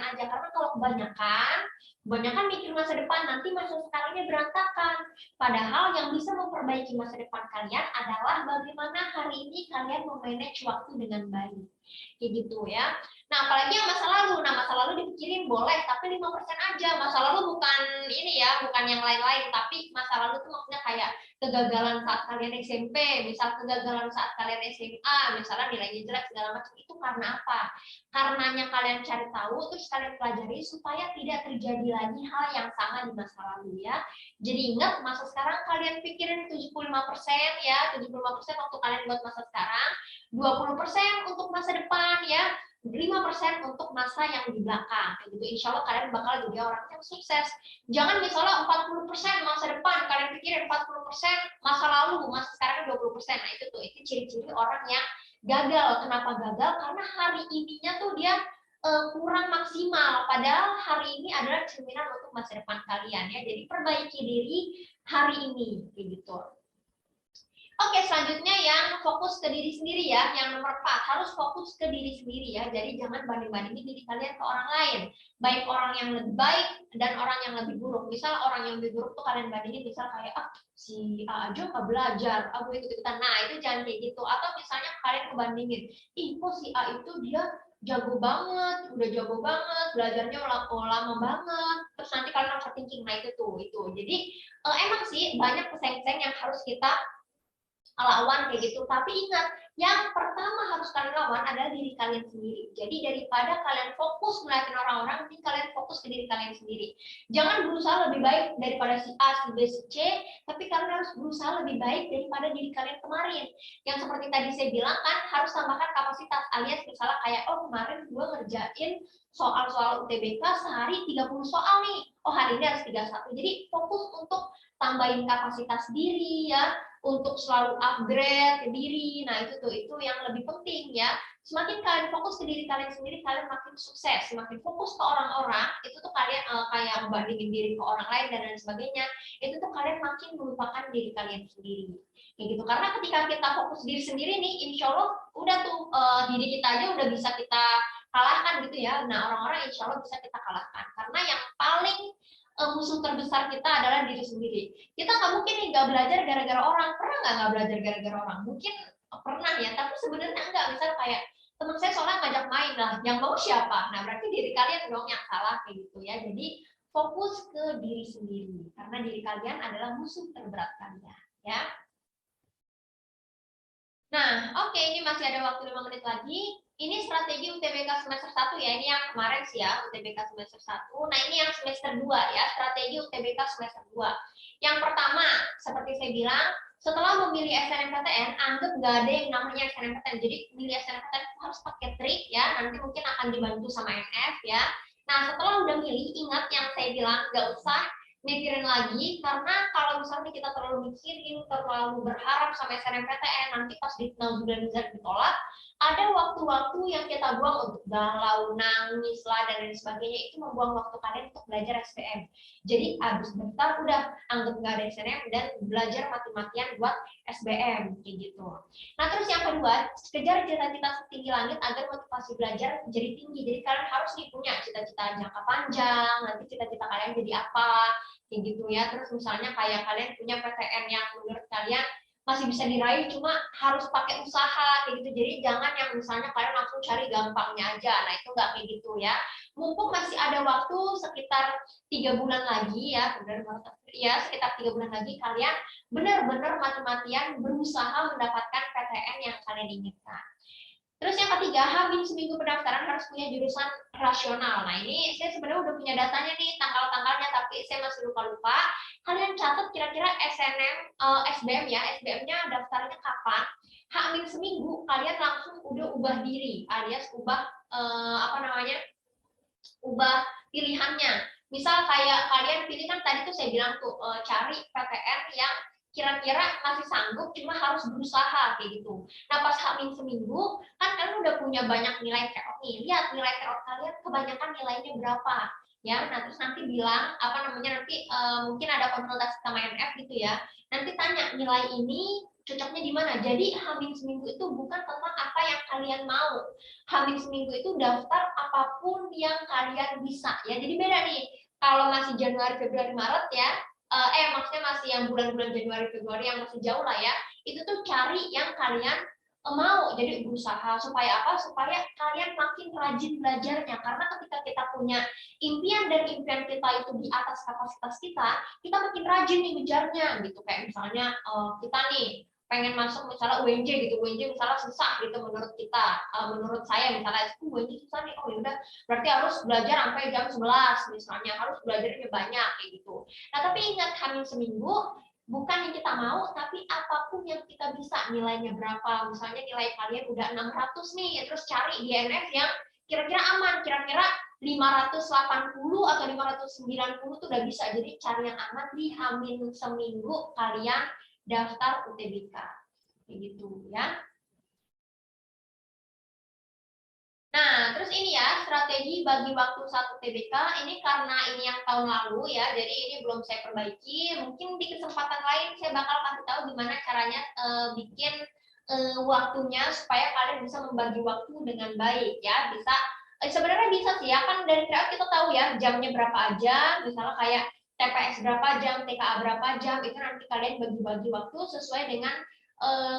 aja. Karena kalau kebanyakan mikir masa depan, nanti masa sekarangnya berantakan. Padahal yang bisa memperbaiki masa depan kalian adalah bagaimana hari ini kalian memanage waktu dengan baik. Kayak gitu ya. Nah, apalagi yang masa lalu. Nah, masa lalu dipikirin boleh, tapi 5% aja. Masa lalu bukan ini ya, bukan yang lain-lain, tapi masa lalu itu maksudnya kayak kegagalan saat kalian SMP, misal kegagalan saat kalian SMA, misalnya nilainya jelek segala macam, itu karena apa? Karenanya kalian cari tahu, terus kalian pelajari supaya tidak terjadi lagi hal yang sama di masa lalu ya. Jadi ingat, masa sekarang kalian pikirin 75% ya, 75% waktu kalian buat masa sekarang, 20% untuk masa depan ya, 5% untuk masa yang di belakang. Kayak gitu. Insya Allah kalian bakal jadi orang yang sukses. Jangan misalnya 40% masa depan, kalian pikirin 40% masa lalu, masa sekarang 20%. Nah, itu ciri-ciri orang yang gagal. Kenapa gagal? Karena hari ininya tuh dia kurang maksimal. Padahal hari ini adalah cerminan untuk masa depan kalian ya. Jadi perbaiki diri hari ini, kayak gitu. Oke, selanjutnya yang fokus ke diri sendiri ya. Yang nomor 4, harus fokus ke diri sendiri ya. Jadi jangan banding-bandingin diri kalian ke orang lain. Baik orang yang lebih baik dan orang yang lebih buruk. Misal orang yang lebih buruk tuh kalian bandingin, misal kayak, si A aja nggak belajar, gue ikut-ikutan. Nah, itu jangan kayak gitu. Atau misalnya kalian kebandingin, kok si A itu dia jago banget, udah jago banget, belajarnya lama banget. Terus nanti kalian overthinking. Nah, itu tuh. Jadi emang sih banyak pesaing-pesaing yang harus kita lawan kayak gitu, tapi ingat, yang pertama harus kalian lawan adalah diri kalian sendiri. Jadi daripada kalian fokus ngeliatin orang-orang, mending kalian fokus ke diri kalian sendiri. Jangan berusaha lebih baik daripada si A, si B, si C, tapi kalian harus berusaha lebih baik daripada diri kalian kemarin. Yang seperti tadi saya bilang kan, harus tambahkan kapasitas, alias misalnya kayak, kemarin gue ngerjain soal-soal UTBK sehari 30 soal nih, hari ini harus 31. Jadi fokus untuk tambahin kapasitas diri ya, untuk selalu upgrade ke diri. Nah, itu yang lebih penting ya. Semakin kalian fokus ke diri kalian sendiri, kalian makin sukses. Semakin fokus ke orang-orang, itu tuh kalian kayak membandingin diri ke orang lain dan lain sebagainya. Itu tuh kalian makin melupakan diri kalian sendiri. Kayak gitu. Karena ketika kita fokus diri sendiri nih, insya Allah udah tuh diri kita aja udah bisa kita kalahkan gitu ya. Nah, orang-orang insya Allah bisa kita kalahkan. Karena yang paling musuh terbesar kita adalah diri sendiri. Kita nggak mungkin nih nggak belajar gara-gara orang. Pernah nggak belajar gara-gara orang? Mungkin pernah ya, tapi sebenarnya enggak. Misal kayak teman saya soalnya ngajak main lah, yang mau siapa? Nah, berarti diri kalian dong yang salah kayak gitu ya. Jadi fokus ke diri sendiri karena diri kalian adalah musuh terberat kalian ya. Nah, oke, ini masih ada waktu 5 menit lagi. Ini strategi UTBK semester 1 ya. Ini yang kemarin sih ya, UTBK semester 1. Nah, ini yang semester 2 ya, strategi UTBK semester 2. Yang pertama, seperti saya bilang, setelah memilih SNMPTN, anggap nggak ada yang namanya SNMPTN. Jadi, memilih SNMPTN harus pakai trik ya, nanti mungkin akan dibantu sama NF ya. Nah, setelah udah milih, ingat yang saya bilang, nggak usah mikirin lagi, karena kalau misalnya kita terlalu mikirin, terlalu berharap sama SNMPTN, nanti pas di nauzubillah ditolak, ada waktu-waktu yang kita buang untuk galau, nangis lah, dan lain sebagainya, itu membuang waktu kalian untuk belajar SBM. Jadi habis bentar udah anggap nggak ada SNM dan belajar mati-matian buat SBM kayak gitu. Nah, terus yang kedua, kejar cita-cita setinggi langit agar motivasi belajar menjadi tinggi. Jadi kalian harus punya cita-cita jangka panjang, nanti cita-cita kalian jadi apa kayak gitu ya. Terus misalnya kayak kalian punya PTN yang menurut kalian masih bisa diraih, cuma harus pakai usaha kayak gitu. Jadi jangan yang misalnya kalian langsung cari gampangnya aja. Nah, itu nggak kayak gitu ya. Mumpung masih ada waktu sekitar 3 bulan lagi ya, benar ya, sekitar 3 bulan lagi kalian benar-benar mati-matian berusaha mendapatkan PTN yang kalian inginkan. Terus yang ketiga, hamil seminggu pendaftaran harus punya jurusan rasional. Nah, ini saya sebenarnya udah punya datanya nih, tanggal-tanggalnya, tapi saya masih lupa-lupa. Kalian catat kira-kira SBM ya, SBM-nya daftarnya kapan. Hamil seminggu, kalian langsung udah ubah diri, alias ubah ubah pilihannya. Misal kayak kalian pilih kan tadi tuh saya bilang tuh cari PTN yang kira-kira masih sanggup, cuma harus berusaha kayak gitu. Nah, pas hamil seminggu kan kalian udah punya banyak nilai TO nih. Lihat nilai TO kalian kebanyakan nilainya berapa ya. Nah, terus nanti bilang nanti mungkin ada konsultasi sama NF gitu ya. Nanti tanya nilai ini cocoknya di mana. Jadi hamil seminggu itu bukan tentang apa yang kalian mau. Hamil seminggu itu daftar apapun yang kalian bisa ya. Jadi beda nih. Kalau masih Januari, Februari, Maret ya, maksudnya masih yang bulan-bulan Januari, Februari yang masih jauh lah ya, itu tuh cari yang kalian mau. Jadi berusaha supaya apa? Supaya kalian makin rajin belajarnya. Karena ketika kita punya impian dan impian kita itu di atas kapasitas kita makin rajin nih ngejarnya gitu. Kayak misalnya kita nih pengen masuk misalnya UNJ gitu, UNJ misalnya susah gitu menurut kita, menurut saya misalnya UNJ susah nih, oh yaudah berarti harus belajar sampai jam 11 misalnya, harus belajarnya banyak kayak gitu. Nah, tapi ingat, hamil seminggu bukan yang kita mau, tapi apapun yang kita bisa, nilainya berapa, misalnya nilai kalian udah 600 nih, terus cari di NF yang kira-kira aman, kira-kira 580 atau 590 tuh udah bisa. Jadi cari yang aman di hamil seminggu kalian daftar UTBK kayak gitu ya. Nah, terus ini ya, strategi bagi waktu 1 UTBK ini karena ini yang tahun lalu ya, jadi ini belum saya perbaiki. Mungkin di kesempatan lain saya bakal kasih tahu gimana caranya bikin waktunya supaya kalian bisa membagi waktu dengan baik ya. Bisa sebenarnya bisa sih ya, kan dari tryout kita tahu ya jamnya berapa aja, misalnya kayak TPS berapa jam, TKA berapa jam, itu nanti kalian bagi-bagi waktu sesuai dengan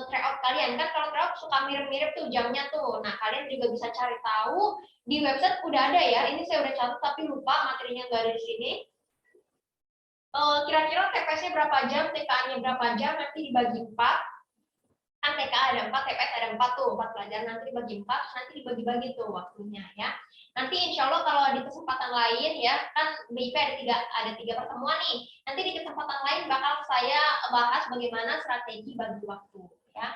tryout kalian. Kan kalau tryout suka mirip-mirip tuh jamnya tuh. Nah, kalian juga bisa cari tahu di website udah ada ya. Ini saya udah catat tapi lupa, materinya nggak ada di sini. Kira-kira TPS-nya berapa jam, TKA-nya berapa jam, nanti dibagi 4. Kan TKA ada 4, TPS ada 4 tuh, 4 pelajaran, nanti dibagi 4, nanti dibagi-bagi tuh waktunya ya. Nanti insya Allah kalau di kesempatan lain ya, kan BIP ada 3 pertemuan nih. Nanti di kesempatan lain bakal saya bahas bagaimana strategi bagi waktu ya.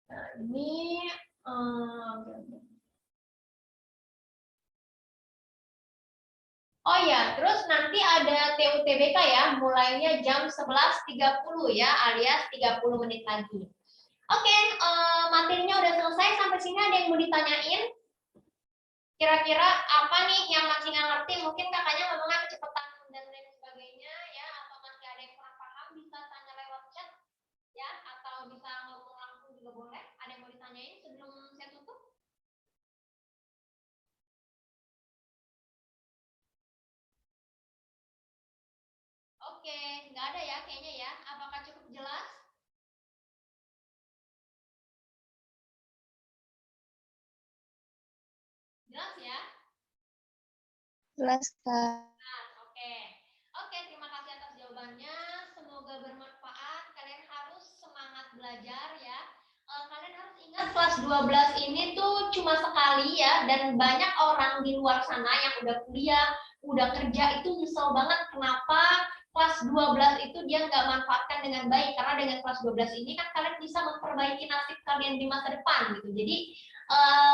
Nah, ini Oh ya, terus nanti ada TUTBK ya, mulainya jam 11.30 ya, alias 30 menit lagi. Oke, materinya udah selesai, sampai sini ada yang mau ditanyain? Kira-kira apa nih yang masih nggak ngerti? Mungkin kakaknya ngomongnya kecepatan dan lain sebagainya ya, atau masih ada yang kurang paham, bisa tanya lewat chat ya, atau bisa ngomong langsung juga boleh. Ada yang mau ditanyain sebelum saya tutup? Oke, nggak ada ya kayaknya ya. Apakah cukup jelas? Jelas ya? Jelas, Kak. Oke. Oke, terima kasih atas jawabannya. Semoga bermanfaat. Kalian harus semangat belajar ya. Kalian harus ingat kelas 12 ini tuh cuma sekali ya, dan banyak orang di luar sana yang udah kuliah, udah kerja itu nyesel banget kenapa kelas 12 itu dia nggak manfaatkan dengan baik, karena dengan kelas 12 ini kan kalian bisa memperbaiki nasib kalian di masa depan gitu. Jadi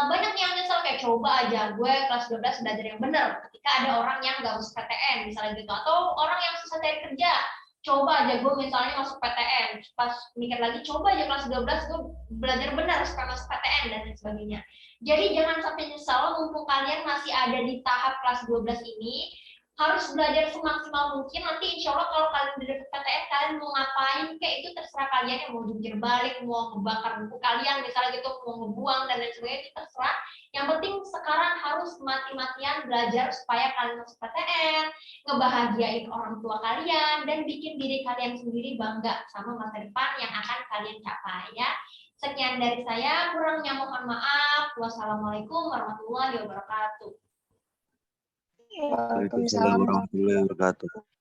banyak yang nyesel kayak coba aja gue kelas 12 belajar yang benar ketika ada orang yang nggak masuk PTN misalnya gitu, atau orang yang susah cari kerja, coba aja gue misalnya masuk PTN, pas mikir lagi coba aja kelas 12 gue belajar benar supaya masuk PTN dan lain sebagainya. Jadi jangan sampai nyesal, mumpung kalian masih ada di tahap kelas 12 ini, harus belajar semaksimal mungkin. Nanti insya Allah kalau kalian udah dapet PTN, kalian mau ngapain kayak itu terserah kalian, yang mau jungkir balik, mau ngebakar buku kalian misalnya gitu, mau ngebuang dan lain sebagainya, itu terserah. Yang penting sekarang harus mati-matian belajar supaya kalian masuk PTN, ngebahagiain orang tua kalian, dan bikin diri kalian sendiri bangga sama masa depan yang akan kalian capai ya. Sekian dari saya, kurangnya mohon maaf. Wassalamualaikum warahmatullahi wabarakatuh. Waalaikumsalam warahmatullahi wabarakatuh.